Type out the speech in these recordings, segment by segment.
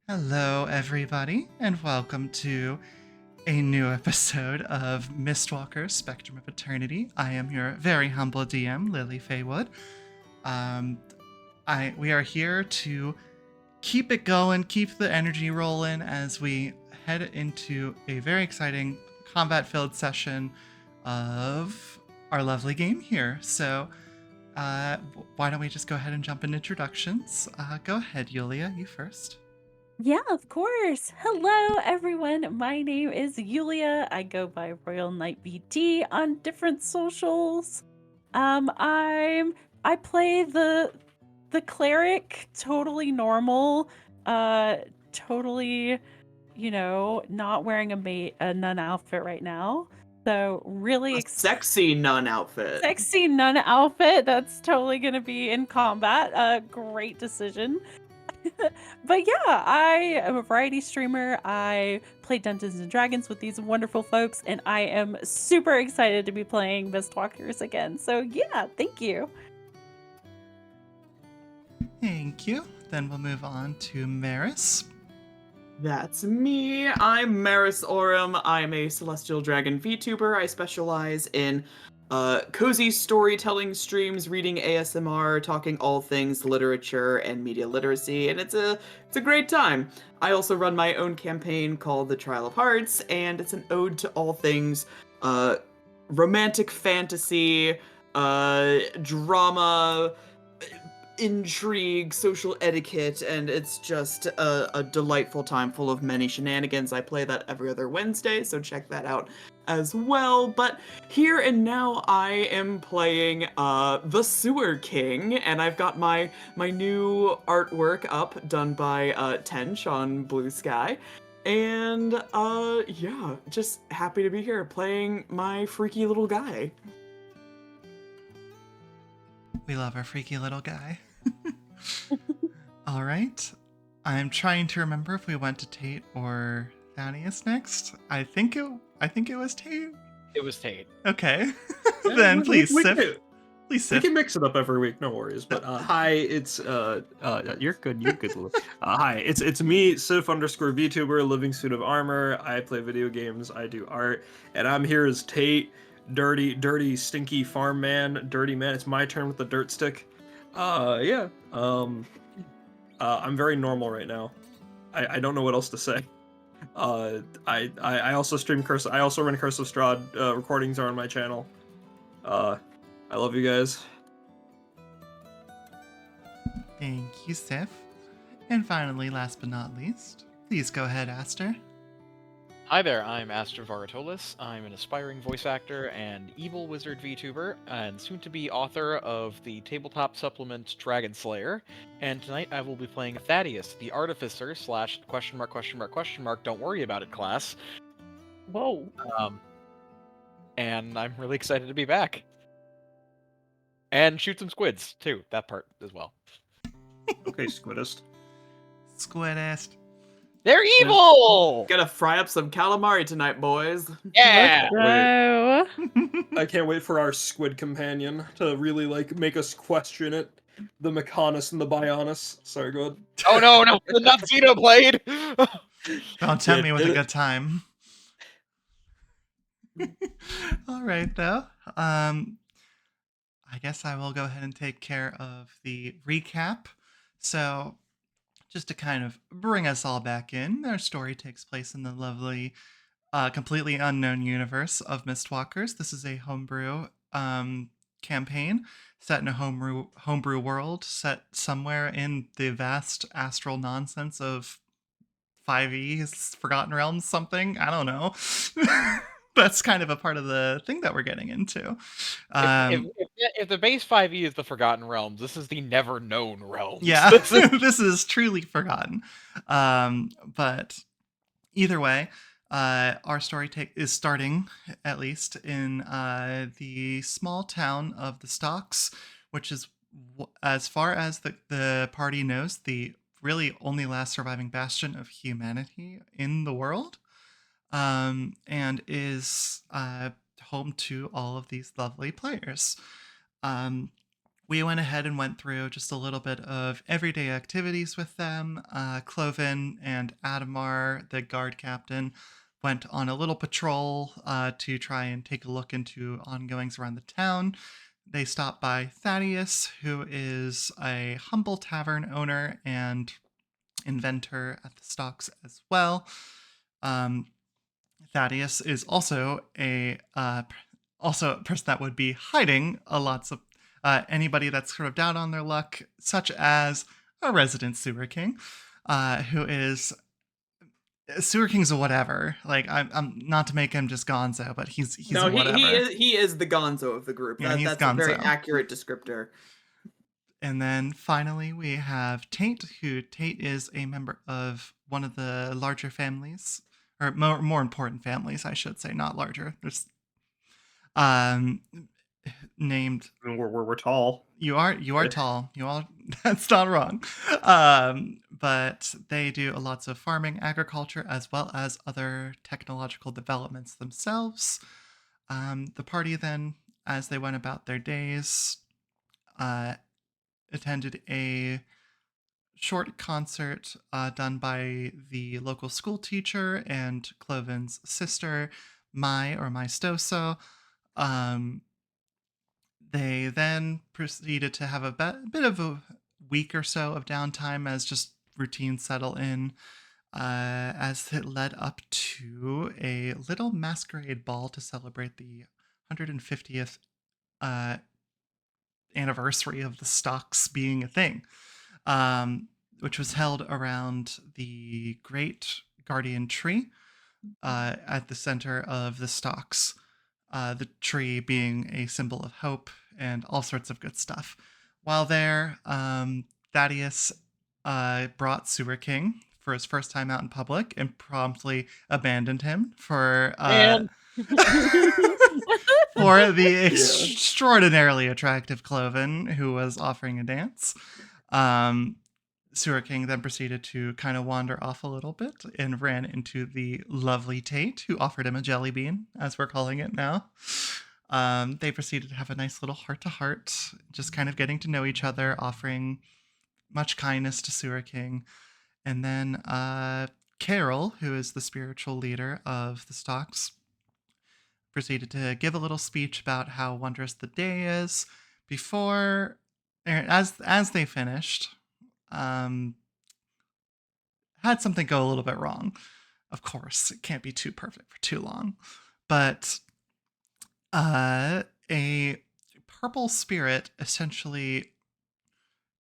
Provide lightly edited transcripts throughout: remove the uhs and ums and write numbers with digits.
Hello, everybody, and welcome to a new episode of Mistwalkers Spectrum of Eternity. I am your very humble DM, Lily Faywood. Um, we are here to keep it going, keep the energy rolling as we head into a very exciting combat-filled session of our lovely game here. So, why don't we just go ahead and jump into introductions? Go ahead, Yulia, you first. Yeah, of course. Hello, everyone. My name is Yulia. I go by RoyalKnightVT on different socials. I play the cleric, totally normal, totally, not wearing a nun outfit right now. So really Sexy nun outfit. sexy nun outfit. That's totally gonna be in combat. Great decision. But yeah, I am a variety streamer. I play Dungeons and Dragons with these wonderful folks, and I am super excited to be playing Mistwalkers again. So yeah, thank you. Thank you. Then we'll move on to Meris. That's me. I'm MerisAurum. I'm a celestial dragon VTuber. I specialize in cozy storytelling streams, reading ASMR, talking all things literature and media literacy, and it's a great time. I also run my own campaign called The Trial of Hearts, and it's an ode to all things romantic fantasy, drama, intrigue, social etiquette, and it's just a delightful time full of many shenanigans. I play that every other Wednesday, so check that out as well. But here and now I am playing the Sewer King, and I've got my new artwork up done by Tench on Blue Sky. And yeah, just happy to be here playing my freaky little guy. We love our freaky little guy. All right. I'm trying to remember if we went to Tate or Thaddeus next. I think it was Tate. It was Tate. Okay. Yeah, Then please, we Sif. can- Please, We Sif. can mix it up every week, no worries. But hi, it's you're good, Lou. Hi, it's me, Sif _ VTuber, living suit of armor. I play video games, I do art, and I'm here as Tate, dirty, stinky farm man, dirty man. It's my turn with the dirt stick. Yeah. I'm very normal right now. I don't know what else to say. I also stream Curse. I also run Curse of Strahd. Recordings are on my channel. I love you guys. Thank you, Sif. And finally, last but not least, please go ahead, Aster. Hi there, I'm Aster Varatolis. I'm an aspiring voice actor and evil wizard VTuber, and soon to be author of the tabletop supplement Dragon Slayer. And tonight I will be playing Thaddeus, the artificer / ? Don't worry about it, class. Whoa. And I'm really excited to be back. And shoot some squids, too, that part as well. Okay, Squidist. Squidist. They're evil! Gotta fry up some calamari tonight, boys. Yeah! So I can't wait for our squid companion to really make us question it. The Mechanis and the Bionis. Sorry, go ahead. Oh no, not Xenoblade! Don't tempt me with a good time. All right, though. I guess I will go ahead and take care of the recap. So, just to kind of bring us all back in, our story takes place in the lovely, completely unknown universe of Mistwalkers. This is a homebrew campaign set in a homebrew world, set somewhere in the vast astral nonsense of 5e's Forgotten Realms something. I don't know. That's kind of a part of the thing that we're getting into. If the base 5e is the Forgotten Realms, this is the Never Known Realms. Yeah, this is truly forgotten. But either way, our story is starting, at least, in the small town of the Stocks, which is, as far as the party knows, the really only last surviving bastion of humanity in the world. And is home to all of these lovely players. we went ahead and went through just a little bit of everyday activities with them. Kloven and Adamar, the guard captain, went on a little patrol to try and take a look into ongoings around the town. They stopped by Thaddeus, who is a humble tavern owner and inventor at the stocks as well. Thaddeus is also a person that would be hiding lots of anybody that's sort of down on their luck, such as a resident sewer king, who is Sewer King's a whatever. Like I'm not to make him just Gonzo, but he's No, a whatever. he is the Gonzo of the group. Yeah, he's That's a very Gonzo. accurate descriptor. And then finally we have Tate, who Tate is a member of one of the larger families, or more important families, I should say, not larger. There's named. We're tall. You are tall. You all. That's not wrong. But they do lots of farming, agriculture, as well as other technological developments themselves. The party then, as they went about their days, attended a short concert done by the local school teacher and Kloven's sister, Mai Stoso. They then proceeded to have a bit of a week or so of downtime as just routines settle in, as it led up to a little masquerade ball to celebrate the 150th anniversary of the stocks being a thing, which was held around the Great Guardian Tree at the center of the stocks. The tree being a symbol of hope and all sorts of good stuff. While there, Thaddeus brought Sewer King for his first time out in public and promptly abandoned him for for the extraordinarily attractive Kloven, who was offering a dance. Sewer King then proceeded to kind of wander off a little bit and ran into the lovely Tate, who offered him a jelly bean, as we're calling it now. They proceeded to have a nice little heart-to-heart, just kind of getting to know each other, offering much kindness to Sewer King. And then Carol, who is the spiritual leader of the stocks, proceeded to give a little speech about how wondrous the day is before, as they finished, had something go a little bit wrong. Of course, it can't be too perfect for too long. But a purple spirit essentially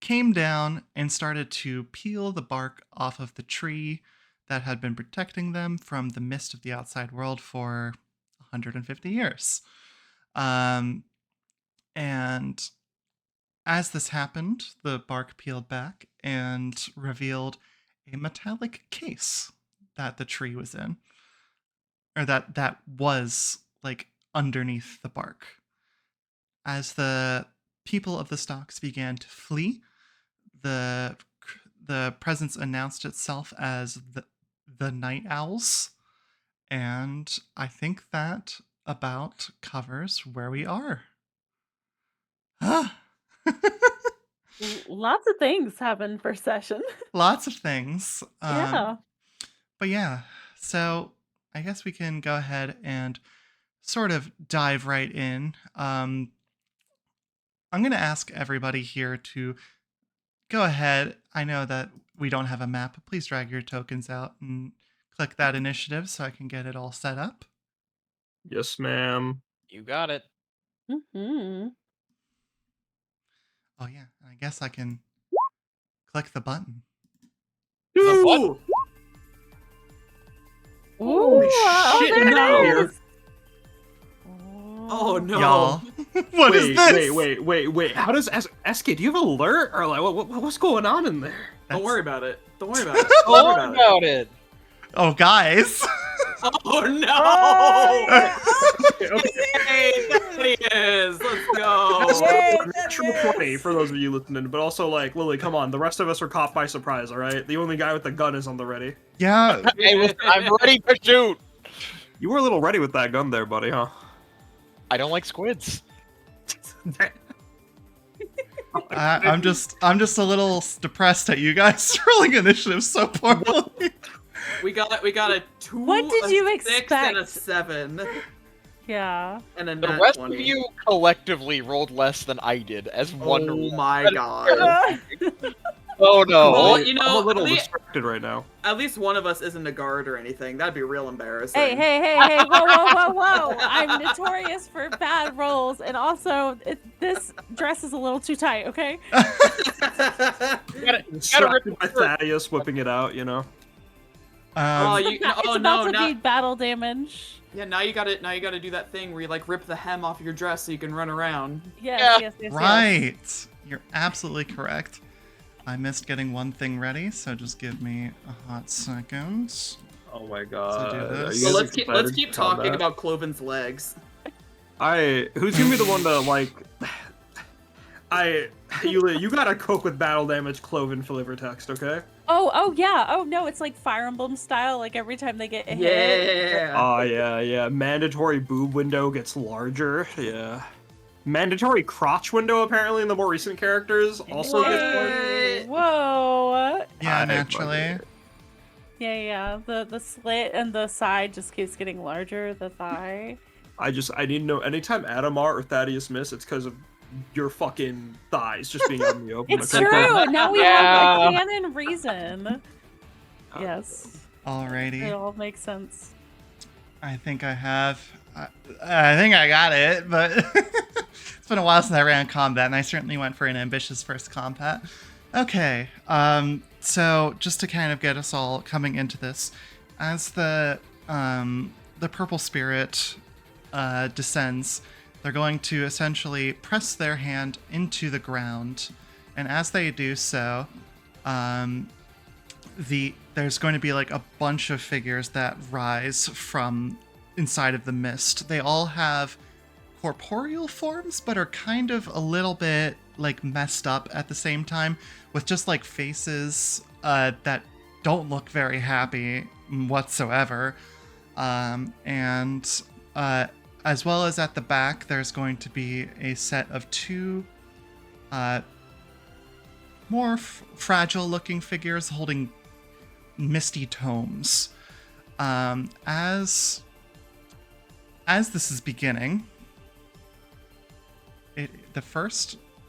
came down and started to peel the bark off of the tree that had been protecting them from the mist of the outside world for 150 years. And as this happened, the bark peeled back and revealed a metallic case that the tree was in, or that was like underneath the bark. As the people of the stocks began to flee, the presence announced itself as the Night Owls, and I think that about covers where we are. Lots of things happened per session. Lots of things. Yeah. But yeah, so I guess we can go ahead and sort of dive right in. I'm going to ask everybody here to go ahead. I know that we don't have a map, but please drag your tokens out and click that initiative so I can get it all set up. Yes, ma'am. You got it. Mm-hmm. Oh yeah, I guess I can click the button. The what? Ooh! Holy shit, there no. it is. Oh no. Y'all, what is this? Wait. How does SK? Do you have an alert or like what's going on in there? Don't worry about it. Don't worry about it. Don't Don't worry about it. Oh, guys. Oh no! Okay. Hey, there he is. Let's go. Yay, Natural 20 for those of you listening, but also like Lily, come on. The rest of us were caught by surprise. All right. The only guy with the gun is on the ready. Yeah. Hey, listen, I'm ready to shoot. You were a little ready with that gun there, buddy, huh? I don't like squids. I'm just a little depressed at you guys rolling initiative so poorly. We got a 2, What did a you 6, and a expect? 7, Yeah. and a The nat rest 20. of you collectively rolled less than I did as one. Oh my That is god. Oh no! Well, you I'm know, a little at least- distracted right now. At least one of us isn't a guard or anything. That'd be real embarrassing. Hey, whoa. I'm notorious for bad rolls, and also, this dress is a little too tight, okay? Distracted by Thaddeus whipping it out, you know. Oh, It's you. about, Oh it's no! about to Now, be battle damage. yeah, now you gotta do that thing where you like rip the hem off your dress so you can run around. Yes. Right. You're absolutely correct. I missed getting one thing ready, so just give me a hot second. Oh my god. do this. Are you So guys let's keep excited for talking combat? about Kloven's legs. Who's gonna be the one to like? You gotta cook with battle damage Kloven flavor text, okay? Oh yeah. Oh no, it's like Fire Emblem style. Like every time they get a hit. Yeah. Oh yeah. Mandatory boob window gets larger. Yeah. Mandatory crotch window apparently in the more recent characters also gets larger. Whoa. Yeah, I naturally. fucking- Yeah. The slit and the side just keeps getting larger. The thigh. I need to know anytime Adamar or Thaddeus miss, it's because of your fucking thighs just being out in the open. It's okay? true. Now we Yeah. have a canon reason. Yes. It Alrighty. all makes sense. I think I have. I think I got it, but it's been a while since I ran combat, and I certainly went for an ambitious first combat. Okay, so just to kind of get us all coming into this, as the purple spirit descends, they're going to essentially press their hand into the ground, and as they do so, there's going to be like a bunch of figures that rise from inside of the mist. They all have corporeal forms, but are kind of a little bit like messed up at the same time, with just like faces that don't look very happy whatsoever. And as well as at the back, there's going to be a set of two more fragile looking figures holding misty tomes. As this is beginning,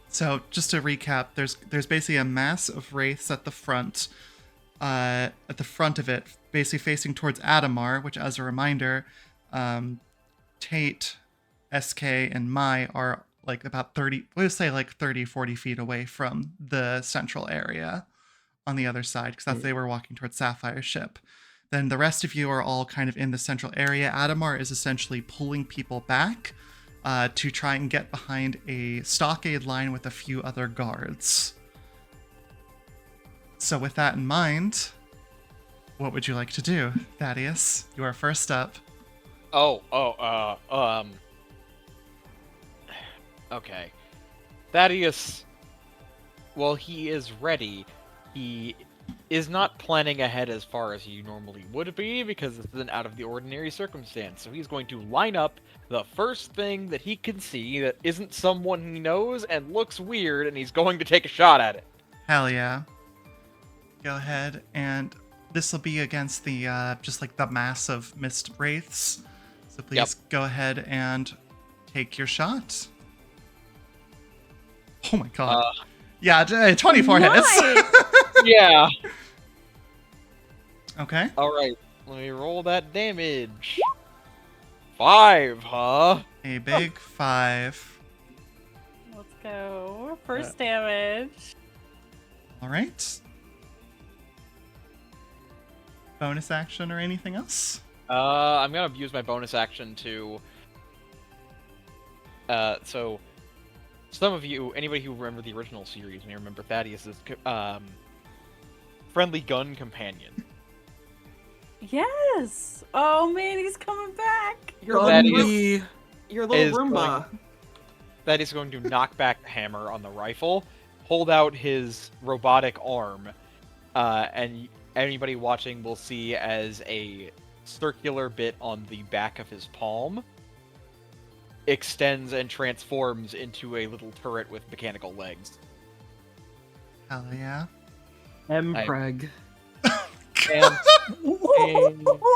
so just to recap, there's basically a mass of wraiths at the front of it, basically facing towards Adamar, which, as a reminder, Tate, SK, and Mai are like about 30, we'll say like 30, 40 feet away from the central area on the other side, because that's they were walking towards Sapphire's ship. Then the rest of you are all kind of in the central area. Adamar is essentially pulling people back to try and get behind a stockade line with a few other guards. So with that in mind, what would you like to do, Thaddeus? You are first up. Okay. Thaddeus, well, he is ready. He is not planning ahead as far as he normally would be, because this is an out-of-the-ordinary circumstance. So he's going to line up the first thing that he can see that isn't someone he knows and looks weird, and he's going to take a shot at it. Hell yeah. Go ahead, and this will be against the, just like the mass of mist wraiths. So please go ahead and take your shot. Oh my god. Yeah, 24 hits. Yeah. Okay. Alright, let me roll that damage. 5, huh? A big 5. Let's go. First damage. All right. Bonus action or anything else? I'm gonna use my bonus action to... so... Some of you, anybody who remember the original series, may remember Thaddeus's friendly gun companion. Yes. Oh man, he's coming back. Your Thaddeus little is Roomba. Thaddeus is going to knock back the hammer on the rifle, hold out his robotic arm, and anybody watching will see as a circular bit on the back of his palm extends and transforms into a little turret with mechanical legs. Hell yeah. Preg. And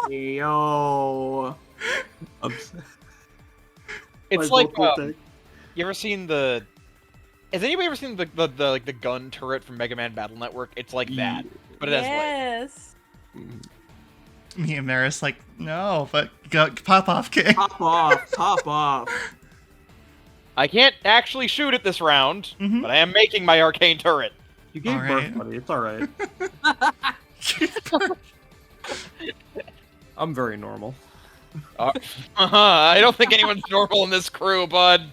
Yo. it's like you ever seen the? Has anybody ever seen the gun turret from Mega Man Battle Network? It's like that, but it has legs. Yes. Me and Meris like, no, but go pop off, King. Pop off. Pop off. I can't actually shoot it this round, Mhm. but I am making my arcane turret. You gave Alright. birth, buddy. It's alright. I'm very normal. I don't think anyone's normal in this crew, bud.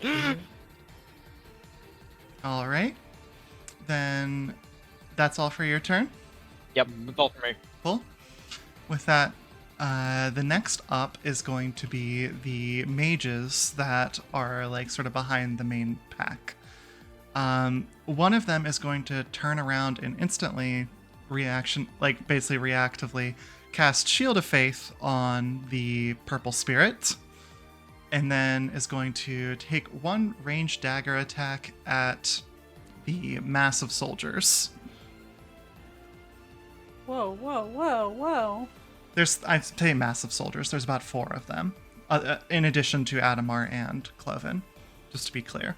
All right. Then that's all for your turn. Yep, that's all for me. Cool. With that, the next up is going to be the mages that are like sort of behind the main pack. One of them is going to turn around and instantly basically reactively cast Shield of Faith on the purple spirit, and then is going to take one ranged dagger attack at the mass of soldiers. Whoa, whoa, whoa, whoa. I'd say massive soldiers. There's about 4 of them, in addition to Adamar and Kloven, just to be clear.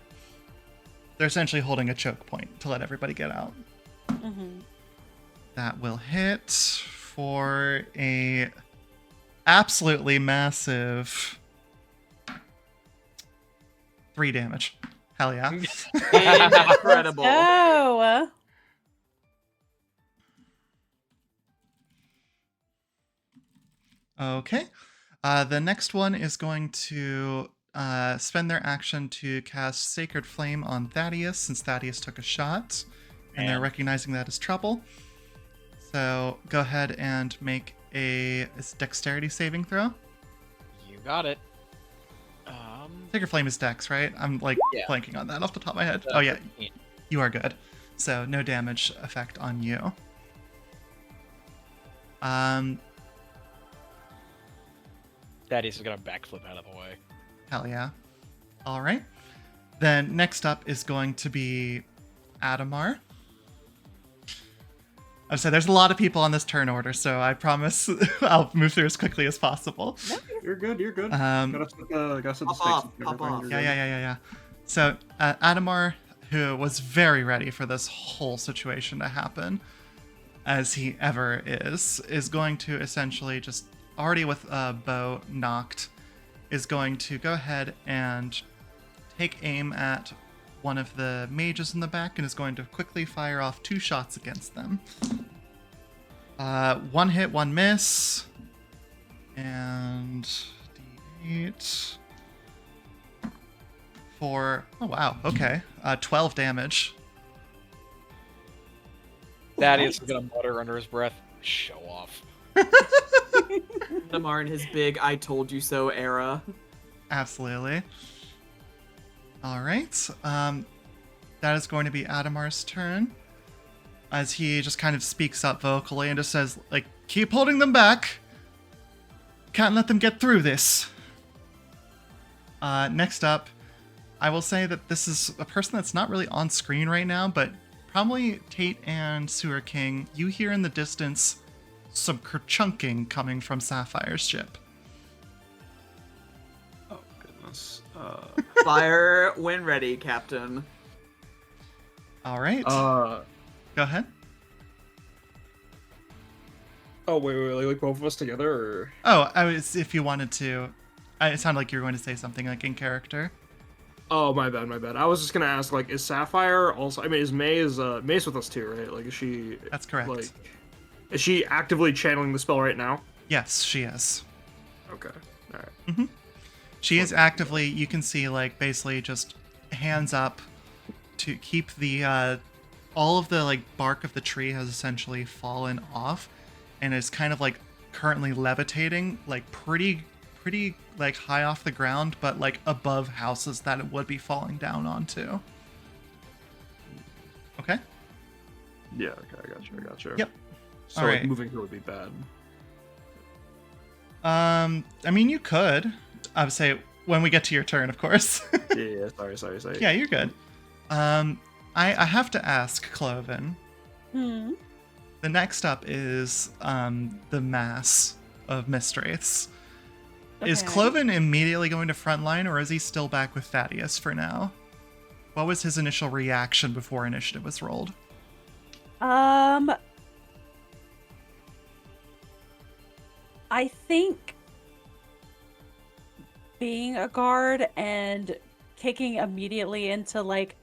They're essentially holding a choke point to let everybody get out. Mm-hmm. That will hit for a absolutely massive 3 damage. Hell yeah. Incredible. Oh. Okay. The next one is going to spend their action to cast Sacred Flame on Thaddeus, since Thaddeus took a shot, and they're recognizing that as trouble. So go ahead and make a dexterity saving throw. You got it. Sacred Flame is dex, right? I'm like blanking on that off the top of my head. Oh yeah, 15. you are good. So no damage effect on you. Thaddeus is gonna backflip out of the way. Hell yeah. All right. Then next up is going to be Adamar. I would say there's a lot of people on this turn order, so I promise I'll move through as quickly as possible. You're good. You're good. Um, gotta set the Pop stakes. off, pop off. Yeah. So Adamar, who was very ready for this whole situation to happen, as he ever is going to essentially just, already with a bow knocked, is going to go ahead and take aim at one of the mages in the back and is going to quickly fire off 2 shots against them. 1 hit, 1 miss. And D8 for, oh wow, okay. 12 damage. Thaddeus is gonna mutter under his breath, "Show off." Namar in his big "I told you so" era. Absolutely. All right. That is going to be Adamar's turn, as he just kind of speaks up vocally and just says, like, keep holding them back. Can't let them get through this. Next up, I will say that this is a person that's not really on screen right now, but probably Tate and Sewer King. You hear in the distance some kerchunking coming from Sapphire's ship. Oh goodness. Fire when ready, Captain. All right. Go ahead. Oh wait, like both of us together, or? Oh, I was, if you wanted to. It sounded like you were going to say something like in character. Oh, my bad. I was just gonna ask, like, is Sapphire also? I mean, is May's with us too, right? Like, is she? That's correct. Like, is she actively channeling the spell right now? Yes, she is. Okay. All right. Mm-hmm. She is actively. You can see, like, basically just hands up to keep the all of the like bark of the tree has essentially fallen off, and is kind of like currently levitating, like pretty like high off the ground, but like above houses that it would be falling down onto. Okay. Yeah. Okay. I got you. Yep. So All like, right. moving here would be bad. I mean, you could. I would say when we get to your turn, of course. Yeah. Sorry. Yeah, you're good. I have to ask, Kloven, Hmm. The next up is the mass of Mistwraiths. Is Okay. Kloven immediately going to frontline, or is he still back with Thaddeus for now? What was his initial reaction before initiative was rolled? I think being a guard and kicking immediately into like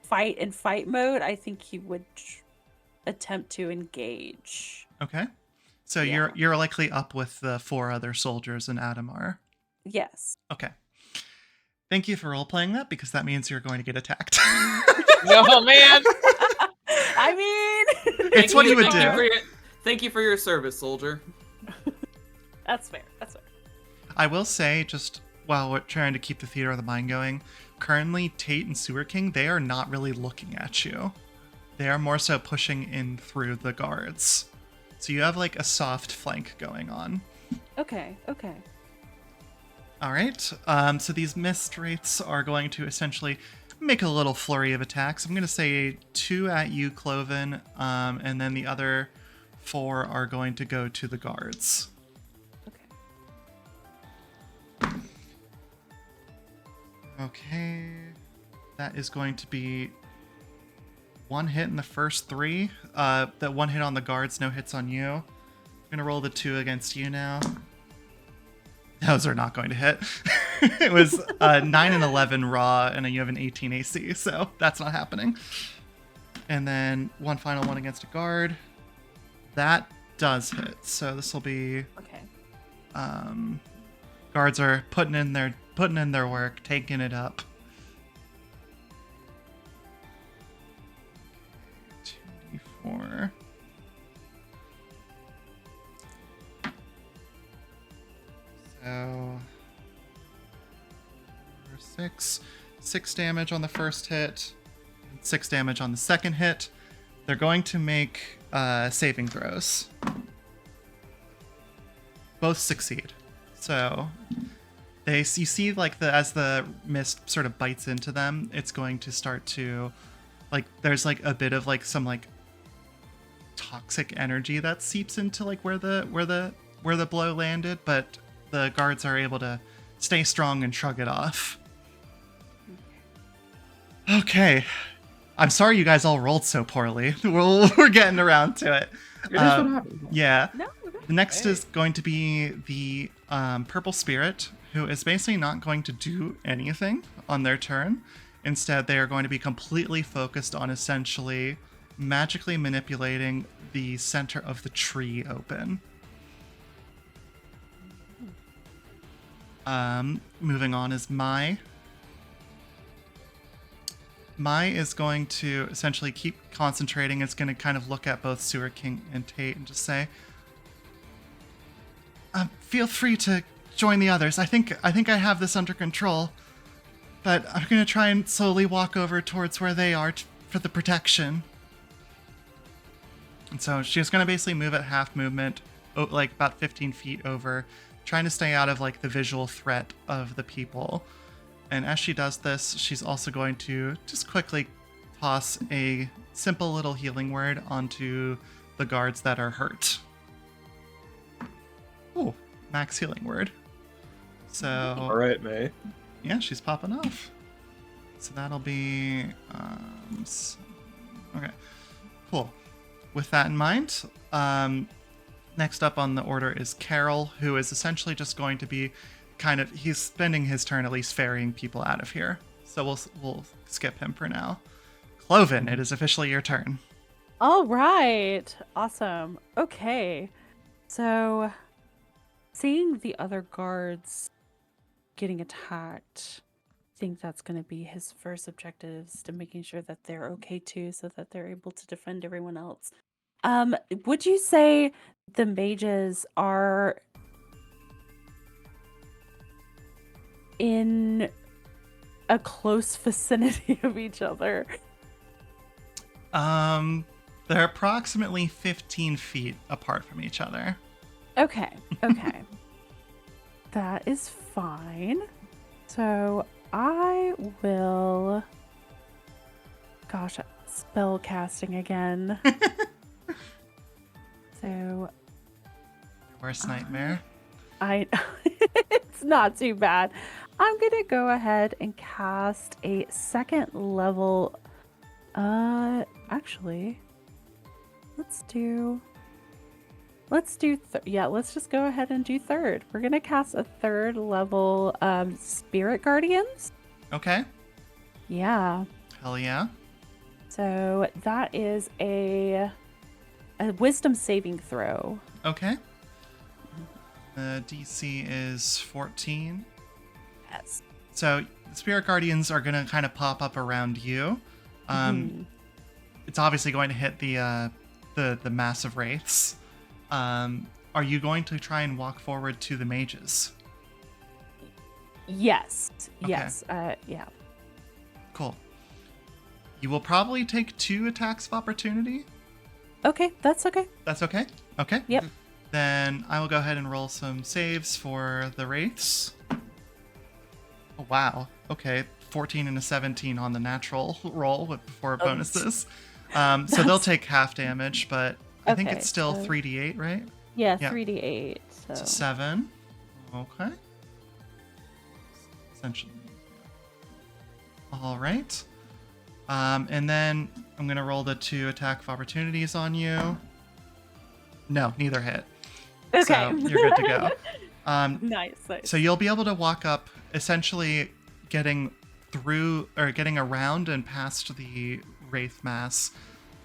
fight and fight mode, I think he would attempt to engage. Okay. So Yeah. you're likely up with the 4 other soldiers in Adamar. Yes. Okay. Thank you for role playing that, because that means you're going to get attacked. No, man! I mean, It's what you would do. Thank you for your service, soldier. That's fair. That's fair. I will say, just while we're trying to keep the theater of the mind going, currently Tate and Sewer King, they are not really looking at you. They are more so pushing in through the guards. So you have like a soft flank going on. Okay. Okay. All right. So these Mistwraiths are going to essentially make a little flurry of attacks. I'm going to say 2 at you, Kloven, and then the other 4 are going to go to the guards. Okay. Okay. That is going to be 1 hit in the first 3. That 1 hit on the guards, no hits on you. I'm going to roll the 2 against you now. Those are not going to hit. It was 9 and 11 raw, and then you have an 18 AC, so that's not happening. And then 1 final one against a guard. That does hit. So this will be Okay. guards are putting in their work, taking it up. 2d4. So 6 damage on the first hit, 6 damage on the second hit. They're going to make saving throws. Both succeed. So you see like as the mist sort of bites into them, it's going to start to like there's like a bit of like some like toxic energy that seeps into like where the blow landed, but the guards are able to stay strong and shrug it off. Okay. I'm sorry you guys all rolled so poorly. We're getting around to it. It is what happens. Yeah. No. we're good. The next is going to be the Purple Spirit, who is basically not going to do anything on their turn. Instead, they are going to be completely focused on essentially magically manipulating the center of the tree open. Moving on is Mai. Mai is going to essentially keep concentrating. It's going to kind of look at both Sewer King and Tate and just say, feel free to join the others. I think I have this under control, but I'm going to try and slowly walk over towards where they are for the protection. And so she's going to basically move at half movement, like about 15 feet over, trying to stay out of like the visual threat of the people. And as she does this, she's also going to just quickly toss a simple little healing word onto the guards that are hurt. Oh, max healing word. So, All right, May. yeah, she's popping off. So that'll be, okay, cool. With that in mind, next up on the order is Carol, who is essentially just going to be he's spending his turn at least ferrying people out of here. So we'll skip him for now. Kloven, it is officially your turn. All right. Awesome. Okay. So, seeing the other guards getting attacked, I think that's going to be his first objectives, to making sure that they're okay too, so that they're able to defend everyone else. Would you say the mages are in a close vicinity of each other? They're approximately 15 feet apart from each other. Okay. That is fine. So I will... Gosh, spell casting again. So Worst nightmare. it's not too bad. I'm gonna go ahead and cast a second level. Actually, let's just go ahead and do third. We're gonna cast a third level Spirit Guardians. Okay. Yeah. Hell yeah. So that is a Wisdom saving throw. Okay. The DC is 14. Yes. So the Spirit Guardians are going to kind of pop up around you. It's obviously going to hit the massive wraiths. Are you going to try and walk forward to the mages? Yes. Okay. Yes. Yeah. Cool. You will probably take 2 attacks of opportunity. Okay, that's okay. That's okay? Okay. Yep. Then I will go ahead and roll some saves for the wraiths. Oh, wow. Okay. 14 and a 17 on the natural roll before bonuses. So they'll take half damage, but I think it's still 3d8, right? Yeah, Yeah. 3d8. So So 7. Okay. Essentially. All right. And then I'm going to roll the 2 attack of opportunities on you. No, neither hit. okay. So you're good to go. Nice. So you'll be able to walk up, essentially getting through or getting around and past the wraith mass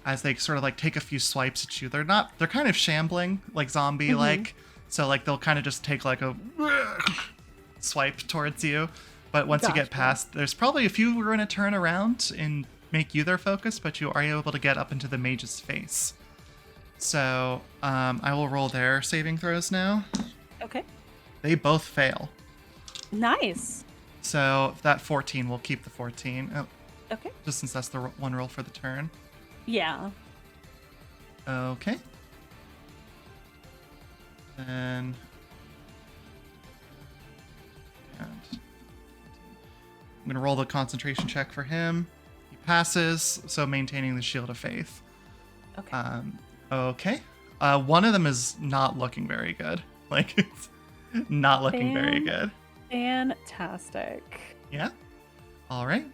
as they sort of like take a few swipes at you. They're kind of shambling, like zombie like. So like they'll kind of just take like a swipe towards you. But once you get past, there's probably a few who are going to turn around and make you their focus, but you are able to get up into the mage's face. So I will roll their saving throws now. Okay. They both fail. Nice. So that 14, we'll keep the 14. Oh, Okay. just since that's the one roll for the turn. Yeah. Okay. Then... And I'm going to roll the concentration check for him. He passes, so maintaining the shield of faith. Okay. Okay. One of them is not looking very good. Like, it's not looking very good. Fantastic. Yeah? All right.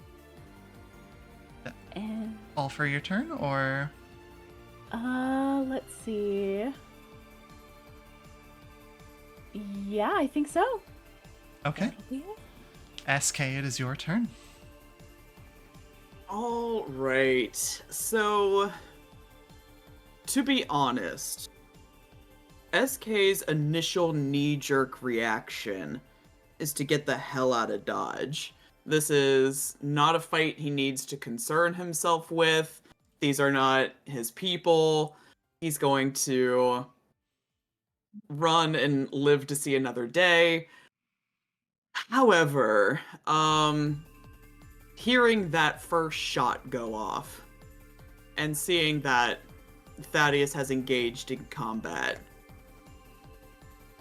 And All for your turn, or... let's see. Yeah, I think so. Okay. That'll be it. SK, it is your turn. All right. So, to be honest, SK's initial knee-jerk reaction is to get the hell out of Dodge. This is not a fight he needs to concern himself with. These are not his people. He's going to run and live to see another day. However, hearing that first shot go off and seeing that Thaddeus has engaged in combat,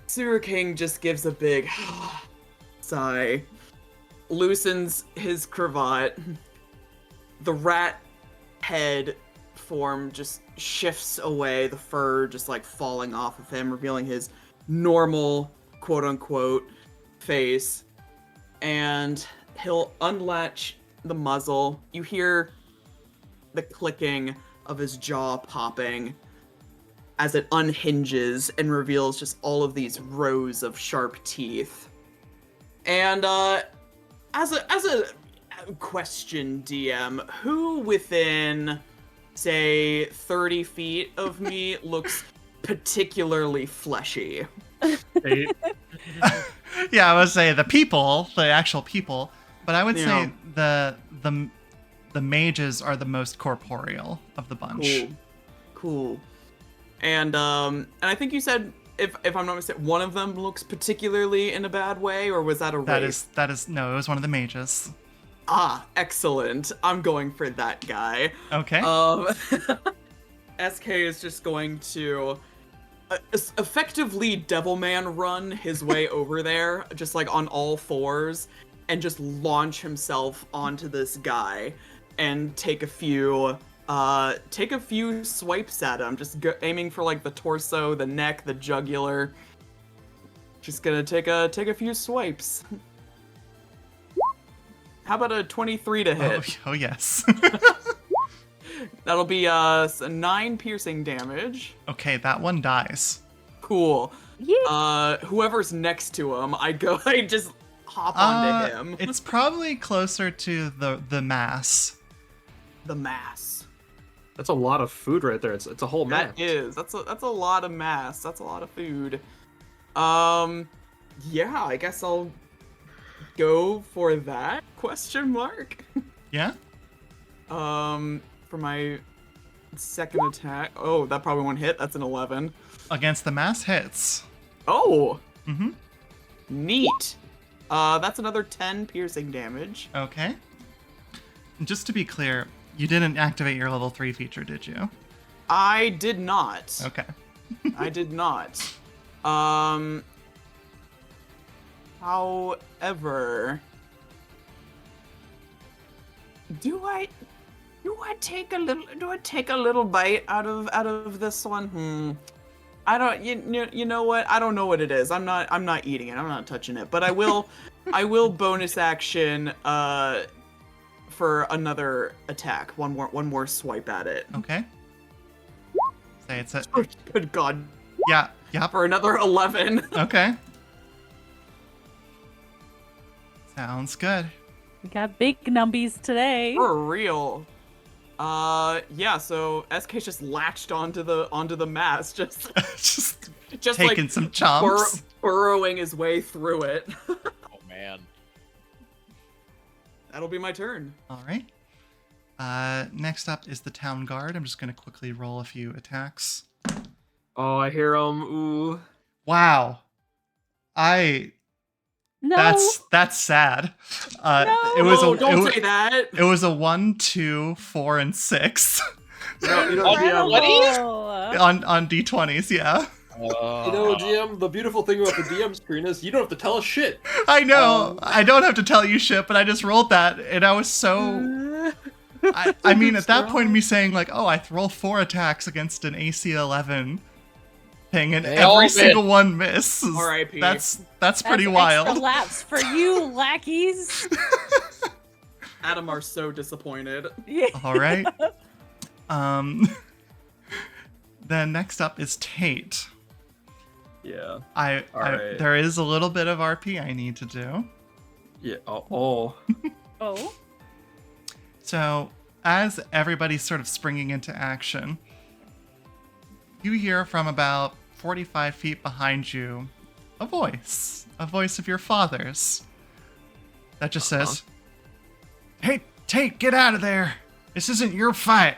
Sewer King just gives a big sigh, loosens his cravat, the rat head form just shifts away, the fur just like falling off of him, revealing his normal, quote-unquote, face, and he'll unlatch the muzzle. You hear the clicking of his jaw popping as it unhinges and reveals just all of these rows of sharp teeth. And as a question, DM, who within, say, 30 feet of me looks particularly fleshy? Tate. Yeah, I would say the actual people, but I would Yeah. say the mages are the most corporeal of the bunch. Cool. And I think you said, if I'm not mistaken, one of them looks particularly in a bad way, or was that a race? That is no, it was one of the mages. Ah, excellent. I'm going for that guy. Okay. SK is just going to effectively Devilman run his way over there, just like on all fours, and just launch himself onto this guy and take a few take a few swipes at him, just aiming for like the torso, the neck, the jugular. Just gonna take a few swipes. How about a 23 to hit? Oh yes. That'll be 9 piercing damage. Okay, that one dies. Cool. Yeah. Whoever's next to him, I just hop onto him. It's probably closer to the mass. The mass. That's a lot of food right there. It's a whole mass. That is. That's a lot of mass. That's a lot of food. Yeah, I guess I'll go for that? Question mark. Yeah? For my second attack. Oh, that probably won't hit. That's an 11. Against the mass hits. Oh, Mm-hmm. neat. That's another 10 piercing damage. Okay. And just to be clear, you didn't activate your level 3 feature, did you? I did not. Okay. I did not. However, do I take a little bite out of this one? I don't. You know what? I don't know what it is. I'm not eating it. I'm not touching it. But I will bonus action for another attack. One more swipe at it. Okay. Say it's a Good God. yeah. For another 11. Okay. Sounds good. We got big numbies today. For real. Yeah, so SK's just latched onto the mass, just taking like some chomps. burrowing his way through it. Oh man. That'll be my turn. All right. Next up is the town guard. I'm just gonna quickly roll a few attacks. Oh, I hear him. Ooh. Wow. No. That's sad. No. It was Don't say that. It was a 1, 2, 4, and 6 No, you know, Oh, GM. what is? on D20s. Yeah, You know, GM. The beautiful thing about the DM screen is you don't have to tell us shit. I know. I don't have to tell you shit, but I just rolled that, and I was so. I mean, at that point, me saying like, "Oh, I roll 4 attacks against an AC 11 thing, and They all every miss. single one misses." R.I.P.. That's That's pretty extra wild. laps for you, lackeys. Adam are so disappointed. Yeah. All right. Then next up is Tate. Yeah. I there is a little bit of RP I need to do. Yeah. Oh. Oh. So, as everybody's sort of springing into action, you hear from about 45 feet behind you a voice of your father's, that just says, "Hey, Tate, get out of there! This isn't your fight.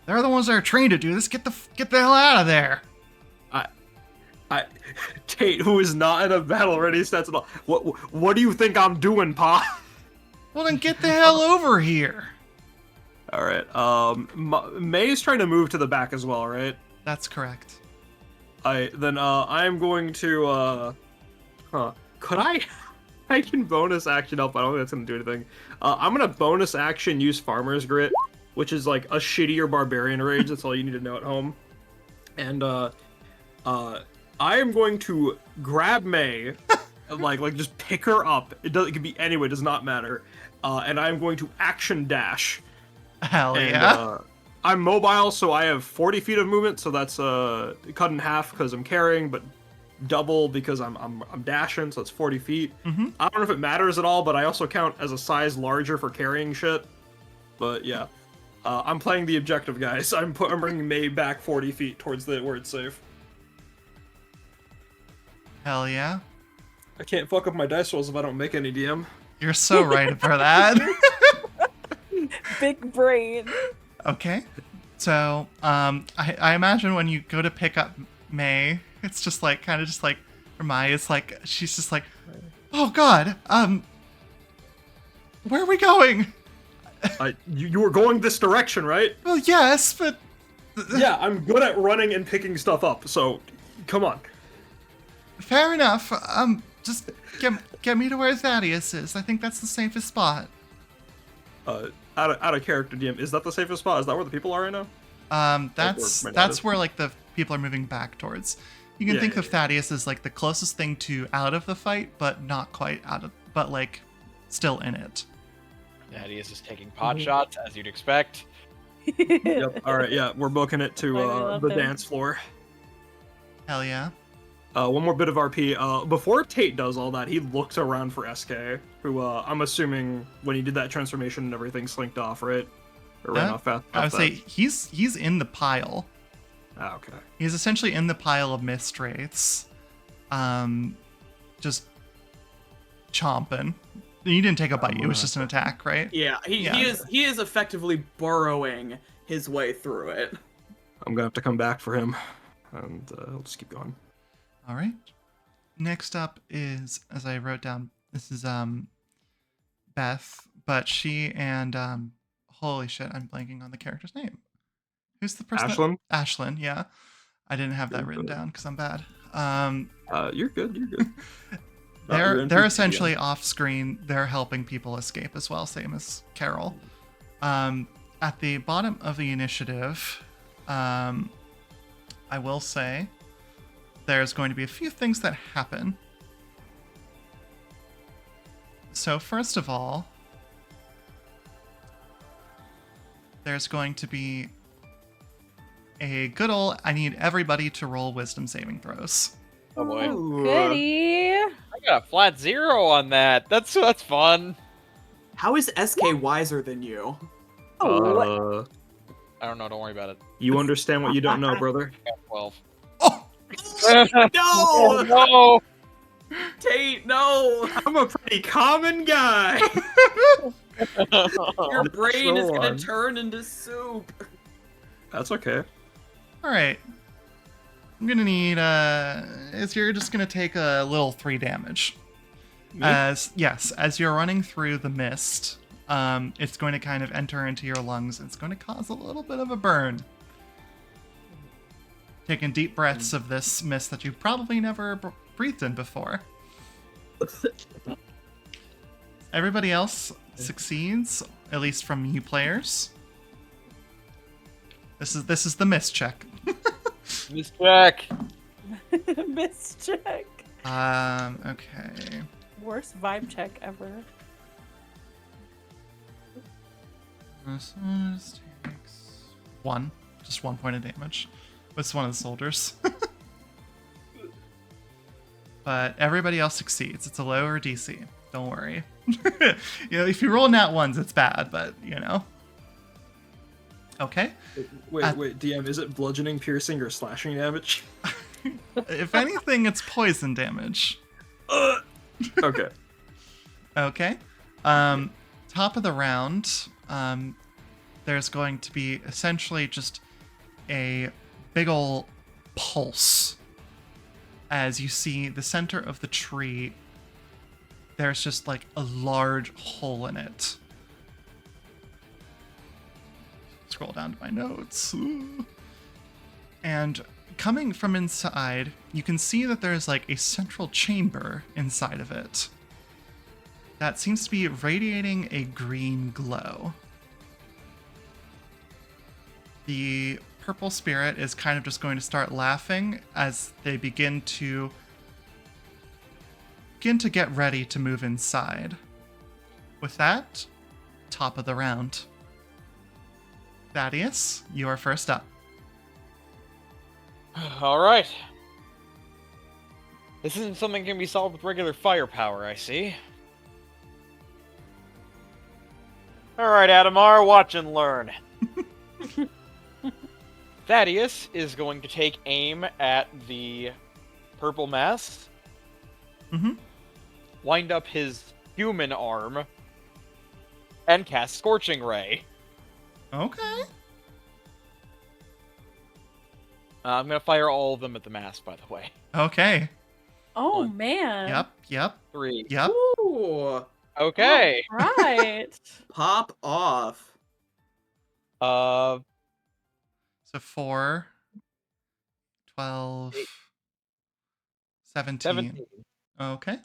They're the ones that are trained to do this. Get the hell out of there!" Tate, who is not in a battle ready stance at all. What do you think I'm doing, Pa? Well, then get the hell over here. All right. May's trying to move to the back as well, right? That's correct. I am going to could I can bonus action up. I don't think that's gonna do anything. I'm gonna bonus action use Farmer's Grit, which is like a shittier barbarian rage. That's all you need to know at home. And I am going to grab May, like just pick her up. It could be anywhere, it does not matter. And I'm going to action dash. Hell And, yeah. I'm mobile, so I have 40 feet of movement, so that's cut in half because I'm carrying, but double because I'm dashing, so it's 40 feet. Mm-hmm. I don't know if it matters at all, but I also count as a size larger for carrying shit. But yeah, I'm playing the objective, guys. I'm bringing May back 40 feet towards where it's safe. Hell yeah. I can't fuck up my dice rolls if I don't make any DM. You're so right for that. Big brain. Okay. So, I imagine when you go to pick up May, it's just like, kind of just like, for Mai, it's like, she's just like, "Oh God, where are we going?" You were going this direction, right? Well, yes, but... Yeah, I'm good at running and picking stuff up, so come on. Fair enough. Just get me to where Thaddeus is. I think that's the safest spot. out of character, DM, is that the safest spot? Is that where the people are right now? That's where like the people are moving back towards. You can think of yeah. Thaddeus as like the closest thing to out of the fight, but not quite out of, but like still in it. Thaddeus is taking pot shots, as you'd expect. Yep. All right. Yeah, we're booking it to I love the him. dance floor. Hell yeah. One more bit of RP. Before Tate does all that, he looked around for SK, who I'm assuming when he did that transformation and everything slinked off, right? Or ran Yeah, off fast. I would say he's in the pile. Ah, okay. He's essentially in the pile of mist wraiths. Just chomping. You didn't take a bite, it was just an attack, right? Yeah, he is effectively burrowing his way through it. I'm gonna have to come back for him, and I'll just keep going. All right. Next up is, as I wrote down, this is Beth, but she and holy shit, I'm blanking on the character's name. Who's the person? Ashlyn? Ashlyn, yeah. I didn't have that written down because I'm bad. You're good. You're good. They're essentially off screen. They're helping people escape as well, same as Carol. At the bottom of the initiative, I will say there's going to be a few things that happen. So first of all, there's going to be a good old, I need everybody to roll wisdom saving throws. Oh boy. Goody. I got a flat 0 on that. That's fun. How is SK wiser than you? Oh, I don't know, don't worry about it. You understand what you don't know, brother. I got 12. Oh! No! Oh, no! Tate, no! I'm a pretty common guy. Your brain is gonna on. turn into soup. That's okay. All right. I'm gonna need you're just gonna take a little 3 damage. Me? As you're running through the mist, it's going to kind of enter into your lungs. It's going to cause a little bit of a burn. Taking deep breaths of this mist that you've probably never breathed in before. Everybody else succeeds, at least from you players. This is the mist check. Miss Jack. mischeck. Okay. Worst vibe check ever. This takes just 1 point of damage. It's one of the soldiers. But everybody else succeeds. It's a lower DC. Don't worry. If you roll nat ones, it's bad, but Okay. Wait, DM, is it bludgeoning, piercing, or slashing damage? If anything, it's poison damage. Okay. Okay. Top of the round, there's going to be essentially just a big ol' pulse. As you see the center of the tree, there's just like a large hole in it. Scroll down to my notes. And coming from inside, you can see that there's like a central chamber inside of it that seems to be radiating a green glow. The purple spirit is kind of just going to start laughing as they begin to get ready to move inside. With that, top of the round. Thaddeus, you are first up. All right. This isn't something that can be solved with regular firepower, I see. All right, Adamar, watch and learn. Thaddeus is going to take aim at the purple mass, wind up his human arm, and cast Scorching Ray. Okay. I'm going to fire all of them at the mass, by the way. Okay. Oh, One. man. Yep. 3. Yep. Ooh, Okay. Right. pop off. So 4, 12, 17. 17. Okay.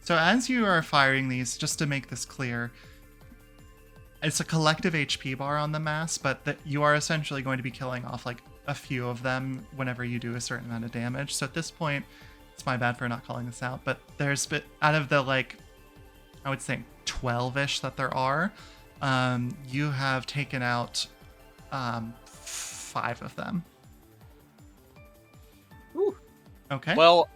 So as you are firing these, just to make this clear, it's a collective HP bar on the mass, but that you are essentially going to be killing off like a few of them whenever you do a certain amount of damage. So at this point, it's my bad for not calling this out, but there's been out of the like, I would say 12-ish that there are, you have taken out 5 of them. Ooh. Okay. Well,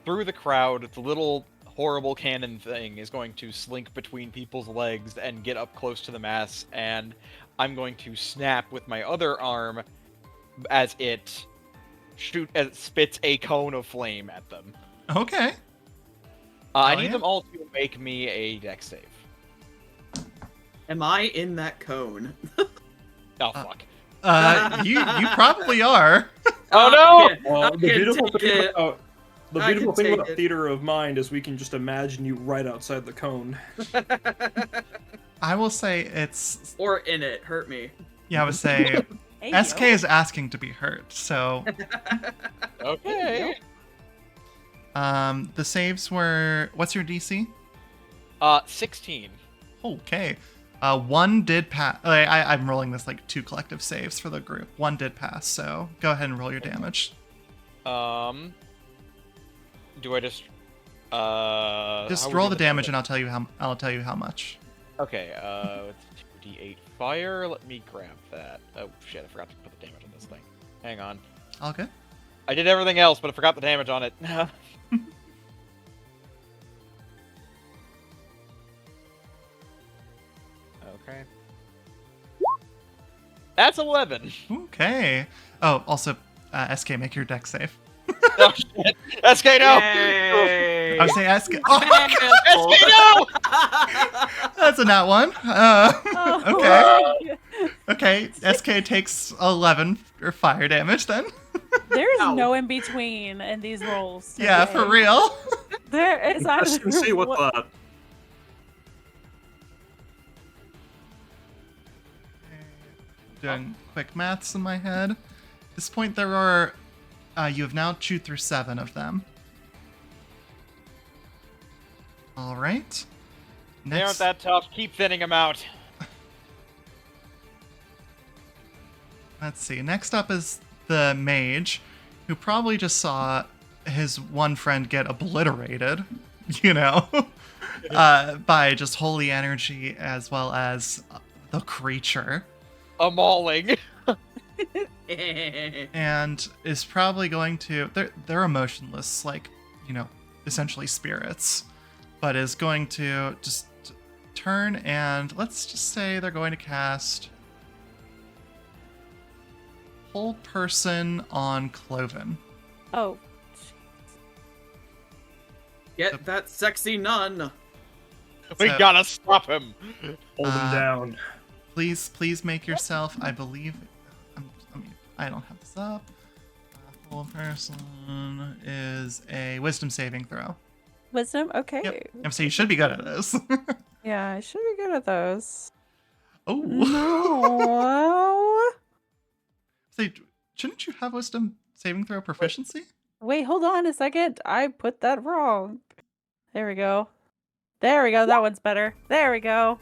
through the crowd, the little horrible cannon thing is going to slink between people's legs and get up close to the mass, and I'm going to snap with my other arm as it spits a cone of flame at them. Okay. I Oh, need yeah? them all to make me a dex save. Am I in that cone? Oh, fuck. You probably are. Oh, no! Well, I the can beautiful take thing it. about the I beautiful can thing take about it. theater of mind is we can just imagine you right outside the cone. I will say it's, Or in it. Hurt me. yeah, I would say Hey, SK yo. is asking to be hurt. So Okay. the saves were, what's your DC? 16. Okay. One did pass. I'm rolling this like 2 collective saves for the group. One did pass, so go ahead and roll your damage. Do I just Just how roll would the you- damage, and I'll tell you how much. Okay, it's 2d8 fire. Let me grab that. Oh shit, I forgot to put the damage on this thing. Hang on. All good. I did everything else, but I forgot the damage on it. Okay. That's 11. Okay. Oh, also, SK, make your deck save. Oh shit. SK no! Yay! I was saying SK. Oh, SK no! that's a nat one. Oh, Okay. Okay. SK takes 11 or fire damage then. There's Ow. no in between in these rolls. Yeah, okay? for real. There is Just either to see what the Doing quick maths in my head. At this point, there are. You have now chewed through 7 of them. All right. They aren't Next, that tough. Keep thinning them out. let's see. Next up is the mage, who probably just saw his one friend get obliterated, you know, by just holy energy as well as the creature. A mauling. And is probably going to they're emotionless, like, you know, essentially spirits, but is going to just turn and let's just say they're going to cast Whole Person on Kloven. Oh, Get that sexy nun. We So- gotta stop him. hold him down. Please make yourself, I believe, I don't have this up. Whole Person is a wisdom saving throw. wisdom. Okay. Yep. And so you should be good at this. Yeah, I should be good at those. Oh. No. So shouldn't you have wisdom saving throw proficiency? Wait, hold on a second. I put that wrong. There we go. There we go. That one's better. There we go.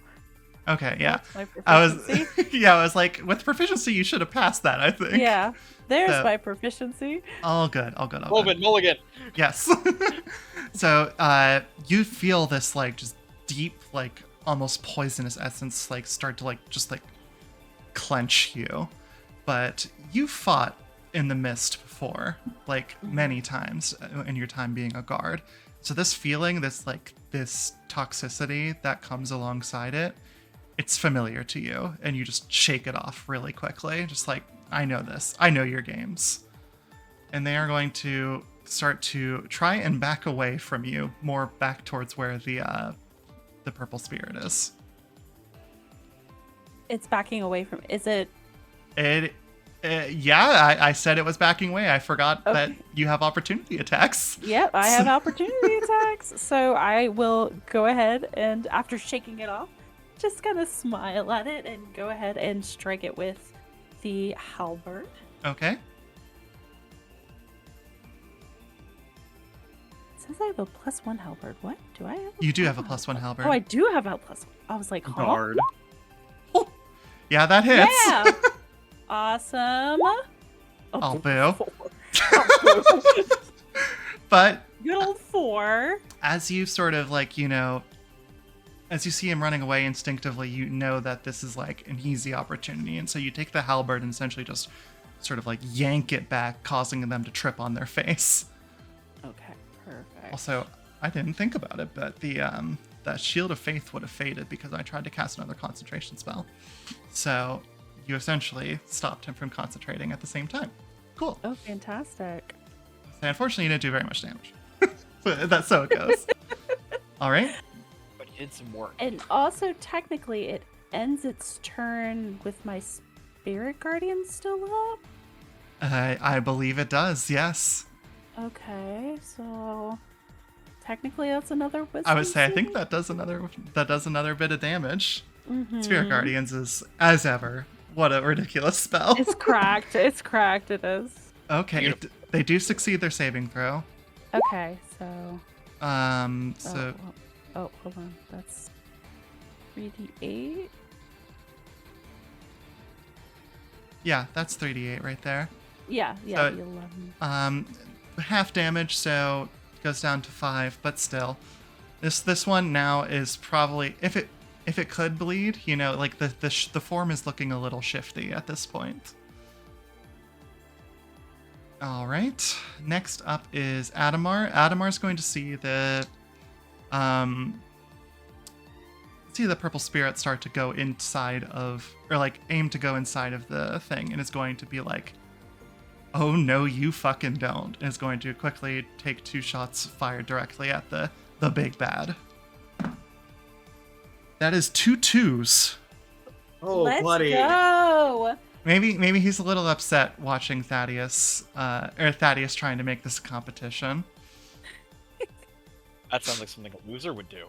Okay, yeah. That's my I was proficiency. yeah, I was like, with proficiency you should have passed that, I think. Yeah. There's So- my proficiency. All good. Kloven, mulligan. Yes. So you feel this like just deep, like almost poisonous essence like start to like just like clench you. But you fought in the mist before, like many times in your time being a guard. So this feeling, this toxicity that comes alongside it, it's familiar to you, and you just shake it off really quickly. Just like, I know this. I know your games. And they are going to start to try and back away from you, more back towards where the purple spirit is. It's backing away from. Is it? Yeah, I said it was backing away. I forgot that Okay. you have opportunity attacks. Yep, I have opportunity attacks. So I will go ahead and, after shaking it off, just kind of smile at it and go ahead and strike it with the halberd. Okay. So says I have a +1 halberd. What? Do I have? You do have a +1 halberd. Oh, I do have a +1. I was like, huh? Guard. Yeah, that hits. Yeah. Awesome. Oh, boo. 4. But Good old 4. as you sort of like, as you see him running away instinctively, you know that this is like an easy opportunity. And so you take the halberd and essentially just sort of like yank it back, causing them to trip on their face. Okay, perfect. Also, I didn't think about it, but that Shield of Faith would have faded because I tried to cast another concentration spell. So you essentially stopped him from concentrating at the same time. Cool. Oh, fantastic. So unfortunately, you didn't do very much damage. But that's so it goes. All right. But you did some work. And also, technically, it ends its turn with my Spirit Guardian still up? I believe it does, yes. Okay, so technically that's another wisdom. I would say I think save? that does another bit of damage. Mhm. Spirit Guardians is, as ever, what a ridiculous spell. It's cracked. It's cracked. It is. Okay, Beautiful. they do succeed their saving throw. Okay, so. So Oh, hold on. That's 3d8. yeah, that's 3d8 right there. Yeah, So- the 11. Half damage, so it goes down to 5, but still, this one now is probably, if it could bleed, like the form is looking a little shifty at this point. All right, next up is Adamar. Adamar's going to see the purple spirit start to go inside of, or like aim to go inside of the thing, and it's going to be like, oh no, you fucking don't. And it's going to quickly take 2 shots fired directly at the big bad. That is 2 2s. Oh, Let's buddy. go! Maybe he's a little upset watching Thaddeus, or Thaddeus trying to make this a competition. That sounds like something a loser would do.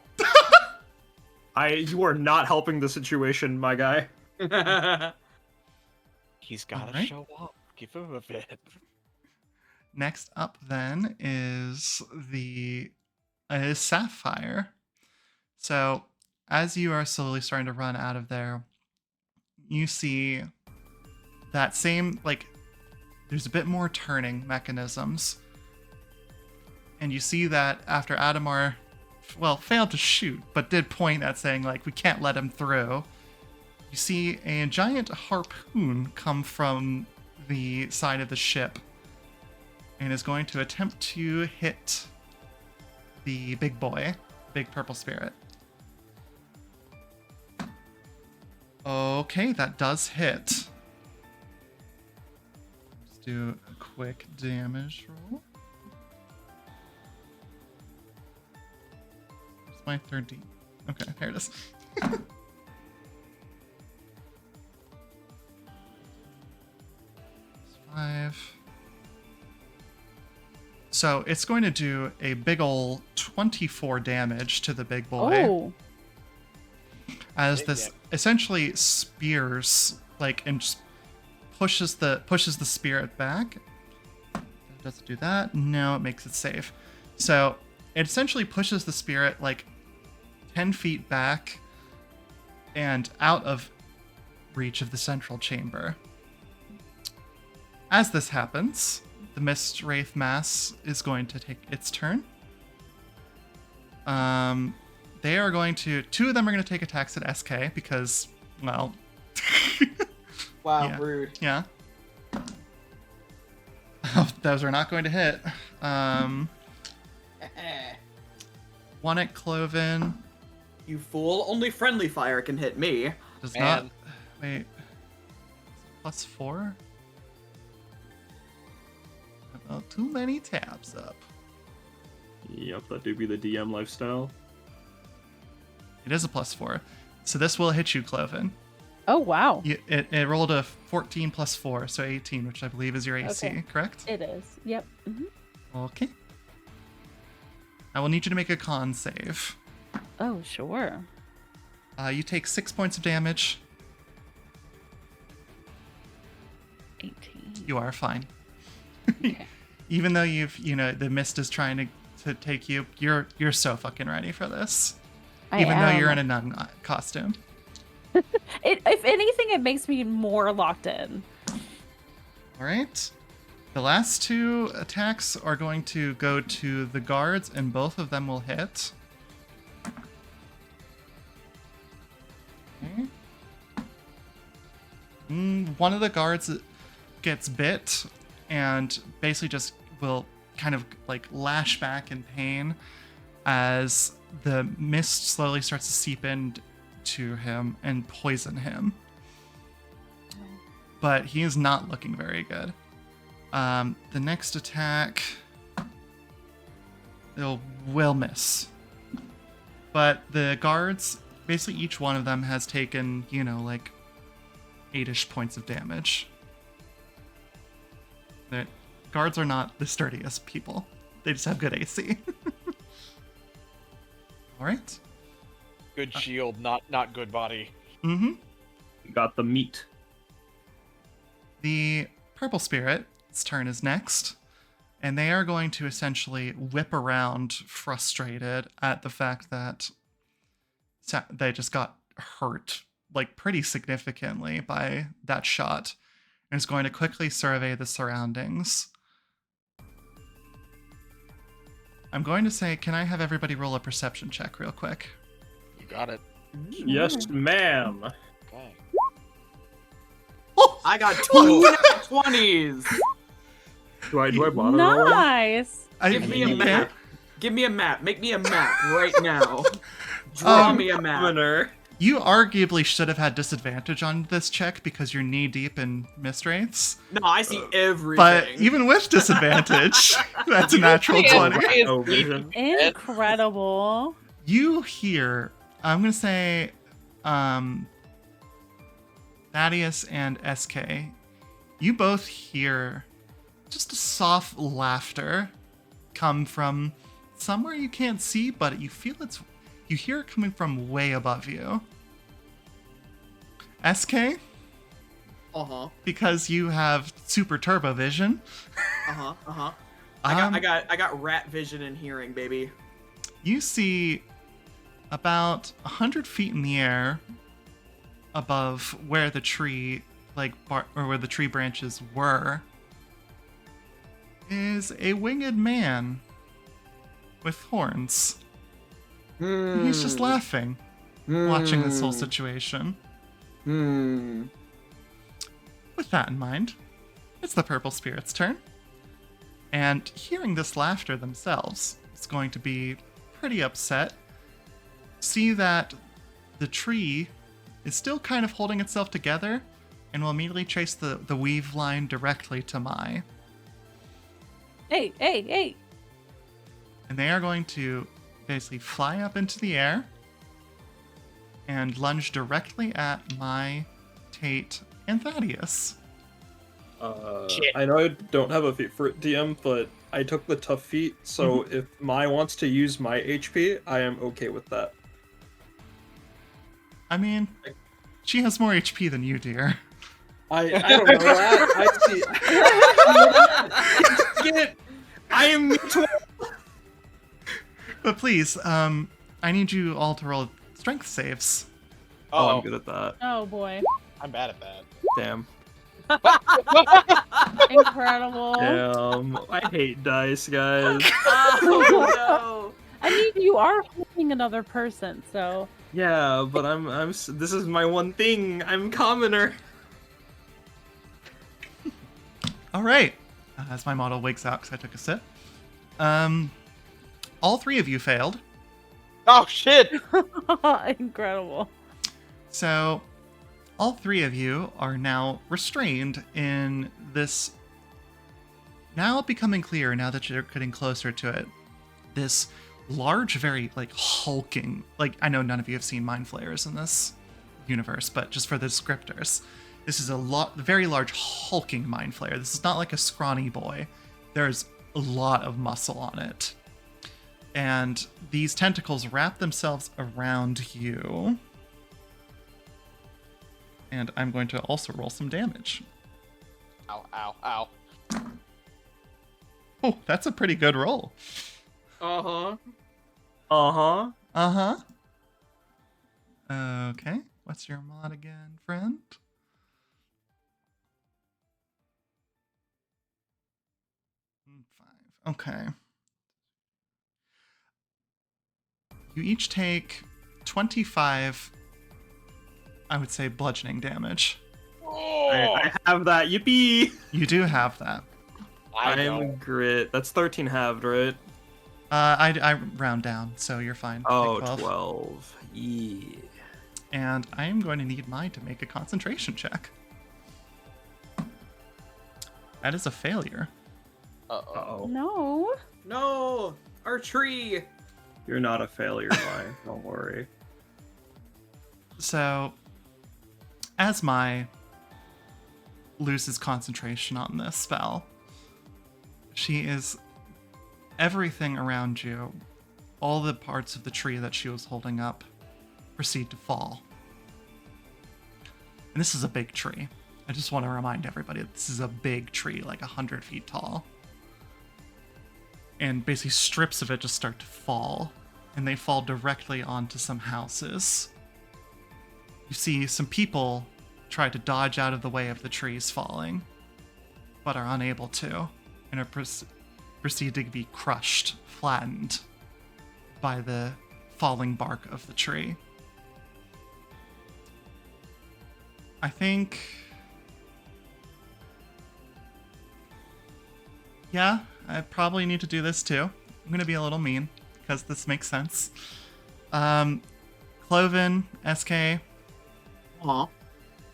You are not helping the situation, my guy. He's got to Alright. show up. Give him a bit. Next up then is Sapphire. So as you are slowly starting to run out of there, you see that same, like, there's a bit more turning mechanisms. And you see that after Adamar, failed to shoot, but did point at saying, like, we can't let him through, you see a giant harpoon come from the side of the ship and is going to attempt to hit the big boy, big purple spirit. Okay, that does hit. Let's do a quick damage roll. Where's my 3D? Okay, there it is. 5. So it's going to do a big ol' 24 damage to the big boy. Oh, As Big this damage. essentially spears, like, and just pushes the spirit back. Does it do that? No, it makes it safe. So it essentially pushes the spirit like 10 feet back and out of reach of the central chamber. As this happens, the Mist Wraith Mass is going to take its turn. They are going to, 2 of them are going to take attacks at SK because, well, Wow, Yeah. rude. yeah. Those are not going to hit. One at Kloven You fool, only friendly fire can hit me. does Man. not. Wait. +4? About too many tabs up. Yep, that do be the DM lifestyle. It is a +4. So this will hit you, Kloven. oh wow. It rolled a 14 + 4, so 18, which I believe is your AC, Okay. correct? It is. Yep. hmm Okay. I will need you to make a con save. Oh, sure. You take 6 points of damage. 18. You are fine. Okay. Even though the mist is trying to to take you. You're so fucking ready for this. I Even though am. you're in a nun costume. If anything, it makes me more locked in. All right. The last two attacks are going to go to the guards, and both of them will hit. Okay. One of the guards gets bit and basically just will kind of like lash back in pain as the mist slowly starts to seep into him and poison him. But he is not looking very good. The next attack will miss. But the guards, basically each one of them has taken, like 8-ish points of damage. The guards are not the sturdiest people. They just have good AC. All right. Good shield, not good body. Mm-hmm. You got the meat. The purple spirit's turn is next, and they are going to essentially whip around, frustrated at the fact that they just got hurt, like pretty significantly by that shot, and is going to quickly survey the surroundings. I'm going to say, can I have everybody roll a perception check real quick? You got it. Yes, ma'am. Okay. I got 20s. Do I bother rolling? Nice. Give me a you map. can't- Give me a map. Make me a map right now. Draw me a map. Winner. You arguably should have had disadvantage on this check because you're knee deep in mist wraiths. No, I see everything. But even with disadvantage, that's a natural 20. Oh, vision. Incredible. You hear, I'm going to say, Thaddeus and SK, you both hear just a soft laughter come from somewhere you can't see, but you hear it coming from way above you. SK, Uh-huh. because you have super turbo vision. Uh-huh. Uh-huh. I got rat vision and hearing, baby. You see about 100 feet in the air above where the tree, or where the tree branches were, is a winged man with horns. And he's just laughing, watching this whole situation. With that in mind, it's the purple spirit's turn. And hearing this laughter themselves, it's going to be pretty upset. See that the tree is still kind of holding itself together and will immediately chase the weave line directly to Mai. Hey. And they are going to basically fly up into the air and lunge directly at Mai, Tate, and Thaddeus. I know I don't have a feat for it, DM, but I took the tough feat, so if Mai wants to use my HP, I am okay with that. I mean, she has more HP than you, dear. I don't know that. I see. Get it. I am me too. But please, I need you all to roll strength saves. Oh, Oh, I'm good at that. Oh boy. I'm bad at that. Damn. Incredible. Damn. I hate dice, guys. Oh, I mean, you are flipping another person, so. Yeah, but this is my one thing. I'm commoner. All right. As my model wakes up, because I took a sip. All three of you failed. Oh shit! Incredible. So, all three of you are now restrained in this. Now becoming clear, now that you're getting closer to it, this large, very hulking. I know none of you have seen mind flayers in this universe, but just for the descriptors, this is a very large hulking mind flayer. This is not like a scrawny boy. There's a lot of muscle on it, and these tentacles wrap themselves around you. And I'm going to also roll some damage. Ow, ow, ow. Oh, that's a pretty good roll. Uh-huh. Uh-huh. Uh-huh. Okay. What's your mod again, friend? Five. Okay. You each take 25, I would say, bludgeoning damage. I have that. Yippee! You do have that. I am grit. That's 13 halved, right? I round down, so you're fine. Oh, Take 12. Yeah. And I am going to need mine to make a concentration check. That is a failure. Uh-oh. No. No! Our tree! You're not a failure, Mai. Don't worry. So, as Mai loses concentration on this spell, she is... Everything around you, all the parts of the tree that she was holding up, proceed to fall. And this is a big tree. I just want to remind everybody that this is a big tree, like 100 feet tall. And basically strips of it just start to fall, and they fall directly onto some houses. You see some people try to dodge out of the way of the trees falling, but are unable to, and are proceed to be crushed, flattened by the falling bark of the tree. I think... Yeah, I probably need to do this too. I'm going to be a little mean, because this makes sense. Kloven, SK, Aw.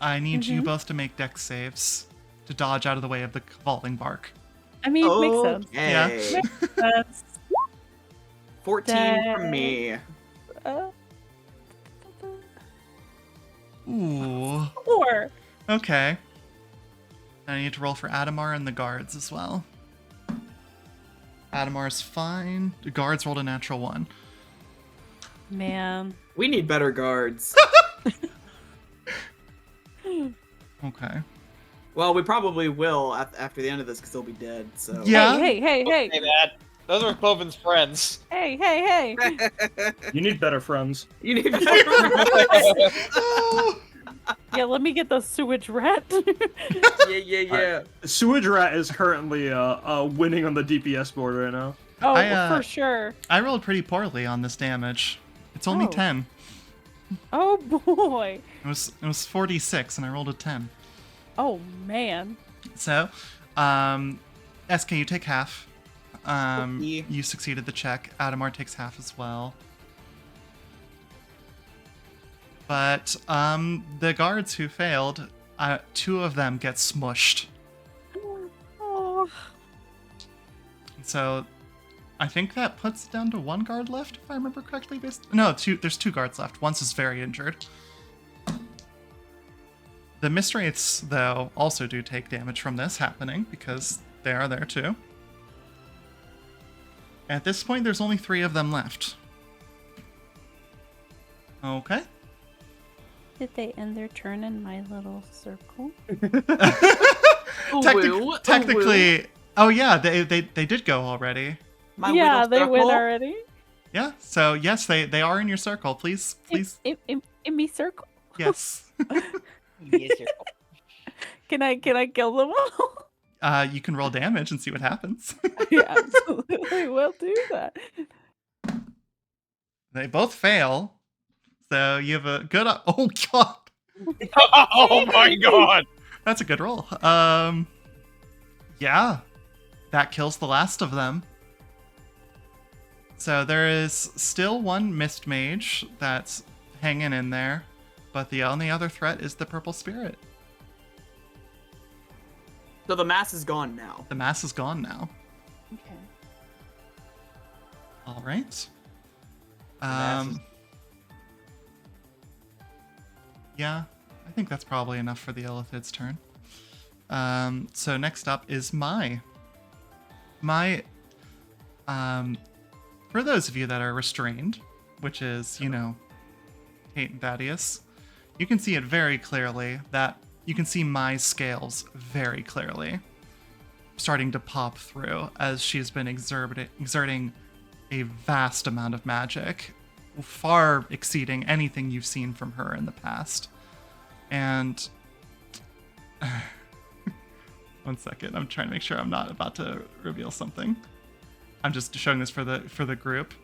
I need you both to make dex saves to dodge out of the way of the falling bark. I mean, it makes sense. Yeah. Makes sense. 14 from me. Uh, Ooh. 4. Okay. I need to roll for Adamar and the guards as well. Adamar's fine. The guards rolled a natural 1. Man. We need better guards. Okay. Well, we probably will after the end of this because they'll be dead, so... Yeah. Hey, Hey, Dad. Those are Kloven's friends. hey. You need better friends. You need better guards. Yeah, let me get the sewage rat. Yeah. Sewage Rat is currently winning on the DPS board right now. Oh, for sure. I rolled pretty poorly on this damage. It's only Oh. 10. Oh boy. It was 46 and I rolled a 10. Oh man. So, SK, you take half. Okay. You succeeded the check. Adamar takes half as well. But the guards who failed, 2 of them get smushed. Oh. So I think that puts it down to 1 guard left, if I remember correctly. No, 2. There's 2 guards left. One's is very injured. The Mistwraiths, though, also do take damage from this happening, because they are there too. At this point, there's only 3 of them left. Okay. Did they end their turn in my little circle? Technically, oh yeah, they did go already. My yeah, little they went circle? already. Yeah, so yes, they are in your circle. Please. In me circle. Yes. Can I kill them all? You can roll damage and see what happens. Yeah, absolutely. We'll do that. They both fail. So you have a good... Oh, God. Oh my god! That's a good roll. Yeah. That kills the last of them. So there is still 1 Mist Mage that's hanging in there. But the only other threat is the Purple Spirit. So the mass is gone now. The mass is gone now. Okay. All right. mass is- Yeah, I think that's probably enough for the Illithid's turn. So next up is Mai. Mai, for those of you that are restrained, which is, you know, Tate and Thaddeus, you can see it very clearly that you can see Mai's scales very clearly starting to pop through as she's been exerting a vast amount of magic, far exceeding anything you've seen from her in the past. And 1 second, I'm trying to make sure I'm not about to reveal something. I'm just showing this for the group.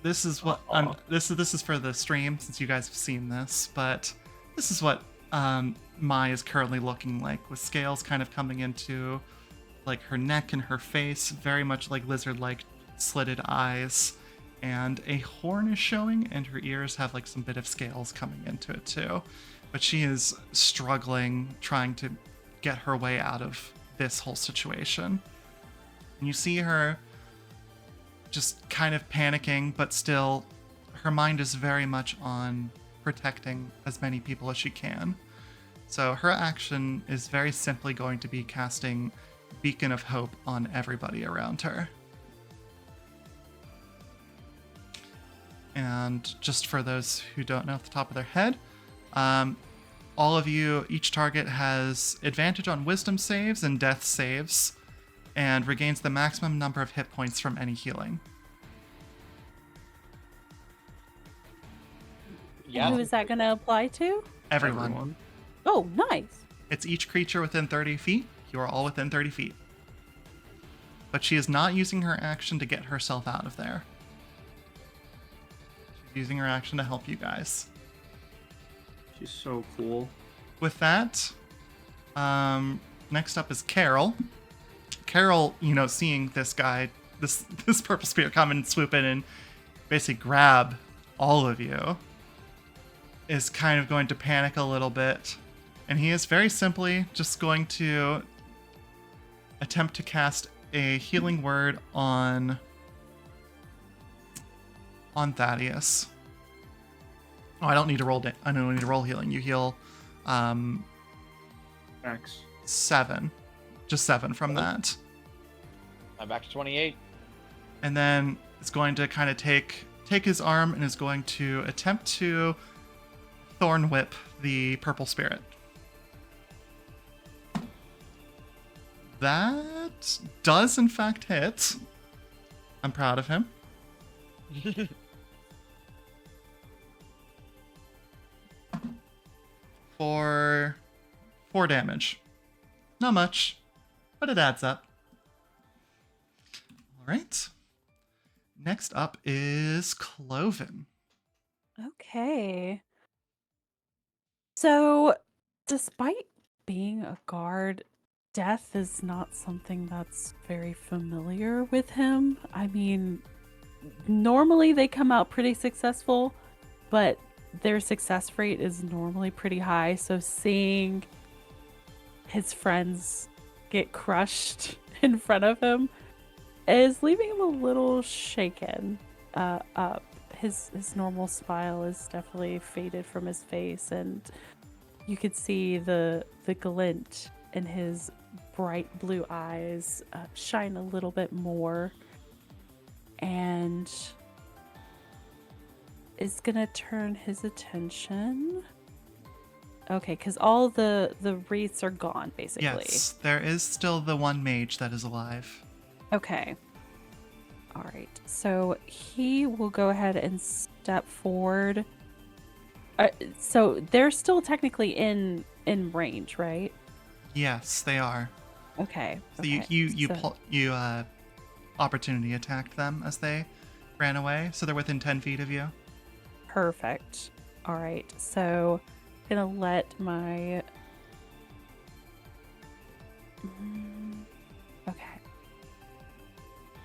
This is what this is for the stream, since you guys have seen this, but this is what Mai is currently looking like, with scales kind of coming into like her neck and her face, very much like lizard-like slitted eyes, and a horn is showing, and her ears have like some bit of scales coming into it too. But she is struggling, trying to get her way out of this whole situation. And you see her just kind of panicking, but still her mind is very much on protecting as many people as she can. So her action is very simply going to be casting Beacon of Hope on everybody around her. And just for those who don't know off the top of their head, all of you, each target has advantage on wisdom saves and death saves, and regains the maximum number of hit points from any healing. Yeah. Who is that going to apply to? Everyone. Oh, nice. It's each creature within 30 feet. You are all within 30 feet. But she is not using her action to get herself out of there. She's using her action to help you guys. She's so cool. With that, next up is Carol. Carol, seeing this guy, this purple spirit come and swoop in and basically grab all of you, is kind of going to panic a little bit. And he is very simply just going to attempt to cast a healing word on Thaddeus. Oh, I don't need to roll. I don't need to roll healing. You heal, Max. 7, just 7 from that, I'm back to 28. and then it's going to kind of take his arm and is going to attempt to thorn whip the purple spirit. That does in fact hit. I'm proud of him. For 4 damage. Not much, but it adds up. All right. Next up is Kloven. Okay. So, despite being a guard, death is not something that's very familiar with him. I mean, normally they come out pretty successful, but their success rate is normally pretty high. So seeing his friends get crushed in front of him is leaving him a little shaken up. His normal smile is definitely faded from his face, and you could see the glint in his bright blue eyes shine a little bit more, and is gonna turn his attention. Okay, because all the wreaths are gone, basically. Yes, there is still the one mage that is alive. Okay. All right. So he will go ahead and step forward. So they're still technically in range, right? Yes, they are. Okay. So okay. you opportunity attacked them as they ran away, so they're within 10 feet of you. Perfect. All right. So I'm gonna let my okay.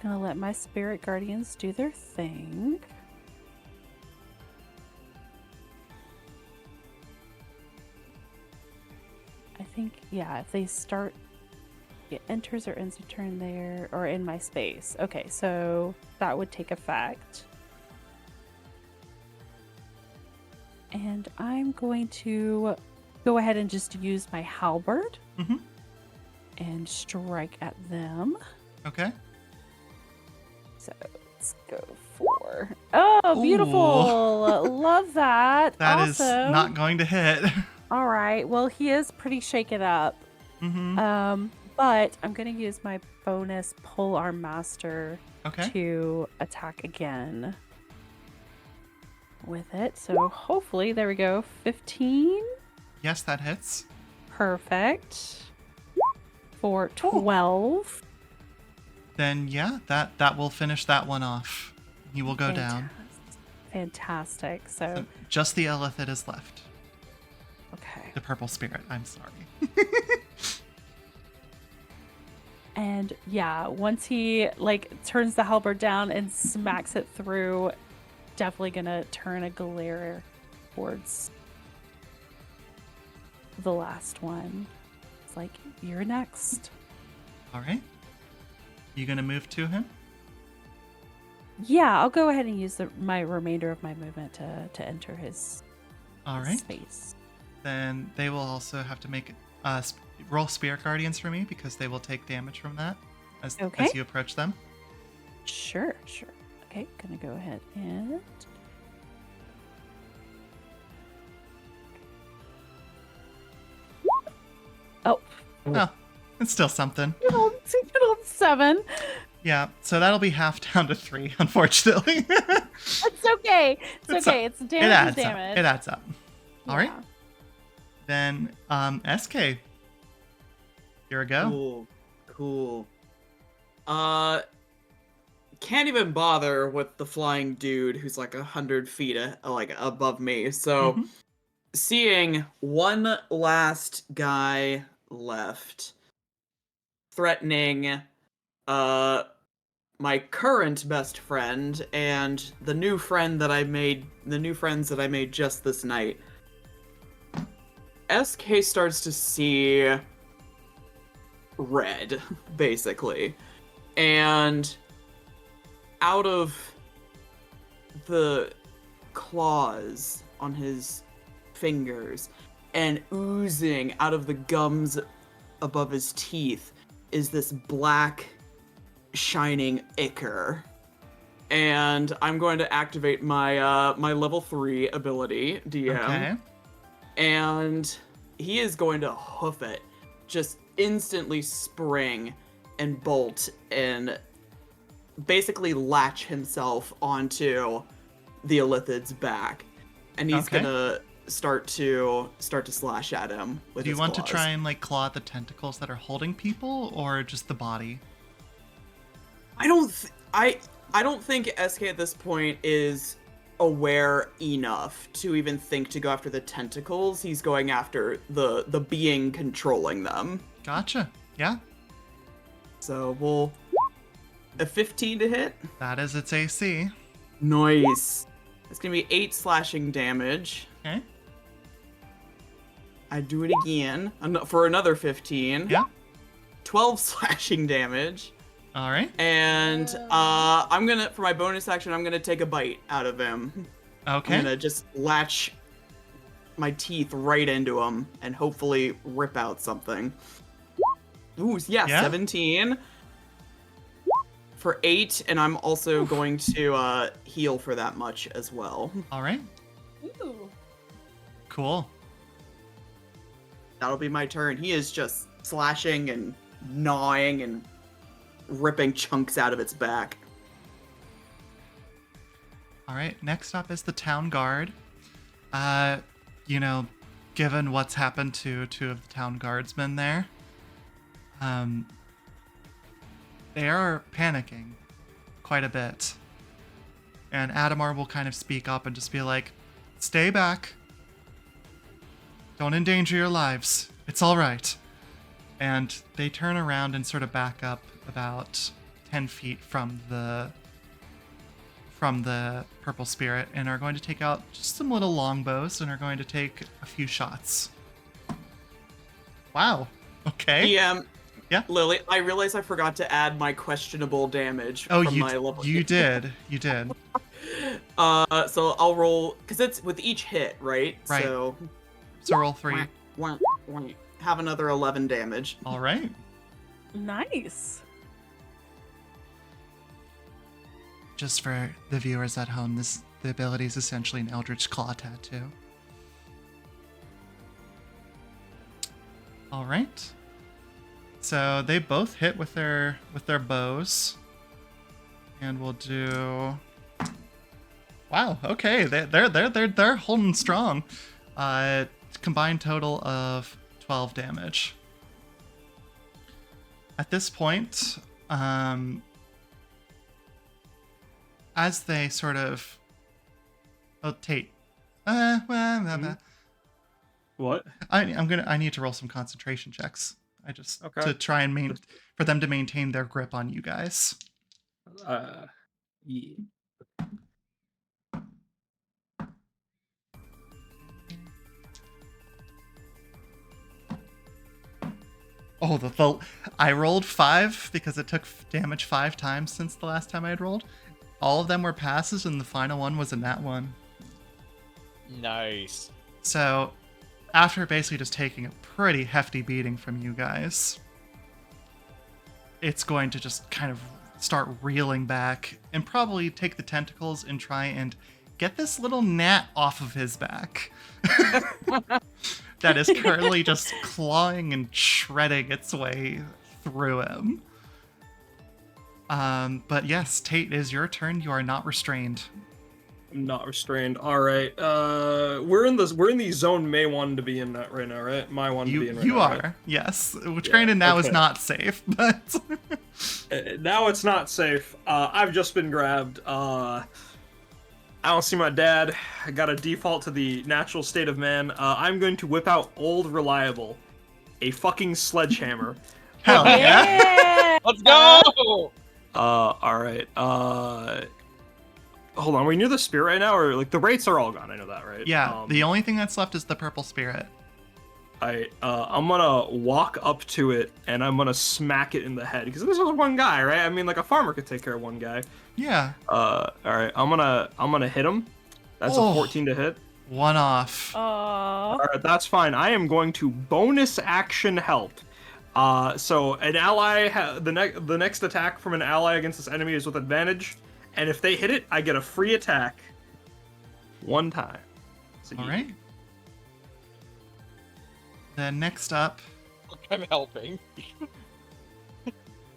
Gonna let my spirit guardians do their thing. I think, yeah, if they start, it enters or ends a turn there or in my space. Okay, so that would take effect. And I'm going to go ahead and just use my halberd and strike at them. Okay. So let's go for. Oh, beautiful! Love that. That is awesome. not going to hit. All right. Well, he is pretty shaken up. but I'm going to use my bonus Pole Arm Master Okay. to attack again with it. So hopefully, there we go. 15. Yes, that hits. Perfect. For 12. Then yeah, that will finish that one off. He will go down. Fantastic. So So, just the Elithid is left. okay. The purple spirit. I'm sorry. And yeah, once he like turns the halberd down and smacks it through, definitely gonna turn a glare towards the last one. It's like, you're next. All right. You gonna move to him? Yeah, I'll go ahead and use my remainder of my movement to enter his All right. space. Then they will also have to make roll Spirit Guardians for me because they will take damage from that as Okay. you approach them. Sure. Okay, gonna go ahead and oh, Oh, it's still something. good old 7. Yeah, so that'll be half down to 3, unfortunately. It's okay. It's okay. It's damage. It adds is up. damage. It adds up. All right. Yeah. Then, SK. Here we go. Cool. Can't even bother with the flying dude who's like 100 feet above me. So Mhm. seeing one last guy left, threatening my current best friend and the new friends that I made just this night. SK starts to see red, basically. And out of the claws on his fingers and oozing out of the gums above his teeth is this black shining ichor. And I'm going to activate my my level 3 ability, DM. Okay. And he is going to hoof it. Just instantly spring and bolt and basically latch himself onto the Elithid's back. And he's Okay. gonna start to slash at him with Do you his want to claws. try and like claw at the tentacles that are holding people, or just the body? I don't think SK at this point is aware enough to even think to go after the tentacles. He's going after the being controlling them. Gotcha. Yeah, So we'll a 15 to hit. that is its AC. Nice. It's gonna be 8 slashing damage. Okay. I do it again for another 15. Yeah. 12 slashing damage. All right. And I'm gonna, for my bonus action, I'm gonna take a bite out of him. Okay. I'm gonna just latch my teeth right into him and hopefully rip out something. Ooh, yeah. 17 for 8, and I'm also going to heal for that much as well. All right. Ooh. Cool. That'll be my turn. He is just slashing and gnawing and ripping chunks out of its back. All right. Next up is the town guard. Given what's happened to 2 of the town guardsmen there, they are panicking quite a bit. And Adamar will kind of speak up and just be like, "Stay back. Don't endanger your lives. It's all right." And they turn around and sort of back up about 10 feet from the purple spirit and are going to take out just some little longbows and are going to take a few shots. Wow. Okay. Yeah. Lily, I realize I forgot to add my questionable damage Oh, from my level. you did. You did. So I'll roll, because it's with each hit, right? Right. So So roll 3. have another 11 damage. All right. Nice. Just for the viewers at home, the ability is essentially an Eldritch Claw tattoo. All right. So they both hit with their bows, and we'll do. Wow. Okay, they're holding strong. Combined total of 12 damage. At this point, as they sort of, Tate. What? I need to roll some concentration checks. To try and for them to maintain their grip on you guys. Yeah. Oh, I rolled 5 because it took damage 5 times since the last time I had rolled. All of them were passes, and the final one was a nat 1. Nice. So, after basically just taking a pretty hefty beating from you guys, it's going to just kind of start reeling back and probably take the tentacles and try and get this little gnat off of his back. That is currently just clawing and shredding its way through him. But yes, Tate, it is your turn. You are not restrained. I'm not restrained. All right. We're in the zone May wanted to be in that right now, right? My one to be in right now. You are, right? yes. Which granted now is not safe, but now it's not safe. I've just been grabbed. I don't see my dad. I got to default to the natural state of man. I'm going to whip out old reliable, a fucking sledgehammer. Hell yeah! Let's go! All right. Hold on. Are we near the spirit right now, or like the rates are all gone? I know that, right? Yeah. The only thing that's left is the purple spirit. I'm gonna walk up to it and I'm gonna smack it in the head because this was one guy, right? I mean, like a farmer could take care of one guy. Yeah. All right. I'm gonna hit him. That's a 14 to hit. One off. Aww. All right, that's fine. I am going to bonus action help. So an ally, the next attack from an ally against this enemy is with advantage, and if they hit it, I get a free attack. One time. So All right. Then next up. I'm helping.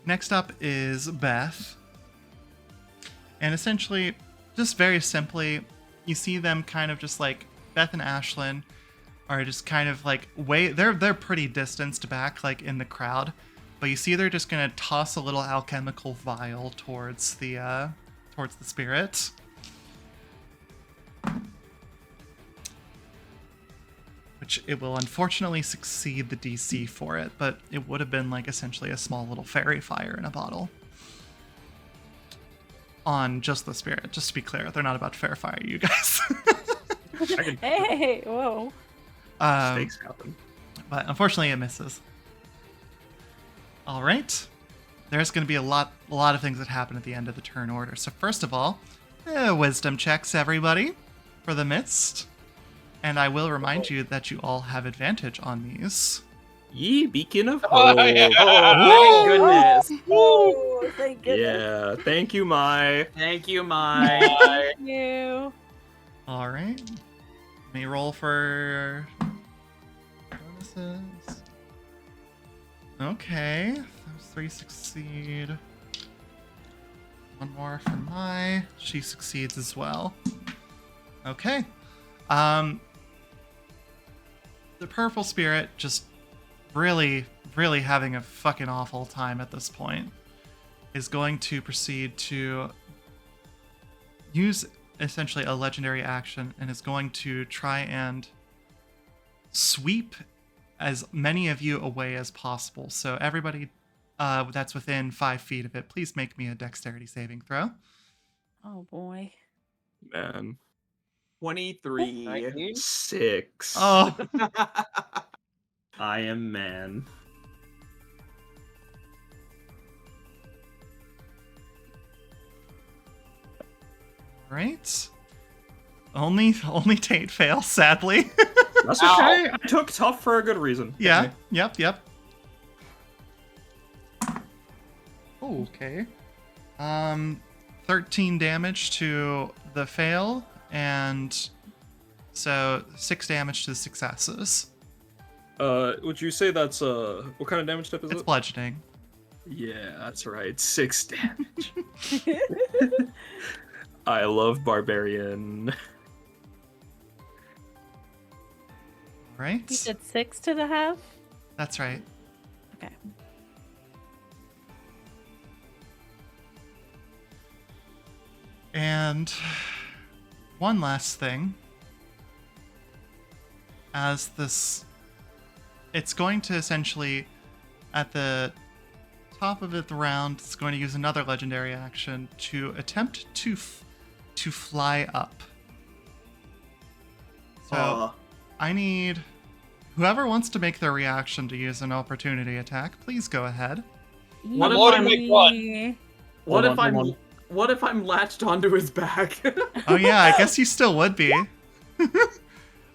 Next up is Beth. And essentially, just very simply, you see them kind of just like Beth and Ashlyn are just kind of like they're pretty distanced back, like in the crowd, but you see they're just gonna toss a little alchemical vial towards the spirit. Which it will unfortunately succeed the DC for it, but it would have been like essentially a small little fairy fire in a bottle. On just the spirit, just to be clear, they're not about to fairy fire you guys. Hey, whoa. Mistakes happen. But unfortunately it misses. All right. There's going to be a lot of things that happen at the end of the turn order. So first of all, wisdom checks, everybody, for the mist. And I will remind you that you all have advantage on these. Ye beacon of hope. Oh, yeah. Oh, my goodness. Oh, thank goodness. Yeah, thank you, Mai. Thank you, Mai. Thank you. All right. Let me roll for bonuses. Okay. Those 3 succeed. One more for Mai. She succeeds as well. Okay. The purple spirit just really having a fucking awful time at this point is going to proceed to use essentially a legendary action and is going to try and sweep as many of you away as possible. So everybody that's within 5 feet of it, please make me a dexterity saving throw. Oh boy. Man. 23. 19? 6. Oh, I am man. right. Only Tate fails, sadly. That's okay. I took tough for a good reason. Yeah. Yep. Oh, okay. 13 damage to the fail, and so 6 damage to the successes. Would you say that's what kind of damage type is It's it? bludgeoning. Yeah, that's right. 6 damage. I love barbarian. Right? You said 6 to the half? That's right. Okay. And one last thing. As this, it's going to essentially, at the top of the round, it's going to use another legendary action to attempt to fly up. So I need whoever wants to make their reaction to use an opportunity attack. Please go ahead. What if loading I'm- my gun. Yee. What Hold if on, I'm hold what if I'm latched onto his back? Oh yeah, I guess you still would be. Wait,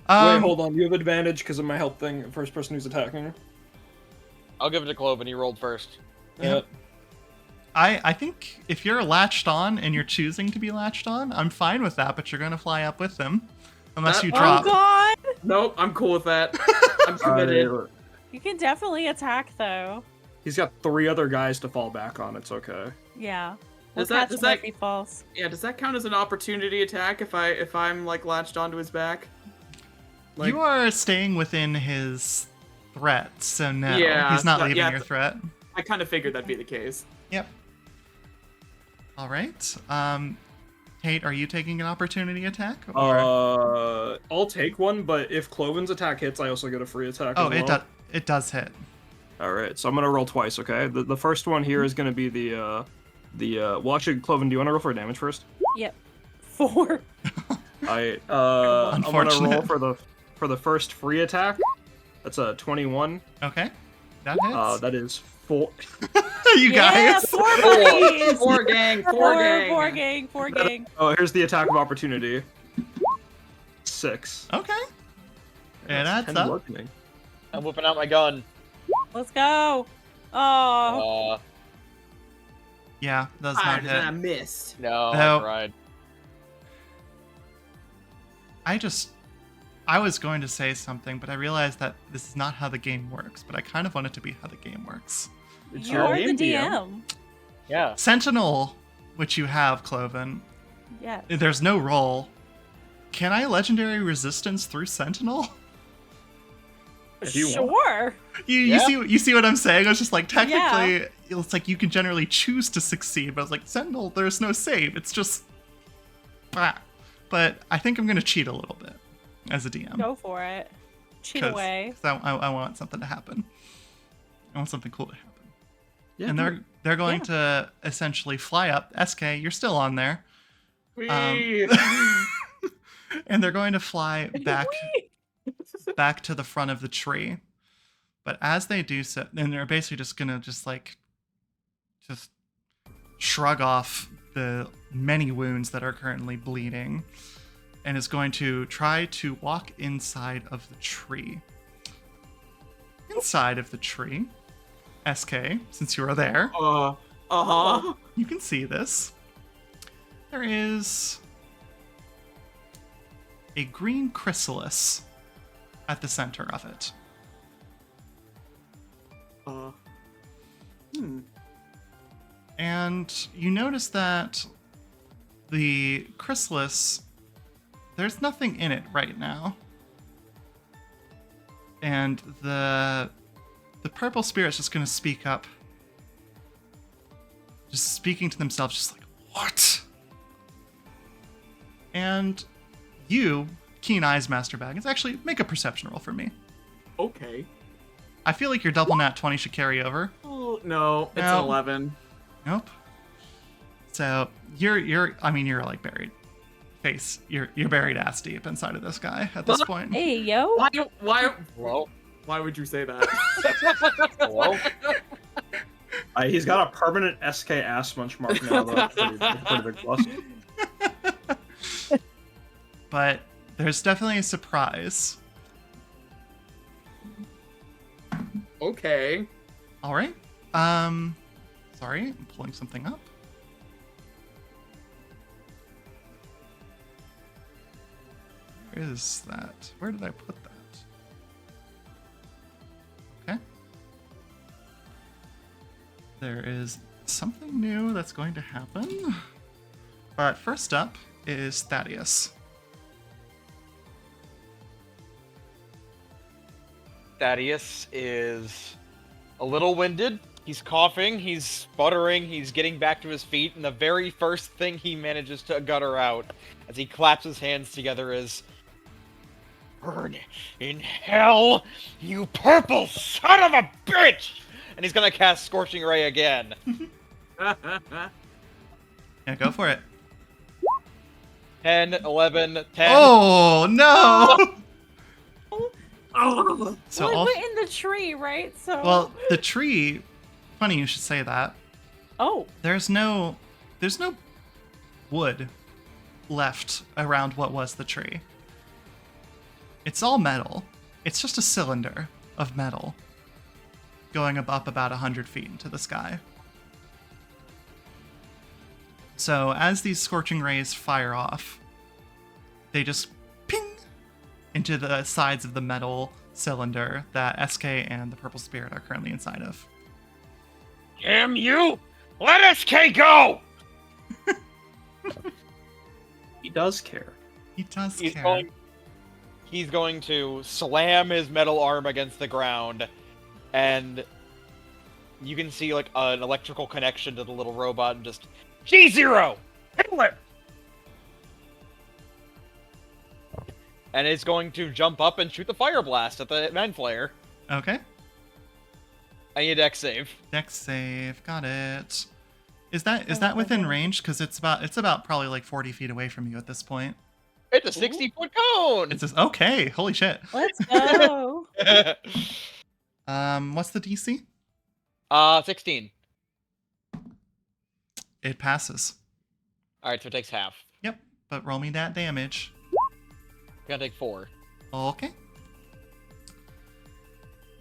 hold on. You have advantage because of my help thing. First person who's attacking. I'll give it to Kloven. He rolled first. Yeah. I think if you're latched on and you're choosing to be latched on, I'm fine with that, but you're going to fly up with them. Unless That- you Oh drop. god! Nope, I'm cool with that. I'm committed. You can definitely attack though. He's got 3 other guys to fall back on. It's okay. Yeah. Does We'll that- catch does him that- if he falls. Yeah, does that count as an opportunity attack if I'm like latched onto his back? Like, You are staying within his threat, so no. Yeah, He's not so- leaving yeah, your threat. I kind of figured that'd be the case. Yep. All right. Tate, are you taking an opportunity attack? Or... I'll take one, but if Kloven's attack hits, I also get a free attack. oh, as well. it does hit. All right, so I'm gonna roll twice. Okay, the first one here is gonna be the well, actually, Kloven, do you want to roll for damage first? Yep. 4. I'm gonna roll Unfortunate. for the first free attack. That's a 21. Okay. That hits. That is 4. You Yeah, guys. 4 buddies! Four gang, four gang. 4 gang. Oh, here's the attack of opportunity. 6. Okay. It That's adds 10 up. bludgeoning. I'm whipping out my gun. Let's go. Oh. Yeah, does not And I hit. missed. No, No. I tried. I was going to say something, but I realized that this is not how the game works, but I kind of want it to be how the game works. It's You're your the game, DM. Yeah. Sentinel, which you have, Kloven, Yeah. there's no roll. Can I legendary resistance through Sentinel? If you want. Sure. You Yeah. you see what I'm saying? I was just like, technically, it's like you can generally choose to succeed, but I was like, Sentinel, there's no save. It's just, bah. But I think I'm gonna cheat a little bit as a DM. Go for it. Cheat 'Cause- away. 'cause I want something to happen. I want something cool to happen. Yeah, And do it. they're going to essentially fly up. SK, you're still on there. Whee! And they're going to fly back to the front of the tree. But as they do so, then they're basically just gonna just shrug off the many wounds that are currently bleeding, and is going to try to walk inside of the tree. Inside of the tree, SK, since you are there, Uh-huh. you can see this. There is a green chrysalis at the center of it. And you notice that the chrysalis, there's nothing in it right now. And the purple spirit's just gonna speak up. Just speaking to themselves, just like, what? And you, Keen Eyes Master Baggins, actually make a perception roll for me. Okay. I feel like your double nat 20 should carry over. Oh, no, it's No. an 11. Nope. So you're like buried face. You're buried ass deep inside of this guy at this point. Hey, yo. Hello? Why would you say that? Hello? He's got a permanent SK ass munch mark now, though. Pretty big plus. But there's definitely a surprise. Okay. All right. Sorry, I'm pulling something up. Where is that? Where did I put that? there is something new that's going to happen. But first up is Thaddeus. Thaddeus is a little winded. He's coughing, he's sputtering, he's getting back to his feet, and the very first thing he manages to gutter out as he claps his hands together is, "Burn in hell, you purple son of a bitch!" And he's gonna cast Scorching Ray again. Yeah, go for it. 10, 11, 10. Oh, no! Oh, So well, all, it went in the tree, right? So. well, the tree, funny you should say that. Oh. There's no wood left around what was the tree. It's all metal. It's just a cylinder of metal going up about 100 feet into the sky. So as these scorching rays fire off, they just ping into the sides of the metal cylinder that SK and the Purple Spirit are currently inside of. Damn you! Let SK go! He does care. He does He's care. he's going to slam his metal arm against the ground, and you can see like an electrical connection to the little robot and just G0! Kill him! And it's going to jump up and shoot the fire blast at the Mind Flayer. Okay. I need a dex save. Dex save. Got it. Is that within range? Because it's about probably like 40 feet away from you at this point. It's a 60-foot cone! It's just okay. Holy shit. Let's go. What's the DC? 16. It passes. Alright, so it takes half. Yep. But roll me that damage. Gonna take 4. Okay.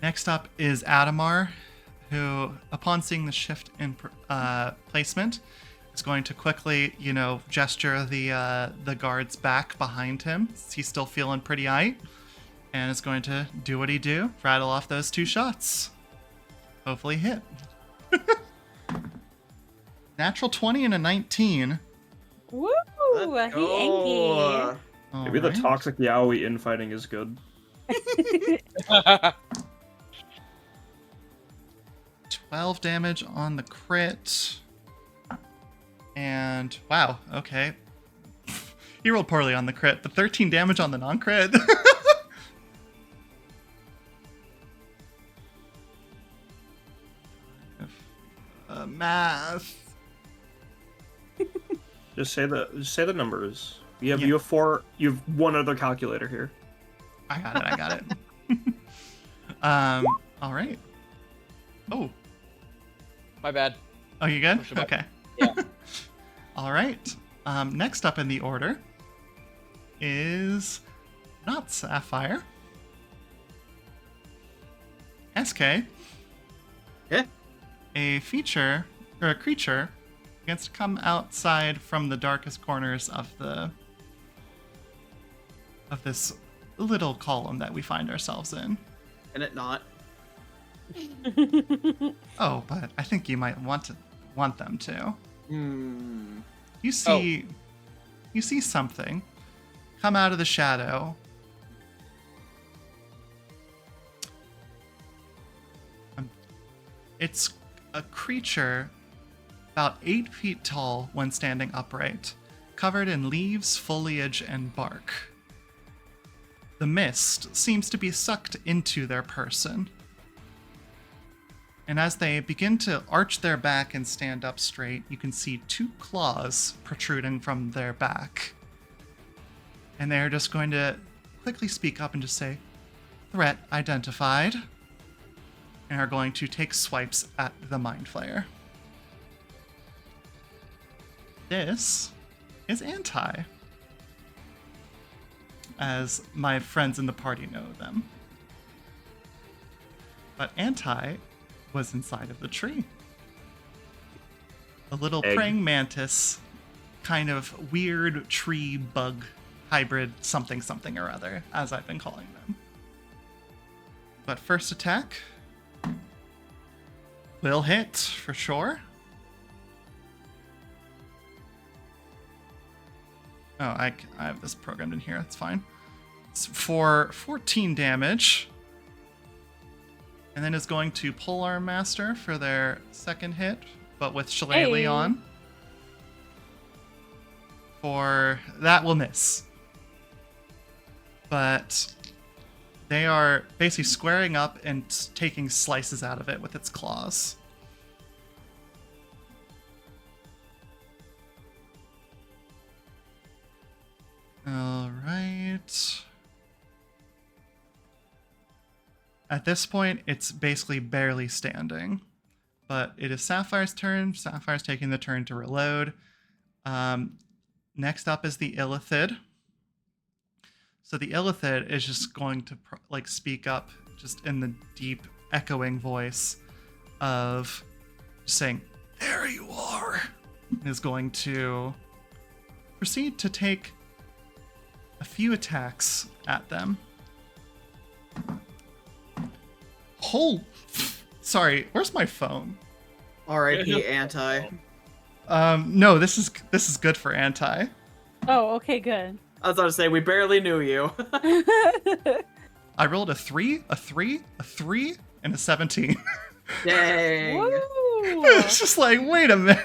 Next up is Adamar, who, upon seeing the shift in placement, is going to quickly, gesture the guards back behind him. He's still feeling pretty aight, and is going to do what he do, rattle off those 2 shots. Hopefully hit. Natural 20 and a 19. Woo! let's He go. Maybe the Alright. toxic yaoi infighting is good. anky. 12 damage on the crit. And wow, okay. He rolled poorly on the crit, but 13 damage on the non-crit. Math. Just say the numbers. You have Yeah. you have 4. You have 1 other calculator here. I got it. All right. Oh, My bad. oh, you good? Push it back. Okay. Yeah. All right. Next up in the order is not Sapphire. SK. Yeah. A creature begins to come outside from the darkest corners of this little column that we find ourselves in. Can it not? Oh, but I think you might want them to. Hmm. You see something come out of the shadow. It's a creature about 8 feet tall when standing upright, covered in leaves, foliage, and bark. The mist seems to be sucked into their person. And as they begin to arch their back and stand up straight, you can see 2 claws protruding from their back. And they're just going to quickly speak up and just say, "Threat identified," and are going to take swipes at the Mind Flayer. This is Anti, as my friends in the party know them. But Anti was inside of the tree. A little Egg. praying mantis, kind of weird tree bug hybrid something or other, as I've been calling them. But first attack will hit for sure. Oh, I have this programmed in here. That's fine. It's for 14 damage. And then is going to pull our master for their second hit, but with Shillelagh Hey. on. For that will miss. But they are basically squaring up and taking slices out of it with its claws. All right. At this point, it's basically barely standing. But it is Sapphire's turn. Sapphire's taking the turn to reload. Next up is the Illithid. So the Illithid is just going to speak up just in the deep echoing voice of saying, "There you are," and is going to proceed to take a few attacks at them. Sorry, where's my phone? R.I.P. Anti. No, this is good for anti. Oh, okay, good. I was about to say, we barely knew you. I rolled a 3, a 3, a 3, and a 17. Dang. Woo! It's just like, wait a minute.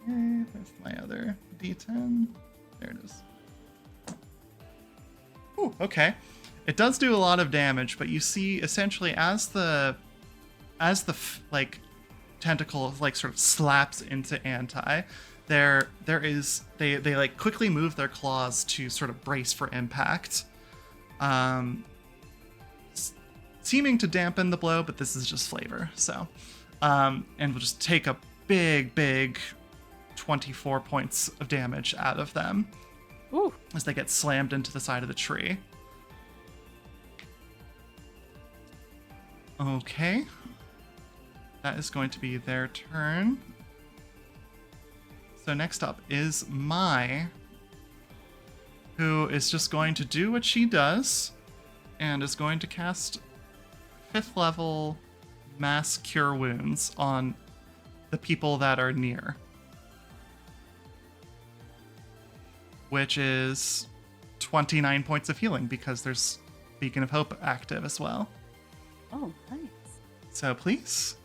That's my other D10. There it is. Ooh, okay. It does do a lot of damage, but you see essentially as the tentacle sort of slaps into anti, they quickly move their claws to sort of brace for impact. Seeming to dampen the blow, but this is just flavor. So, and we'll just take a big 24 points of damage out of them. Ooh. As they get slammed into the side of the tree. Okay. That is going to be their turn. So next up is Mai, who is just going to do what she does and is going to cast 5th level Mass Cure Wounds on the people that are near. Which is 29 points of healing because there's Beacon of Hope active as well. Oh, nice. So please.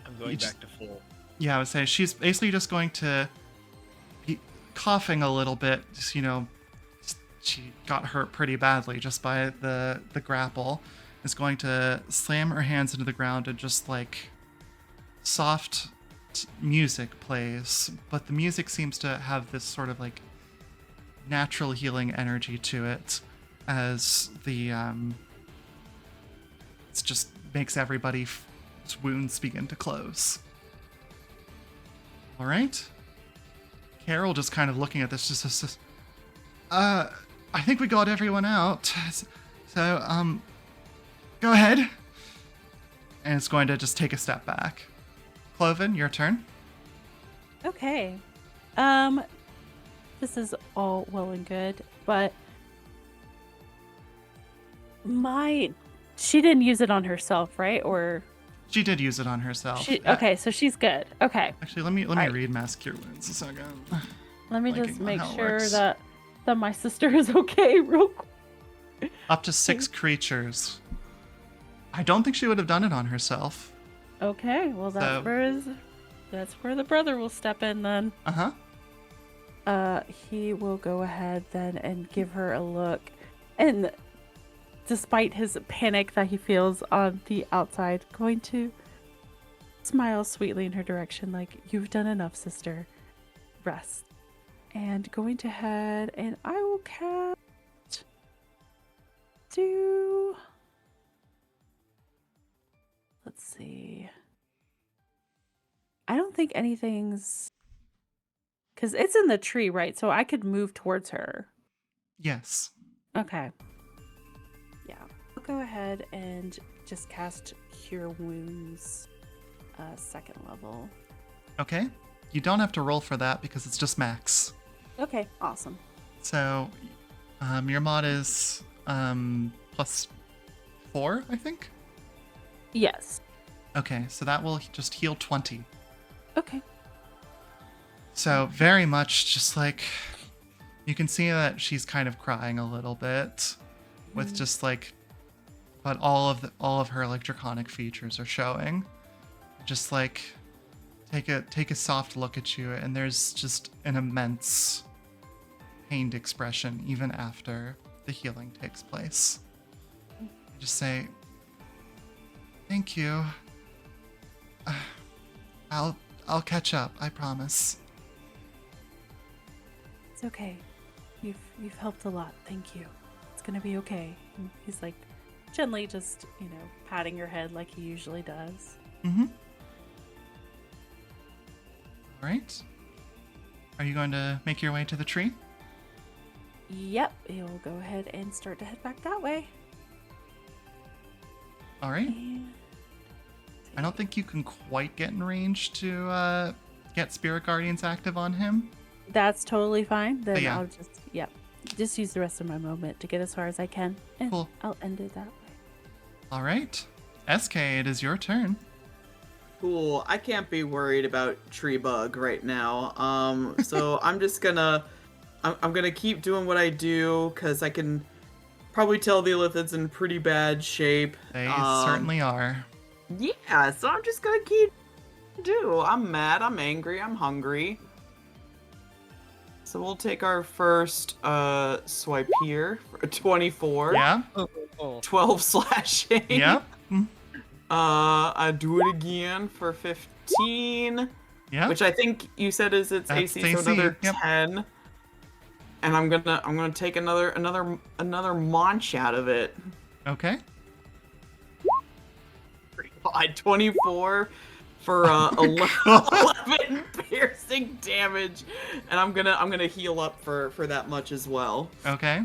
I'm going back to full. Yeah, I would say she's basically just going to be coughing a little bit. Just, she got hurt pretty badly just by the grapple. Is going to slam her hands into the ground and just soft music plays, but the music seems to have this sort of natural healing energy to it, as the it just makes everybody's wounds begin to close. All right, Carol just kind of looking at this, just I think we got everyone out, so go ahead, and it's going to just take a step back. Kloven, your turn. Okay. This is all well and good, but she didn't use it on herself, right? Or She did use it on herself. okay, so she's good. Okay. Actually, let me Alright. read Mass Cure Wounds a second. Let me Blanking just on make how it sure works. that my sister is okay real quick. Up to 6 creatures. I don't think she would have done it on herself. Okay, well that's So- that's where the brother will step in then. Uh-huh. He will go ahead then and give her a look, and despite his panic that he feels on the outside, going to smile sweetly in her direction, like, "You've done enough, sister. Rest." And going to head, and I will cast let's see. I don't think anything's, because it's in the tree, right? So I could move towards her. Yes. Okay. Yeah. I'll go ahead and just cast Cure Wounds, 2nd level. Okay. You don't have to roll for that because it's just max. Okay, awesome. So, Your mod is +4, I think. Yes. Okay, so that will just heal 20. Okay. So very much just like you can see that she's kind of crying a little bit with just like, but all of her like draconic features are showing. Just like take a soft look at you, and there's just an immense pained expression even after the healing takes place. Just say, "Thank you. I'll catch up, I promise." It's okay. You've helped a lot. Thank you. It's gonna be okay. And he's like gently just, patting your head like he usually does. Mm-hmm. All right. Are you going to make your way to the tree? Yep, he'll go ahead and start to head back that way. All right. And I don't think you can quite get in range to get Spirit Guardians active on him. that's totally fine. Then yeah. I'll just use the rest of my moment to get as far as I can. And Cool. I'll end it that way. All right. SK, it is your turn. Cool. I can't be worried about tree bug right now. So I'm just gonna, I'm gonna keep doing what I do because I can probably tell the Illithid's in pretty bad shape. They certainly are. Yeah. So I'm just gonna keep I'm mad. I'm angry. I'm hungry. So we'll take our first swipe here for 24. Yeah. 12 slashing. Yep. I do it again for 15. Yeah. Which I think you said is its That's AC, so another yep. 10. And I'm gonna take another munch out of it. Okay. God, 24 for 11 piercing damage, and I'm gonna heal up for that much as well. Okay.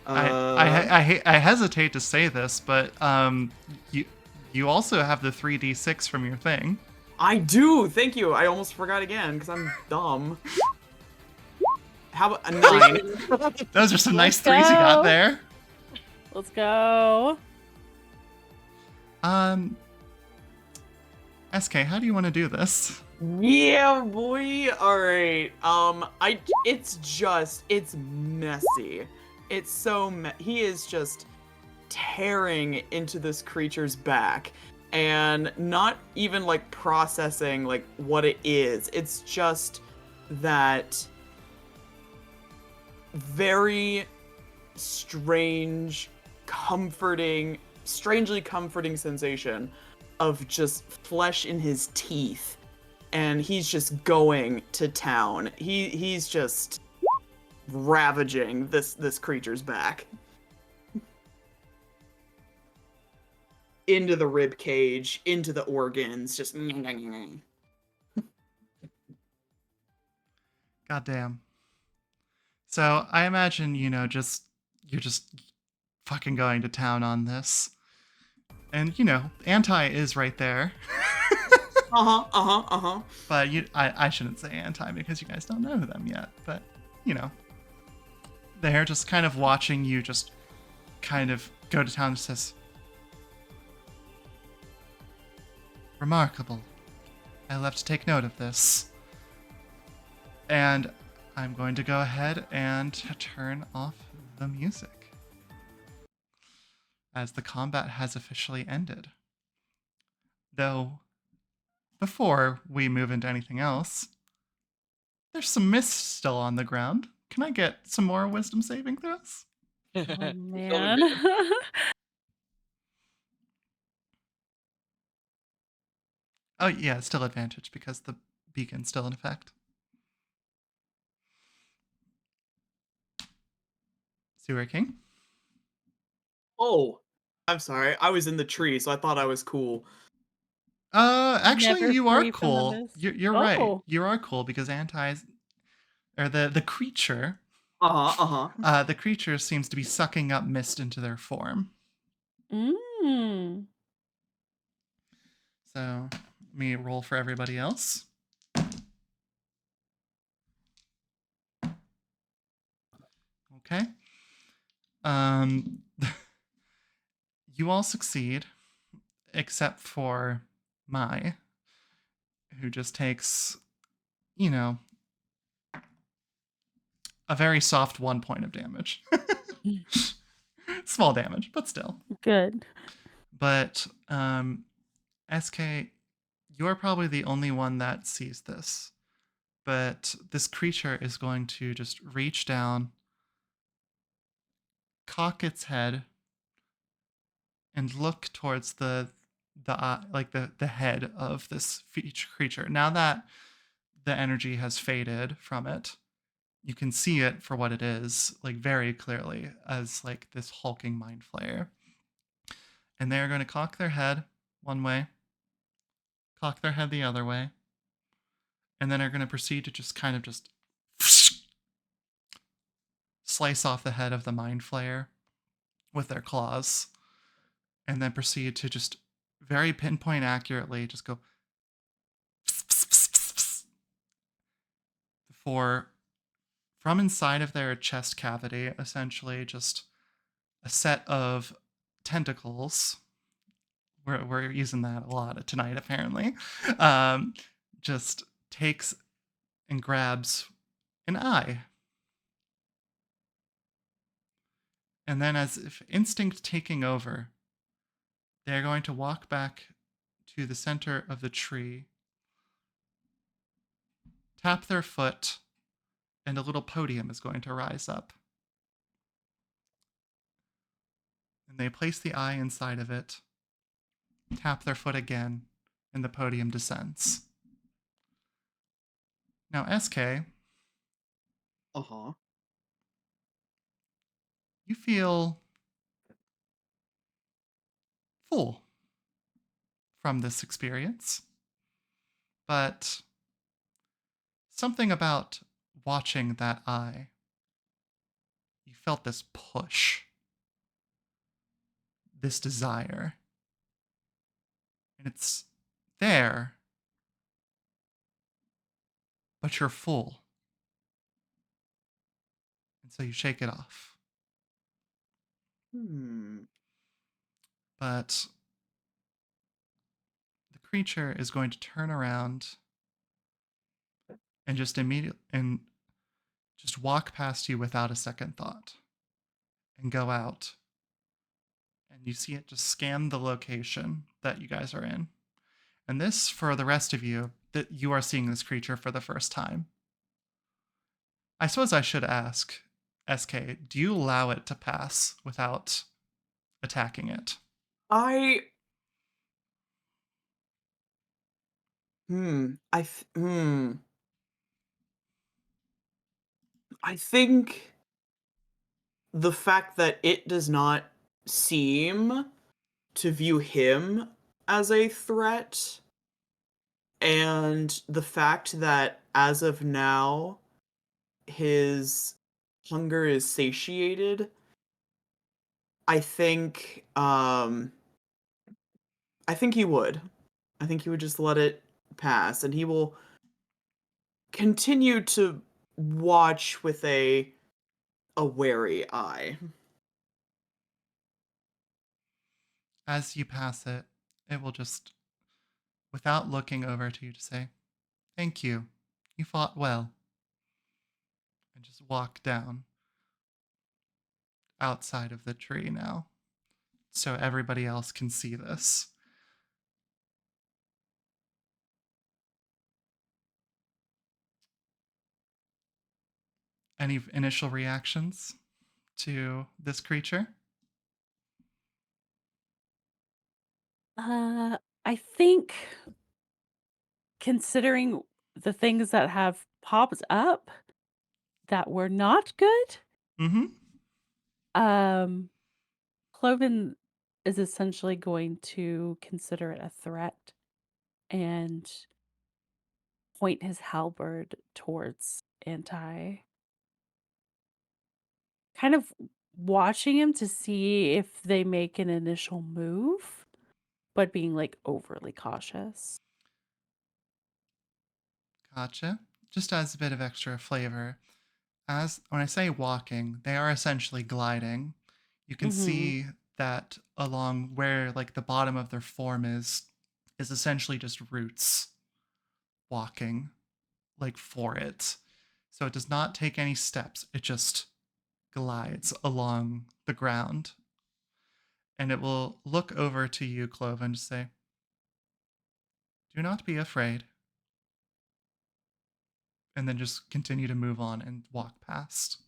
I hesitate to say this, but you also have the 3d6 from your thing. I do. Thank you. I almost forgot again because I'm dumb. How about a 9? Those are some nice Let's threes you got go. there. Let's go. SK, how do you want to do this? Yeah, boy. All right. It's messy. It's so he is just tearing into this creature's back and not even like processing like what it is. It's just that very strange, strangely comforting sensation of just flesh in his teeth, and he's just going to town. He's just ravaging this creature's back into the rib cage, into the organs, just Goddamn. So I imagine you're just fucking going to town on this, and Anti is right there. But I shouldn't say Anti because you guys don't know them yet. But they're just kind of watching you just kind of go to town and says, "Remarkable. I'll have to take note of this." And I'm going to go ahead and turn off the music, as the combat has officially ended. Though, before we move into anything else, there's some mist still on the ground. Can I get some more wisdom saving throws? Oh, man. Oh, yeah, it's still advantage because the beacon's still in effect. Sewer King? Oh, I'm sorry. I was in the tree, so I thought I was cool. Actually, Never you are free from the cool. mist. You're right. Oh. You are cool because Anti's, or the creature, the creature seems to be sucking up mist into their form. Mm. So let me roll for everybody else. Okay. Um, you all succeed, except for Mai, who just takes, you know, a very soft 1 point of damage. Small damage, but still. Good. But SK, you're probably the only one that sees this. But this creature is going to just reach down, cock its head, and look towards the head of this creature. Now that the energy has faded from it, you can see it for what it is, like very clearly, as like this hulking mind flayer. And they're going to cock their head one way, cock their head the other way, and then are going to proceed to just kind of just slice off the head of the mind flayer with their claws, and then proceed to just very pinpoint accurately just go for from inside of their chest cavity, essentially just a set of tentacles. We're using that a lot tonight, apparently. Just takes and grabs an eye. And then, as if instinct taking over, they're going to walk back to the center of the tree, tap their foot, and a little podium is going to rise up. And they place the eye inside of it, tap their foot again, and the podium descends. Now, SK, you feel full from this experience, but something about watching that eye, you felt this push, this desire, and it's there, but you're full, and so you shake it off. But the creature is going to turn around and just walk past you without a second thought and go out. And you see it just scan the location that you guys are in. And this, for the rest of you, that you are seeing this creature for the first time. I suppose I should ask, SK, do you allow it to pass without attacking it? I think the fact that it does not seem to view him as a threat, and the fact that as of now his hunger is satiated, I think he would. I think he would just let it pass, and he will continue to watch with a wary eye. As you pass it, it will just, without looking over to you, to say, "Thank you. You fought well." And just walk down outside of the tree now, so everybody else can see this. Any initial reactions to this creature? I think considering the things that have popped up that were not good, Mm-hmm. Kloven is essentially going to consider it a threat and point his halberd towards Anti, kind of watching him to see if they make an initial move, but being like overly cautious. Gotcha. Just as a bit of extra flavor, as when I say walking, they are essentially gliding. You can Mm-hmm. see that along where like the bottom of their form is essentially just roots walking like for it. So it does not take any steps. It just glides along the ground. And it will look over to you, Kloven, and say, "Do not be afraid." And then just continue to move on and walk past.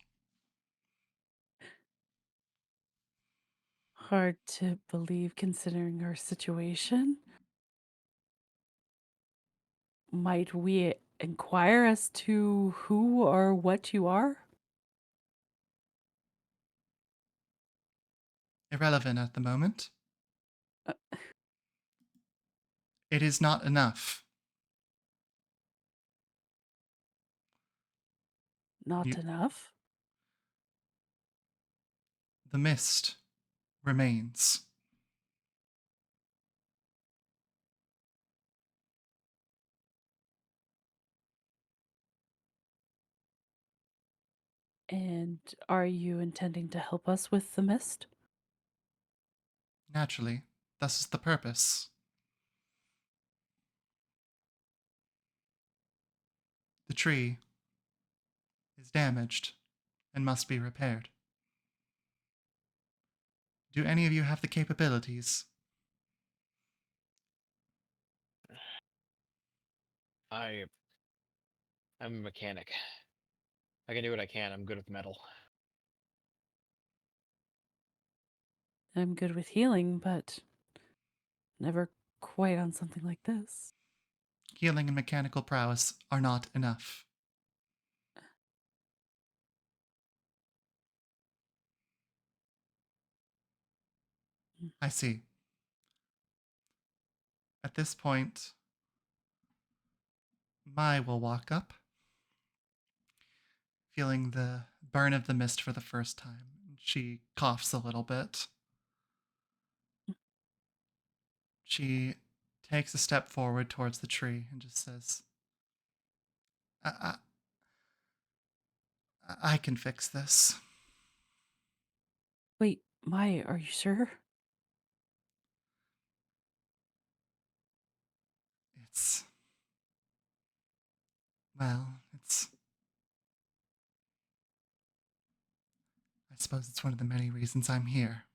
Hard to believe considering our situation. Might we inquire as to who or what you are? Irrelevant at the moment. Uh, It is not enough. Not You, enough? the mist remains. And are you intending to help us with the mist? Naturally, thus is the purpose. The tree is damaged and must be repaired. Do any of you have the capabilities? I'm a mechanic. I can do what I can. I'm good with metal. I'm good with healing, but never quite on something like this. Healing and mechanical prowess are not enough. I see. At this point, Mai will walk up, feeling the burn of the mist for the first time. She coughs a little bit. She takes a step forward towards the tree and just says, I, I can fix this. Wait, Maya, are you sure? It's, well, I suppose it's one of the many reasons I'm here.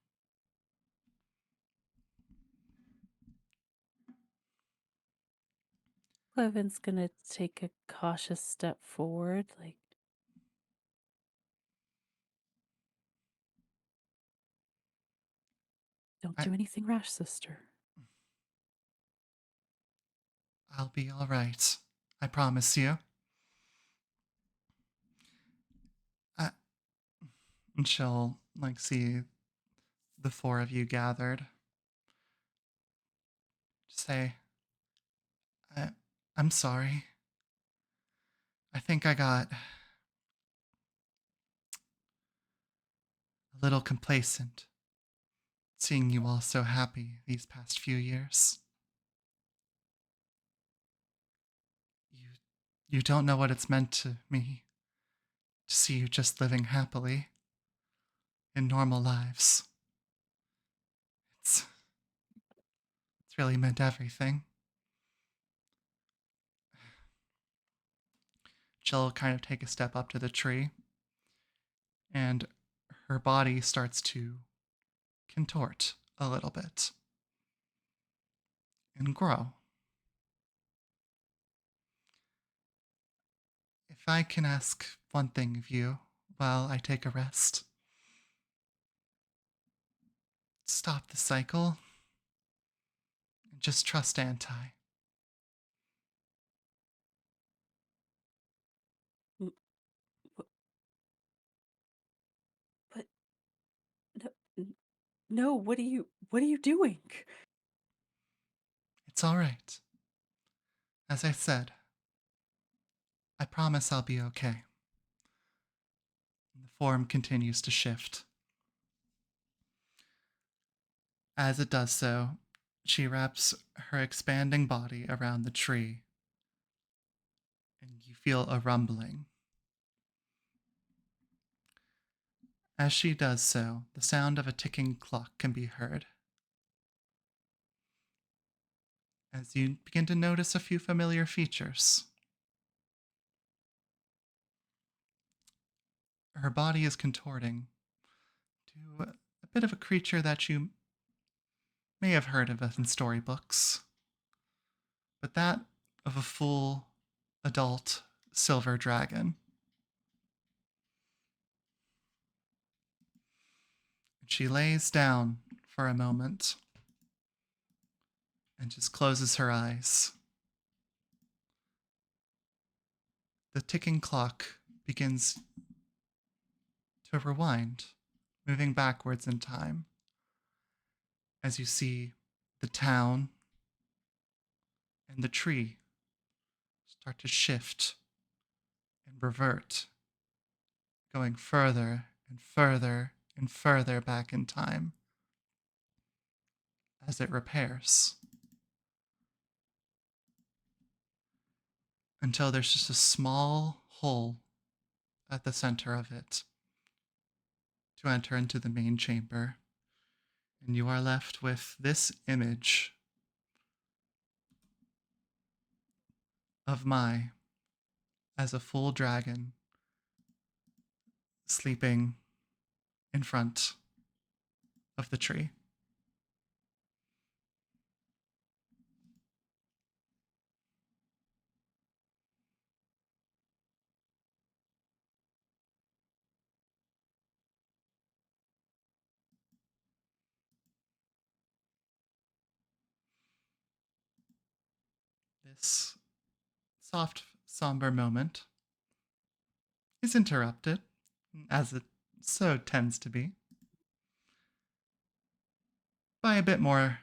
Cleven's gonna take a cautious step forward, like, don't I, do anything rash, sister. I'll be all right. I promise you. I, and she'll, like, see the four of you gathered. Say, I, I'm sorry. I think I got a little complacent seeing you all so happy these past few years. You, you don't know what it's meant to me to see you just living happily in normal lives. It's, it's really meant everything. She'll kind of take a step up to the tree, and her body starts to contort a little bit and grow. If I can ask one thing of you while I take a rest, stop the cycle and just trust Anti. M- w- But no, no, what are you doing? It's all right. As I said, I promise I'll be okay. And the form continues to shift. As it does so, she wraps her expanding body around the tree, and you feel a rumbling. As she does so, the sound of a ticking clock can be heard. As you begin to notice a few familiar features. Her body is contorting to a bit of a creature that you may have heard of in storybooks, but that of a full adult silver dragon. She lays down for a moment and just closes her eyes. The ticking clock begins to rewind, moving backwards in time, as you see the town and the tree start to shift and revert, going further and further and further back in time as it repairs. Until there's just a small hole at the center of it to enter into the main chamber. And you are left with this image of Mai as a full dragon sleeping in front of the tree. This soft, somber moment is interrupted, as it so tends to be, by a bit more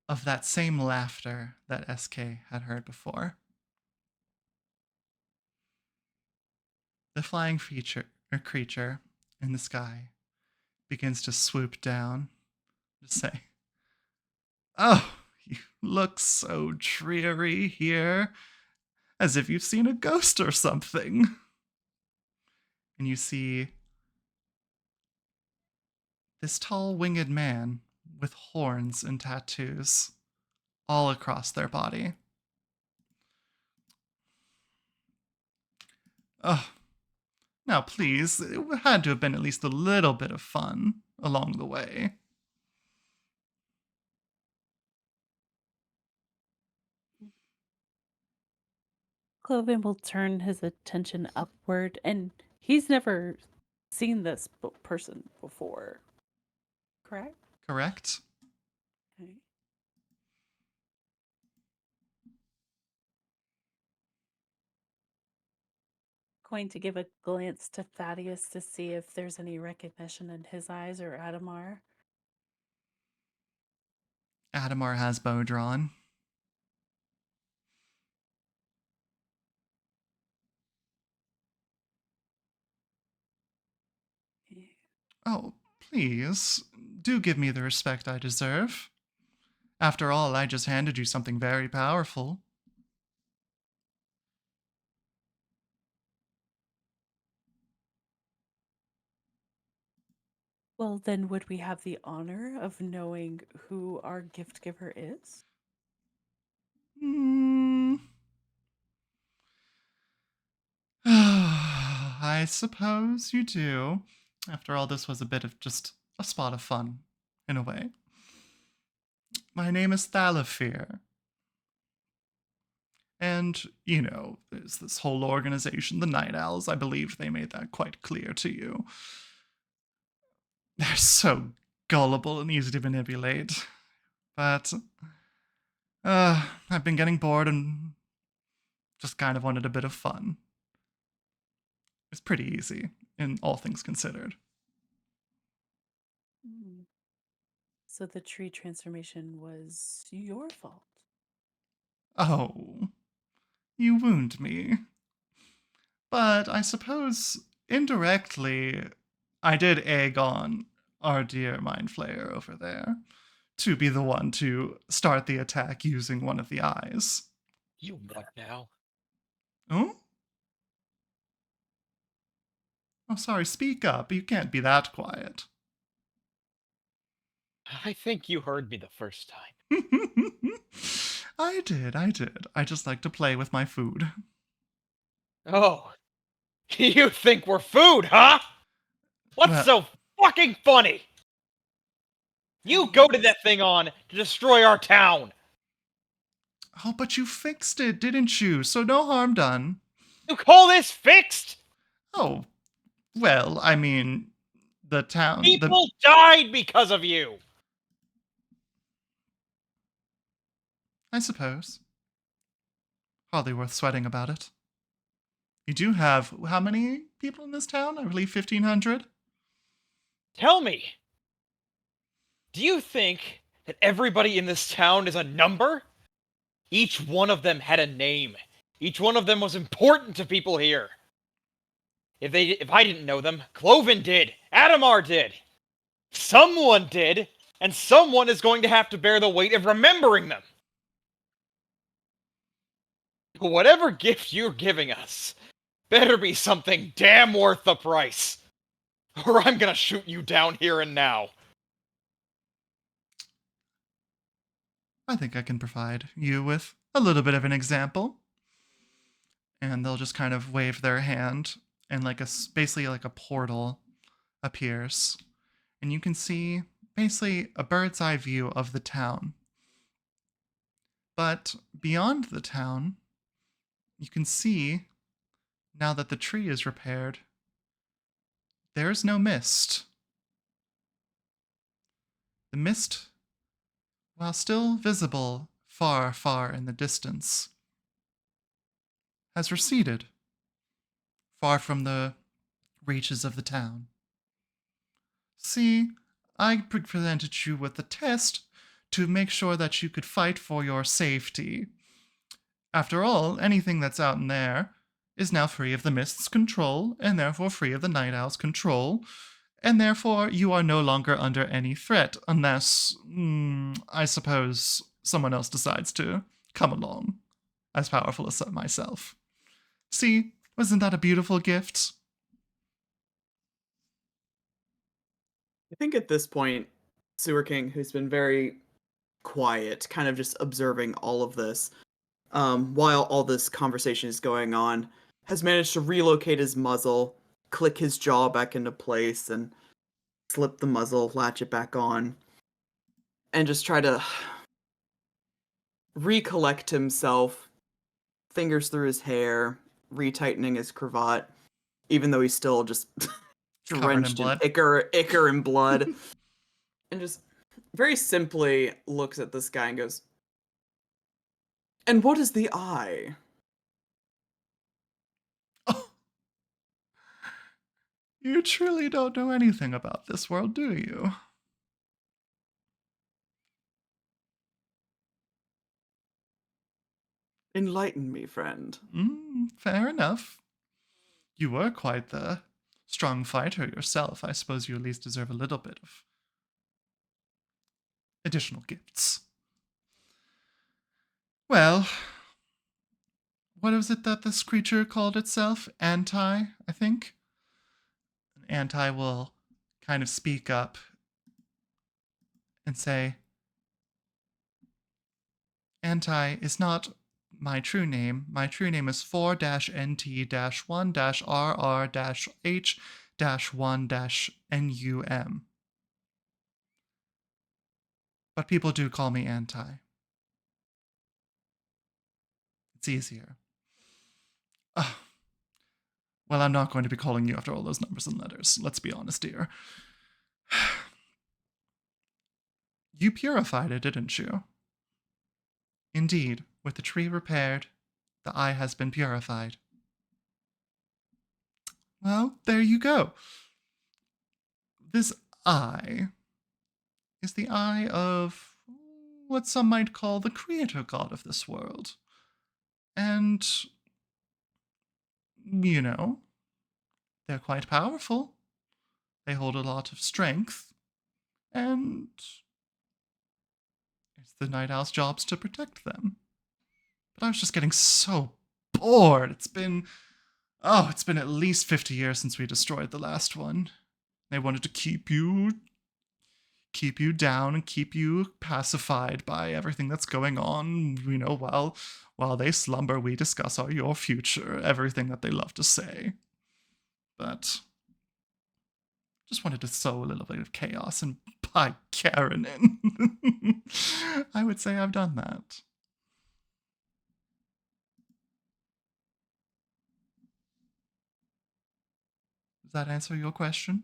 of that same laughter that SK had heard before. The flying creature in the sky begins to swoop down to say, "Oh, you look so dreary here, as if you've seen a ghost or something." And you see this tall winged man with horns and tattoos all across their body. Oh, now please, it had to have been at least a little bit of fun along the way. Kloven will turn his attention upward, and he's never seen this person before. Correct? Correct? Okay. Going to give a glance to Thaddeus to see if there's any recognition in his eyes, or Adamar. Adamar has bow drawn. Oh, please, do give me the respect I deserve. After all, I just handed you something very powerful. Well, then would we have the honor of knowing who our gift giver is? I suppose you do. After all, this was a bit of just a spot of fun, in a way. My name is Thalafir. And, you know, there's this whole organization, the Night Owls. I believe they made that quite clear to you. They're so gullible and easy to manipulate. But, I've been getting bored and just kind of wanted a bit of fun. It's pretty easy, in all things considered. So the tree transformation was your fault. Oh, you wound me. But I suppose, indirectly, I did egg on our dear Mind Flayer over there to be the one to start the attack using one of the eyes. You what now? Oh? Oh, sorry, speak up. You can't be that quiet. I think you heard me the first time. I did. I just like to play with my food. Oh, you think we're food, huh? What's Well, so fucking funny? You goaded that thing on to destroy our town. oh, but you fixed it, didn't you? So no harm done. You call this fixed? Oh, well, I mean, the town, People died because of you. I suppose. Hardly worth sweating about it. You do have, how many people in this town? I believe 1,500? Tell me, do you think that everybody in this town is a number? Each one of them had a name. Each one of them was important to people here. If I didn't know them, Kloven did. Adamar did. Someone did, and someone is going to have to bear the weight of remembering them. Whatever gift you're giving us, better be something damn worth the price. Or I'm gonna shoot you down here and now. I think I can provide you with a little bit of an example. And they'll just kind of wave their hand, and basically like a portal appears. And you can see basically a bird's eye view of the town. But beyond the town, you can see, now that the tree is repaired, there is no mist. The mist, while still visible far, far in the distance, has receded, far from the reaches of the town. See, I presented you with a test to make sure that you could fight for your safety. After all, anything that's out in there is now free of the mist's control, and therefore free of the night owl's control, and therefore you are no longer under any threat, unless, I suppose, someone else decides to come along, as powerful as myself. See, wasn't that a beautiful gift? I think at this point, Sewer King, who's been very quiet, kind of just observing all of this, while all this conversation is going on, has managed to relocate his muzzle, click his jaw back into place, and slip the muzzle, latch it back on, and just try to recollect himself, fingers through his hair, retightening his cravat, even though he's still just Covered in drenched in blood. ichor and blood, and just very simply looks at this guy and goes, "And what is the eye?" Oh, you truly don't know anything about this world, do you? Enlighten me, friend. Fair enough. You were quite the strong fighter yourself. I suppose you at least deserve a little bit of additional gifts. Well, what was it that this creature called itself? Anti, I think? Anti will kind of speak up and say, Anti is not my true name. My true name is 4-NT-1-RR-H-1-NUM. But people do call me Anti. It's easier. Oh, well, I'm not going to be calling you after all those numbers and letters. Let's be honest, dear. You purified it, didn't you? Indeed, with the tree repaired, the eye has been purified. Well, there you go. This eye is the eye of what some might call the creator god of this world. And, you know, they're quite powerful. They hold a lot of strength. And it's the Night Owl's jobs to protect them. But I was just getting so bored. It's been Oh, it's been at least 50 years since we destroyed the last one. They wanted to keep you down and keep you pacified by everything that's going on. You know, while they slumber, we discuss your future, everything that they love to say. But just wanted to sow a little bit of chaos and pie Karen in. I would say I've done that. Does that answer your question?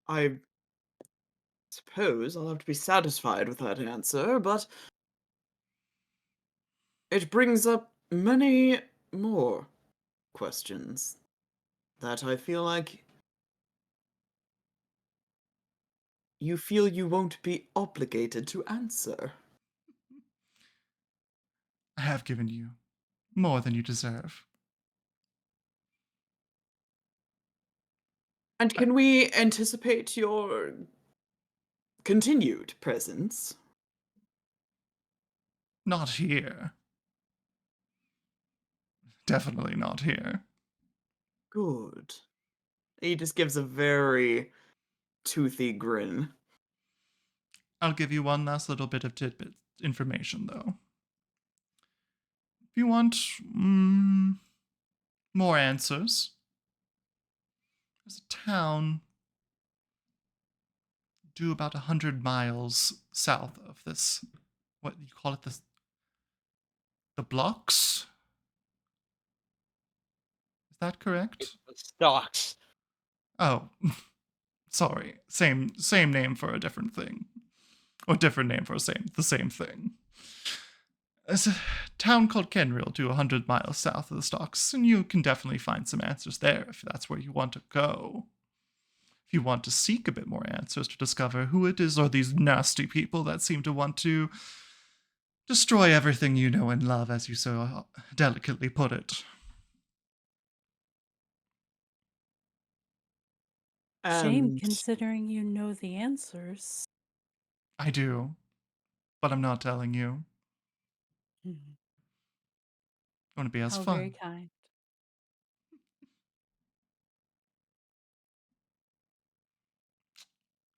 I suppose I'll have to be satisfied with that answer, but it brings up many more questions that I feel like you feel you won't be obligated to answer. I have given you more than you deserve. And But can we anticipate your continued presence? not here. Definitely not here. Good. He just gives a very toothy grin. I'll give you one last little bit of tidbit information, though. If you want more answers, there's a town due about 100 miles south of this. What you call it? The blocks? Is that correct? The stocks. Oh, sorry. Same name for a different thing, or different name for the same thing. There's a town called Kenriel, to 100 miles south of the stocks, and you can definitely find some answers there if that's where you want to go. If you want to seek a bit more answers to discover who it is or these nasty people that seem to want to destroy everything you know and love, as you so delicately put it. Shame And considering you know the answers. I do, but I'm not telling you. Mhm. I want to be as How very fun. kind.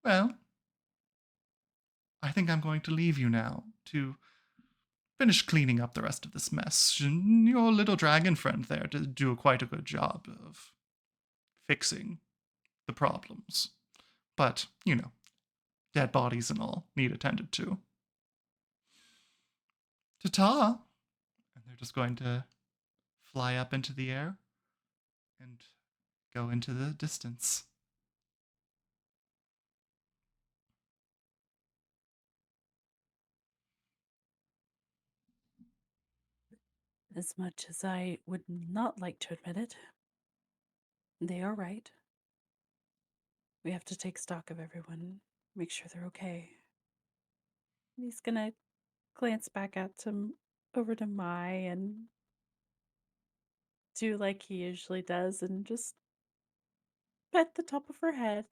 Well, I think I'm going to leave you now to finish cleaning up the rest of this mess. Your little dragon friend there did do quite a good job of fixing the problems. But, you know, dead bodies and all need attended to. Ta-ta! And they're just going to fly up into the air and go into the distance. As much as I would not like to admit it, they are right. We have to take stock of everyone, make sure they're okay. He's gonna glance back over to Mai and do like he usually does and just pet the top of her head.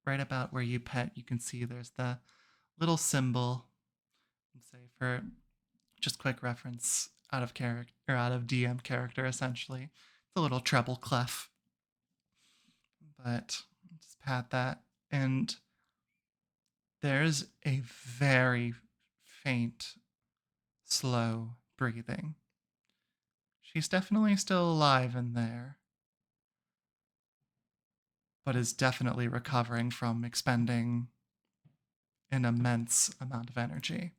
Right about where you pet, you can see there's the little symbol. Say for just quick reference, out of character or out of DM character, essentially, it's a little treble clef. But just pat that, and there's a very faint, slow breathing. She's definitely still alive in there, but is definitely recovering from expending an immense amount of energy.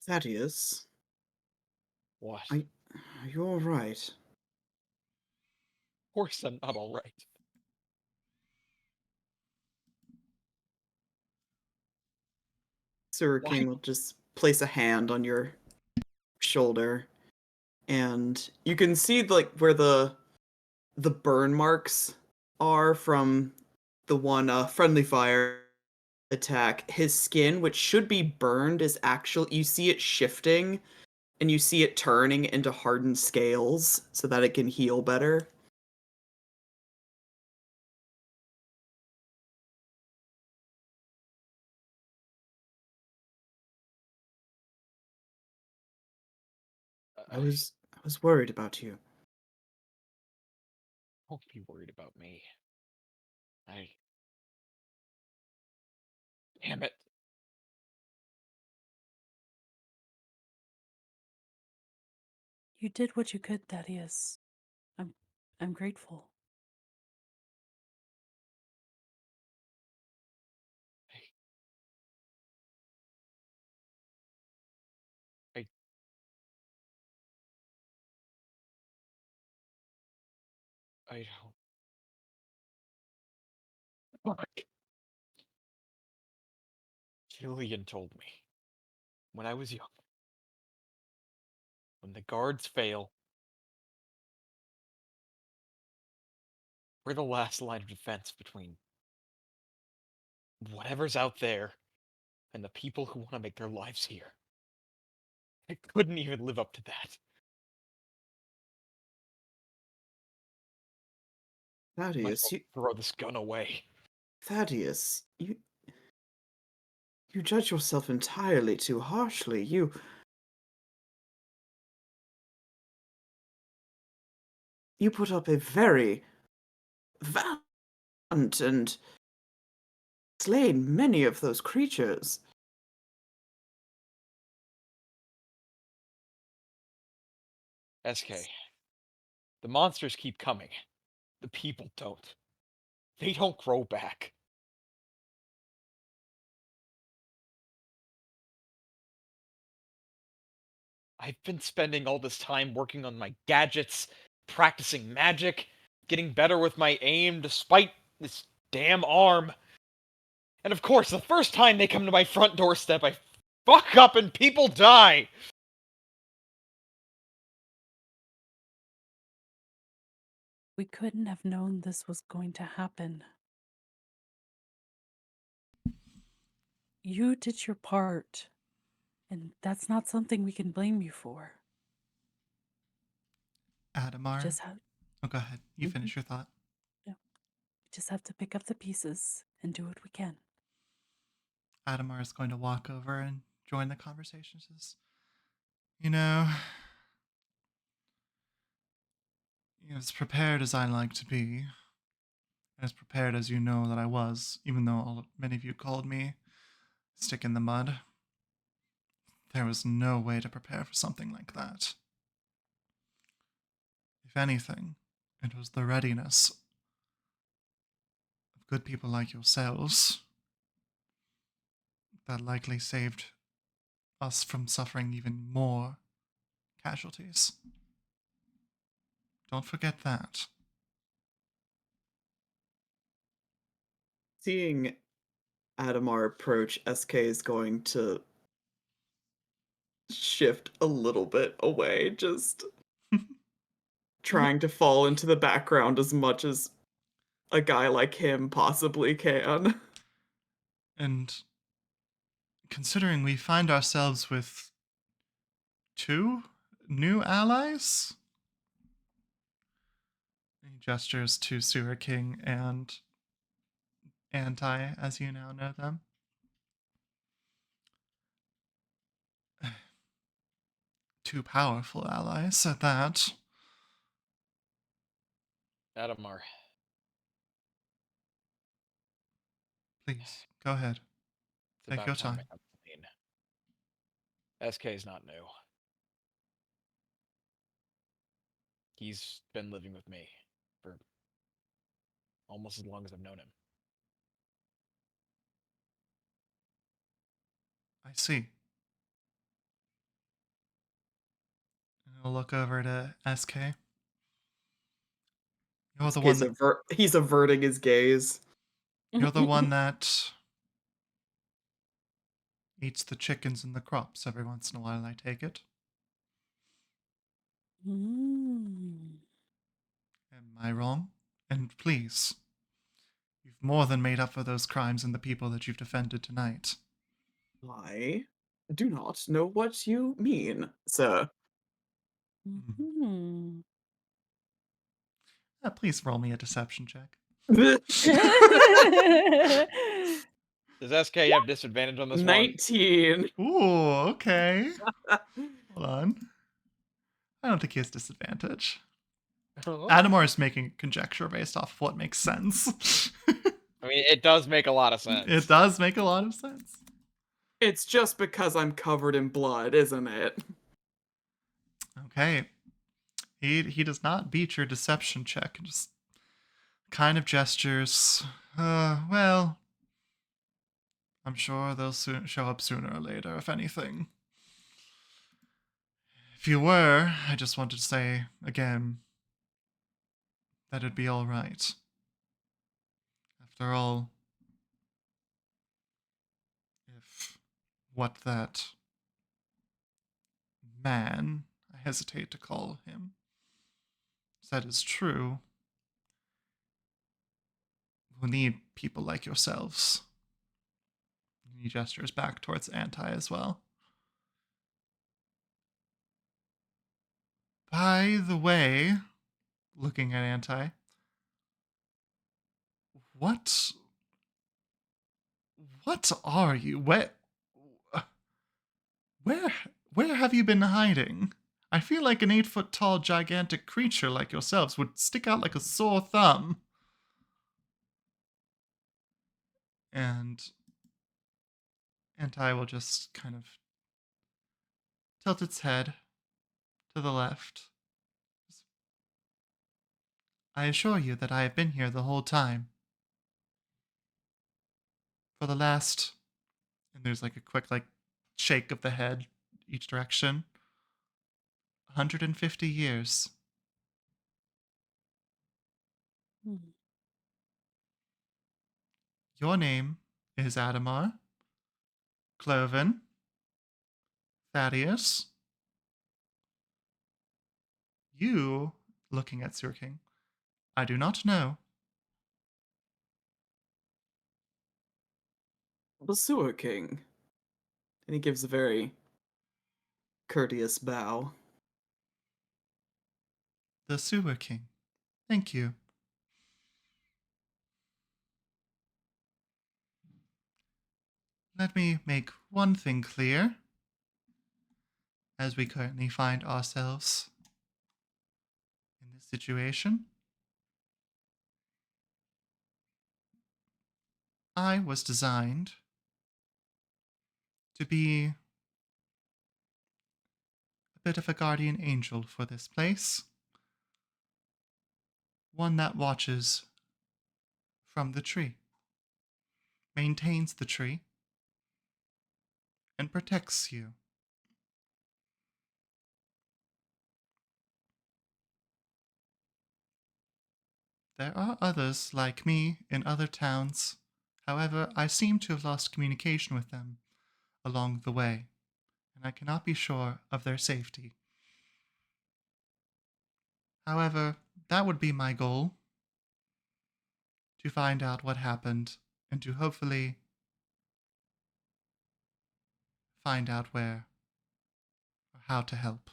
Thaddeus, What? are you all right? Of course I'm not all right. Sir Why? King will just place a hand on your shoulder, and you can see like where the burn marks are from the one friendly fire attack. His skin, which should be burned, is actual. You see it shifting, and you see it turning into hardened scales so that it can heal better. I was worried about you. Don't be worried about me. Damn it. You did what you could, Thaddeus. I'm grateful. I don't. Fuck. Julian told me when I was young, when the guards fail, we're the last line of defense between whatever's out there and the people who want to make their lives here. I couldn't even live up to that. Might as Thaddeus, well throw this gun away. Thaddeus, you judge yourself entirely too harshly. You put up a very valiant and slain many of those creatures. SK, the monsters keep coming. The people don't. They don't grow back. I've been spending all this time working on my gadgets, practicing magic, getting better with my aim despite this damn arm. And of course, the first time they come to my front doorstep, I fuck up and people die! We couldn't have known this was going to happen. You did your part, and that's not something we can blame you for. Adamar. Just have, Oh, go ahead. You finish your thought. we just have to pick up the pieces and do what we can. Adamar is going to walk over and join the conversation. Says, you know, as prepared as I like to be, as prepared as you know that I was, even though many of you called me stick in the mud, there was no way to prepare for something like that. If anything, it was the readiness of good people like yourselves that likely saved us from suffering even more casualties. Don't forget that. Seeing Adamar approach, SK is going to shift a little bit away, just trying to fall into the background as much as a guy like him possibly can. And considering we find ourselves with 2 new allies, he gestures to Sewer King and Anti, as you now know them. 2 powerful allies at that. Adamar, Please, go ahead. it's Take about your time time. I come clean. SK's not new. He's been living with me for almost as long as I've known him. I see. And I'll look over to SK. You're the one that, He's averting his gaze. you're the one that eats the chickens and the crops every once in a while, I take it. Mm. Am I wrong? And please, you've more than made up for those crimes and the people that you've defended tonight. I do not know what you mean, sir. Mm-hmm. Please roll me a deception check. Does SK have disadvantage on this one? 19. Ooh, okay. Hold on. I don't think he has disadvantage. Oh. Adamar is making conjecture based off of what makes sense. I mean, it does make a lot of sense. It does make a lot of sense. It's just because I'm covered in blood, isn't it? Okay. He does not beat your deception check. Just kind of gestures. Well, I'm sure they'll soon show up sooner or later, if anything. If you were, I just wanted to say again that it'd be all right. After all, if what that man, I hesitate to call him, said is true, we'll need people like yourselves. He gestures back towards Anti as well. By the way, looking at Anti, what are you? Where where have you been hiding? I feel like an 8-foot tall gigantic creature like yourselves would stick out like a sore thumb. And Anti will just kind of tilt its head to the left. I assure you that I have been here the whole time. For the last, and there's like a quick like shake of the head each direction, 150 years. Hmm. Your name is Adamar, Kloven, Thaddeus. You, looking at Sewer King, I do not know. The Sewer King. And he gives a very courteous bow. The Sewer King. Thank you. Let me make one thing clear. As we currently find ourselves in this situation, I was designed to be a bit of a guardian angel for this place. One that watches from the tree, maintains the tree, and protects you. There are others like me in other towns. However, I seem to have lost communication with them along the way, and I cannot be sure of their safety. However, that would be my goal, to find out what happened and to hopefully find out where or how to help.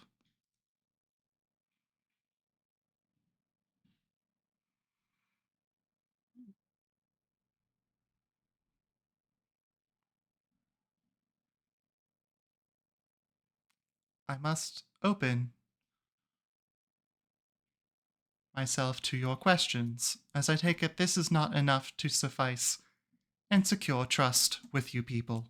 I must open myself to your questions, as I take it this is not enough to suffice and secure trust with you people.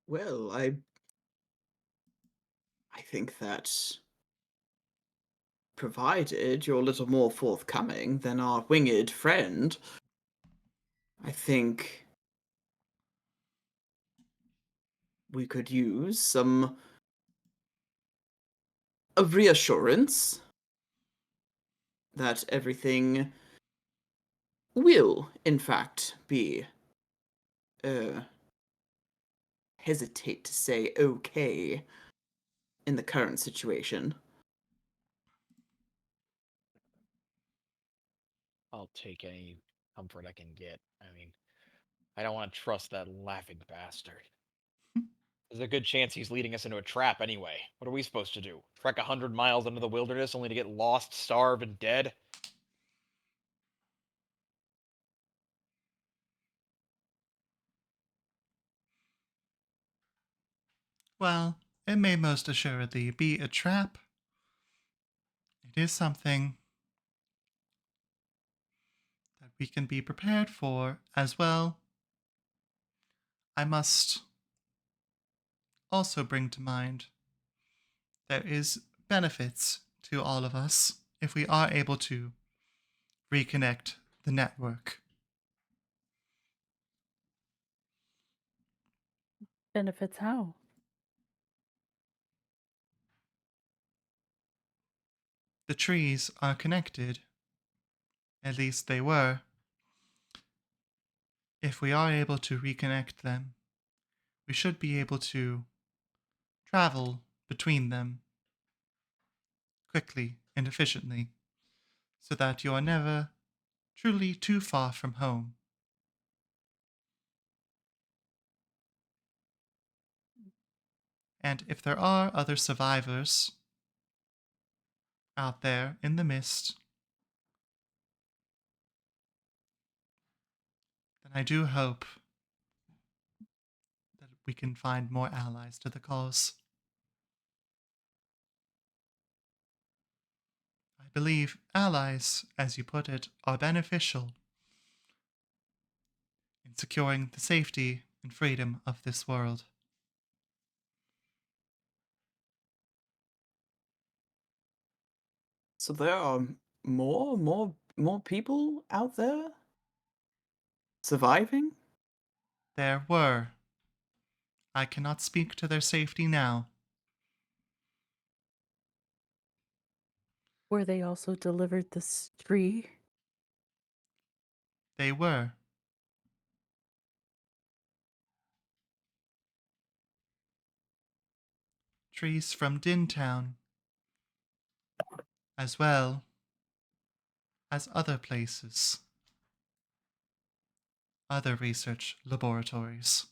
Well, I think that provided you're a little more forthcoming than our winged friend, I think we could use some of reassurance that everything will, in fact, be, hesitate to say okay in the current situation. I'll take any comfort I can get. I mean, I don't want to trust that laughing bastard. There's a good chance he's leading us into a trap anyway. What are we supposed to do? Trek 100 miles into the wilderness only to get lost, starved, and dead? Well, it may most assuredly be a trap. It is something that we can be prepared for as well. I must also bring to mind there is benefits to all of us if we are able to reconnect the network. Benefits how? The trees are connected. At least they were. If we are able to reconnect them, we should be able to travel between them quickly and efficiently so that you are never truly too far from home. And if there are other survivors out there in the mist, then I do hope that we can find more allies to the cause. I believe allies, as you put it, are beneficial in securing the safety and freedom of this world. So there are more people out there surviving? There were. I cannot speak to their safety now. Were they also delivered this tree? They were. Trees from Dintown, as well as other places, other research laboratories.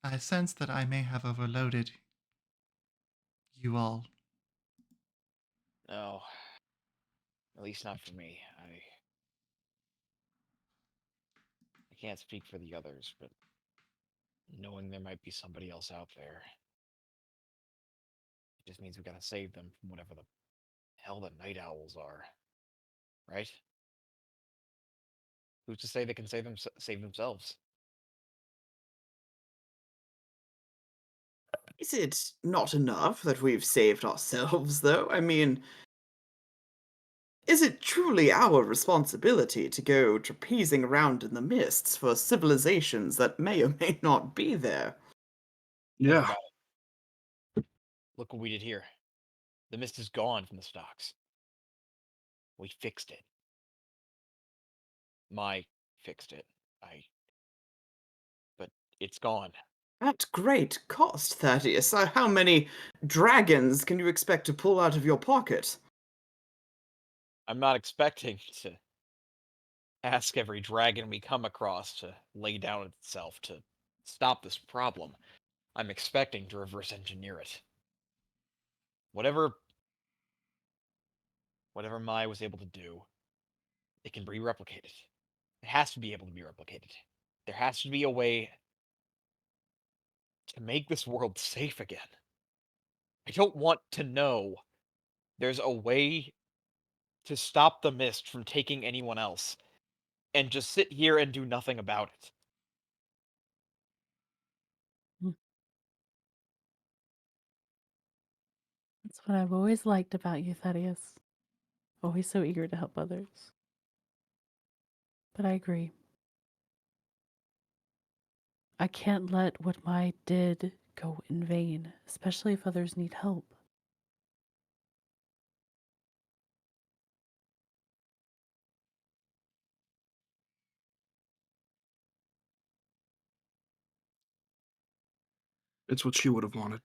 I sense that I may have overloaded you all. No, at least not for me. I can't speak for the others, but knowing there might be somebody else out there, it just means we gotta save them from whatever the hell the night owls are, right? Who's to say they can save themselves? Is it not enough that we've saved ourselves, though? I mean, is it truly our responsibility to go trapezing around in the mists for civilizations that may or may not be there? Think Yeah. about it. Look what we did here. The mist is gone from the stocks. We fixed it. My fixed it. But it's gone. At great cost, Thaddeus. How many dragons can you expect to pull out of your pocket? I'm not expecting to ask every dragon we come across to lay down itself to stop this problem. I'm expecting to reverse engineer it. Whatever Mai was able to do, it can be replicated. It has to be able to be replicated. There has to be a way to make this world safe again. I don't want to know there's a way to stop the mist from taking anyone else and just sit here and do nothing about it. That's what I've always liked about you, Thaddeus. Always so eager to help others. But I agree. I can't let what Mai did go in vain, especially if others need help. It's what she would have wanted.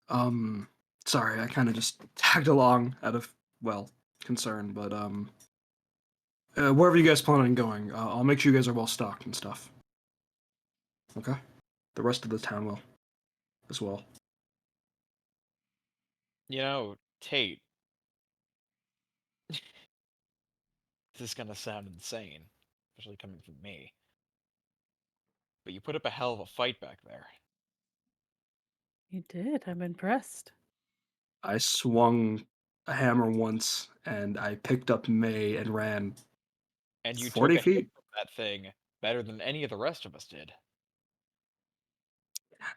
Um, Sorry, I kind of just tagged along out of, well, concern, but Wherever you guys plan on going, I'll make sure you guys are well stocked and stuff. Okay? The rest of the town will as well. You know, Tate, this is gonna sound insane, especially coming from me. But you put up a hell of a fight back there. You did. I'm impressed. I swung a hammer once, and I picked up May and ran And you took 40 a hit feet. from that thing better than any of the rest of us did.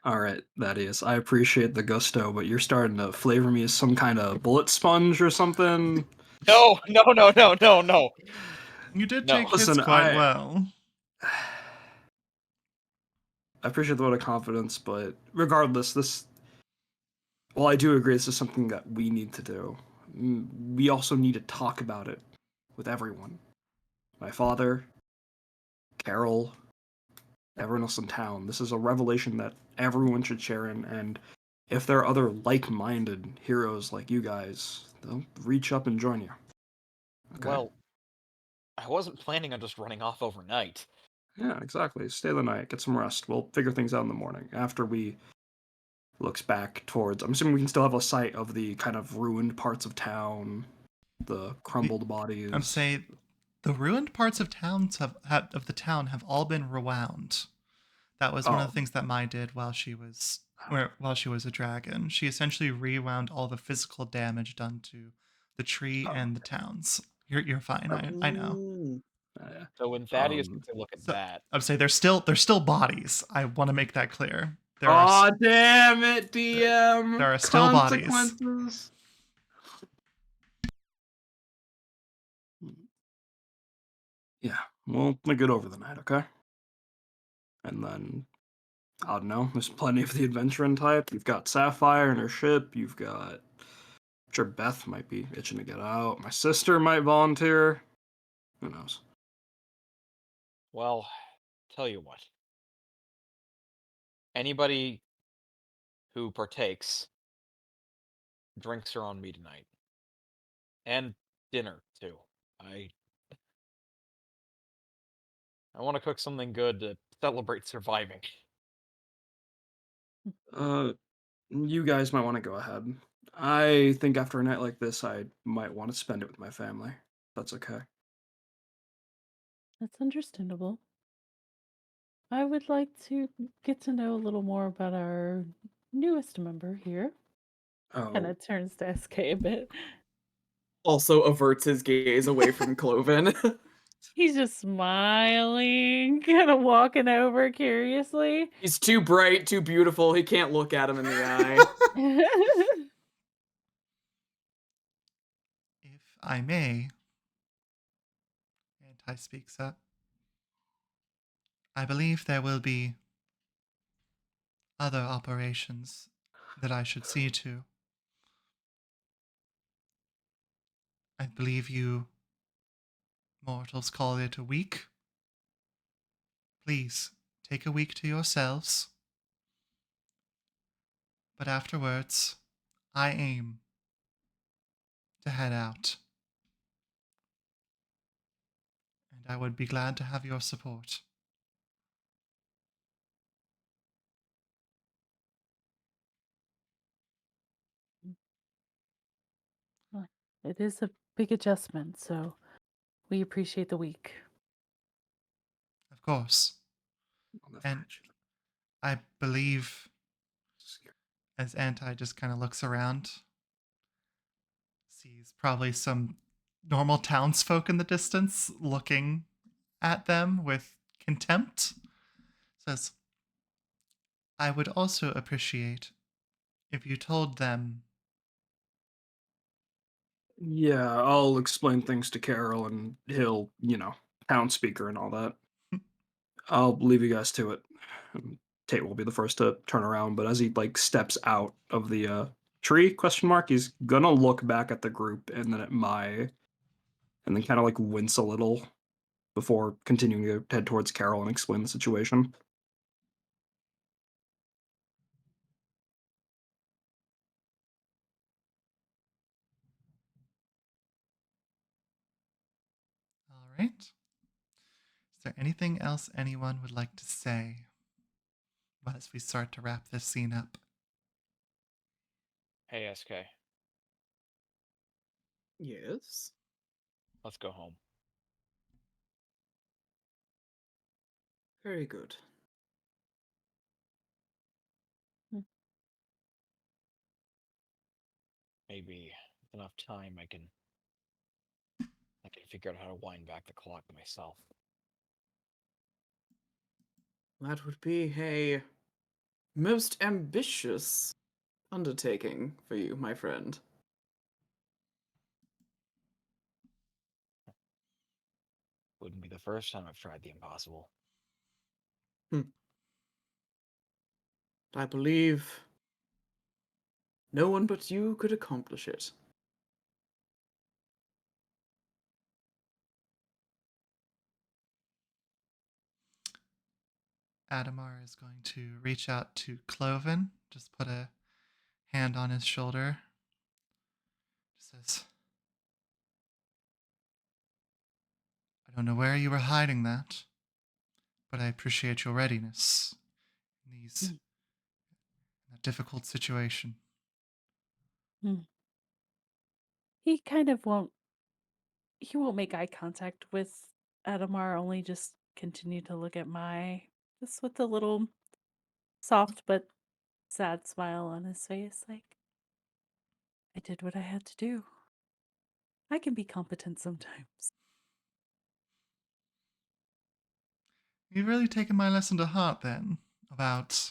All right, Thaddeus, I appreciate the gusto, but you're starting to flavor me as some kind of bullet sponge or something. No, no, no, no, no, no. You did No. take hits Listen, quite well. I appreciate the vote of confidence, but regardless, well, I do agree this is something that we need to do. We also need to talk about it with everyone. My father, Carol, everyone else in town. This is a revelation that everyone should share in, and if there are other like-minded heroes like you guys, they'll reach up and join you. Okay? Well, I wasn't planning on just running off overnight. Yeah, exactly. Stay the night, get some rest. We'll figure things out in the morning. After we looks back towards, I'm assuming we can still have a sight of the kind of ruined parts of town, the crumbled bodies. I'm saying the ruined parts of of the town have all been rewound. That was one of Oh. the things that Mai did while she was a dragon. She essentially rewound all the physical damage done to the tree and the towns. You're fine. I know. Ooh. So when Thaddeus Um, took a look at So that, I'm saying there's still bodies. I want to make that clear. Aw, damn it, DM! there are still bodies. Consequences! Yeah, we'll think it over the night, okay? And then, I don't know, there's plenty of the adventuring type. You've got Sapphire and her ship, you've got... I'm sure Beth might be itching to get out. My sister might volunteer. Who knows? well, tell you what. Anybody who partakes drinks are on me tonight. And dinner, too. I want to cook something good to celebrate surviving. You guys might want to go ahead. I think after a night like this, I might want to spend it with my family. That's okay. That's understandable. I would like to get to know a little more about our newest member here. Kind Oh, of turns to SK a bit. Also averts his gaze away from Kloven. He's just smiling, kind of walking over curiously. He's too bright, too beautiful. He can't look at him in the eye. If I may, Anti speaks up. I believe there will be other operations that I should see to. I believe you mortals call it a week. Please, take a week to yourselves. But afterwards, I aim to head out. And I would be glad to have your support. It is a big adjustment, so we appreciate the week. Of course. And I believe, as Anti just kind of looks around, sees probably some normal townsfolk in the distance looking at them with contempt, says, I would also appreciate if you told them. Yeah, I'll explain things to Carol and he'll, town speaker and all that. I'll leave you guys to it. Tate will be the first to turn around, but as he steps out of the tree, question mark, he's gonna look back at the group and then at Mai, and then kind of wince a little before continuing to head towards Carol and explain the situation. All right. Is there anything else anyone would like to say as we start to wrap this scene up? Hey, SK, Yes. let's go home. Very good. Maybe with enough time I can figure out how to wind back the clock myself. That would be a most ambitious undertaking for you, my friend. Wouldn't be the first time I've tried the impossible. I believe no one but you could accomplish it. Adamar is going to reach out to Kloven, just put a hand on his shoulder. Says, I don't know where you were hiding that, but I appreciate your readiness in that difficult situation. He kind of won't. He won't make eye contact with Adamar. Only just continue to look at just with a little soft but sad smile on his face, like, I did what I had to do. I can be competent sometimes. You've really taken my lesson to heart then, about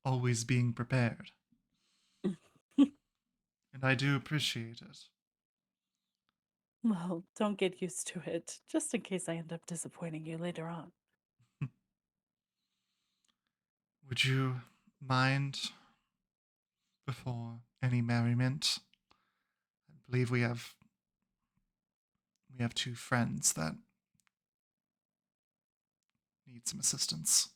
always being prepared. And I do appreciate it. Well, don't get used to it, just in case I end up disappointing you later on. Would you mind, before any merriment, I believe we have two friends that need some assistance.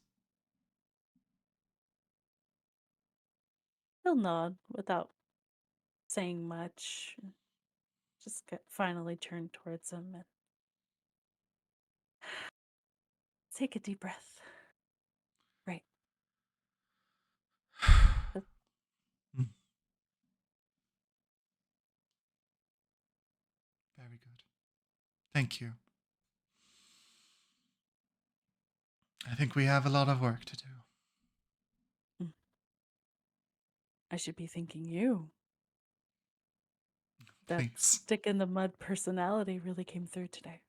He'll nod without saying much. Just finally turn towards him and take a deep breath. Right. Very good. Thank you. I think we have a lot of work to do. I should be thanking you. That Please. stick in the mud personality really came through today.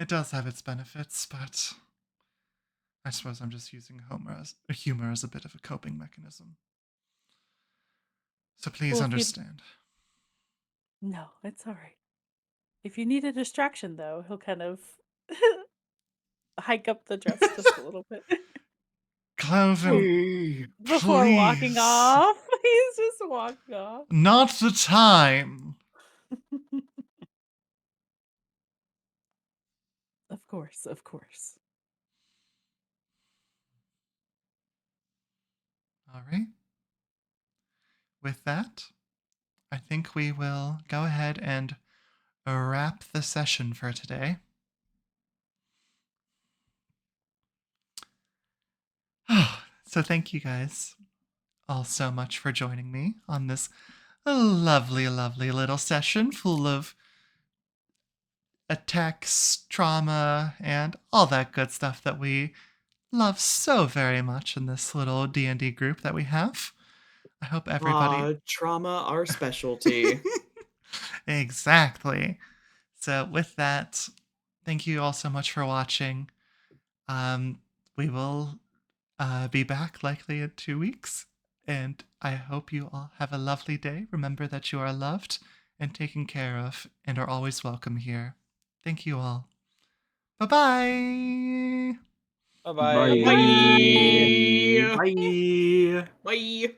It does have its benefits, but I suppose I'm just using humor as a bit of a coping mechanism. So please Well, understand. No, it's all right. If you need a distraction, though, he'll kind of hike up the dress just a little bit Kloven, before walking please. off. He's just walking off. Not the time. Of course, of course. All right. With that, I think we will go ahead and wrap the session for today. So thank you guys all so much for joining me on this lovely, lovely little session full of attacks, trauma, and all that good stuff that we love so very much in this little D&D group that we have. I hope everybody... Trauma, our specialty. Exactly. So with that, thank you all so much for watching. We will be back likely in 2 weeks, and I hope you all have a lovely day. Remember that you are loved and taken care of and are always welcome here. Thank you all. Bye-bye. Bye-bye. Bye. Bye. Bye. Bye.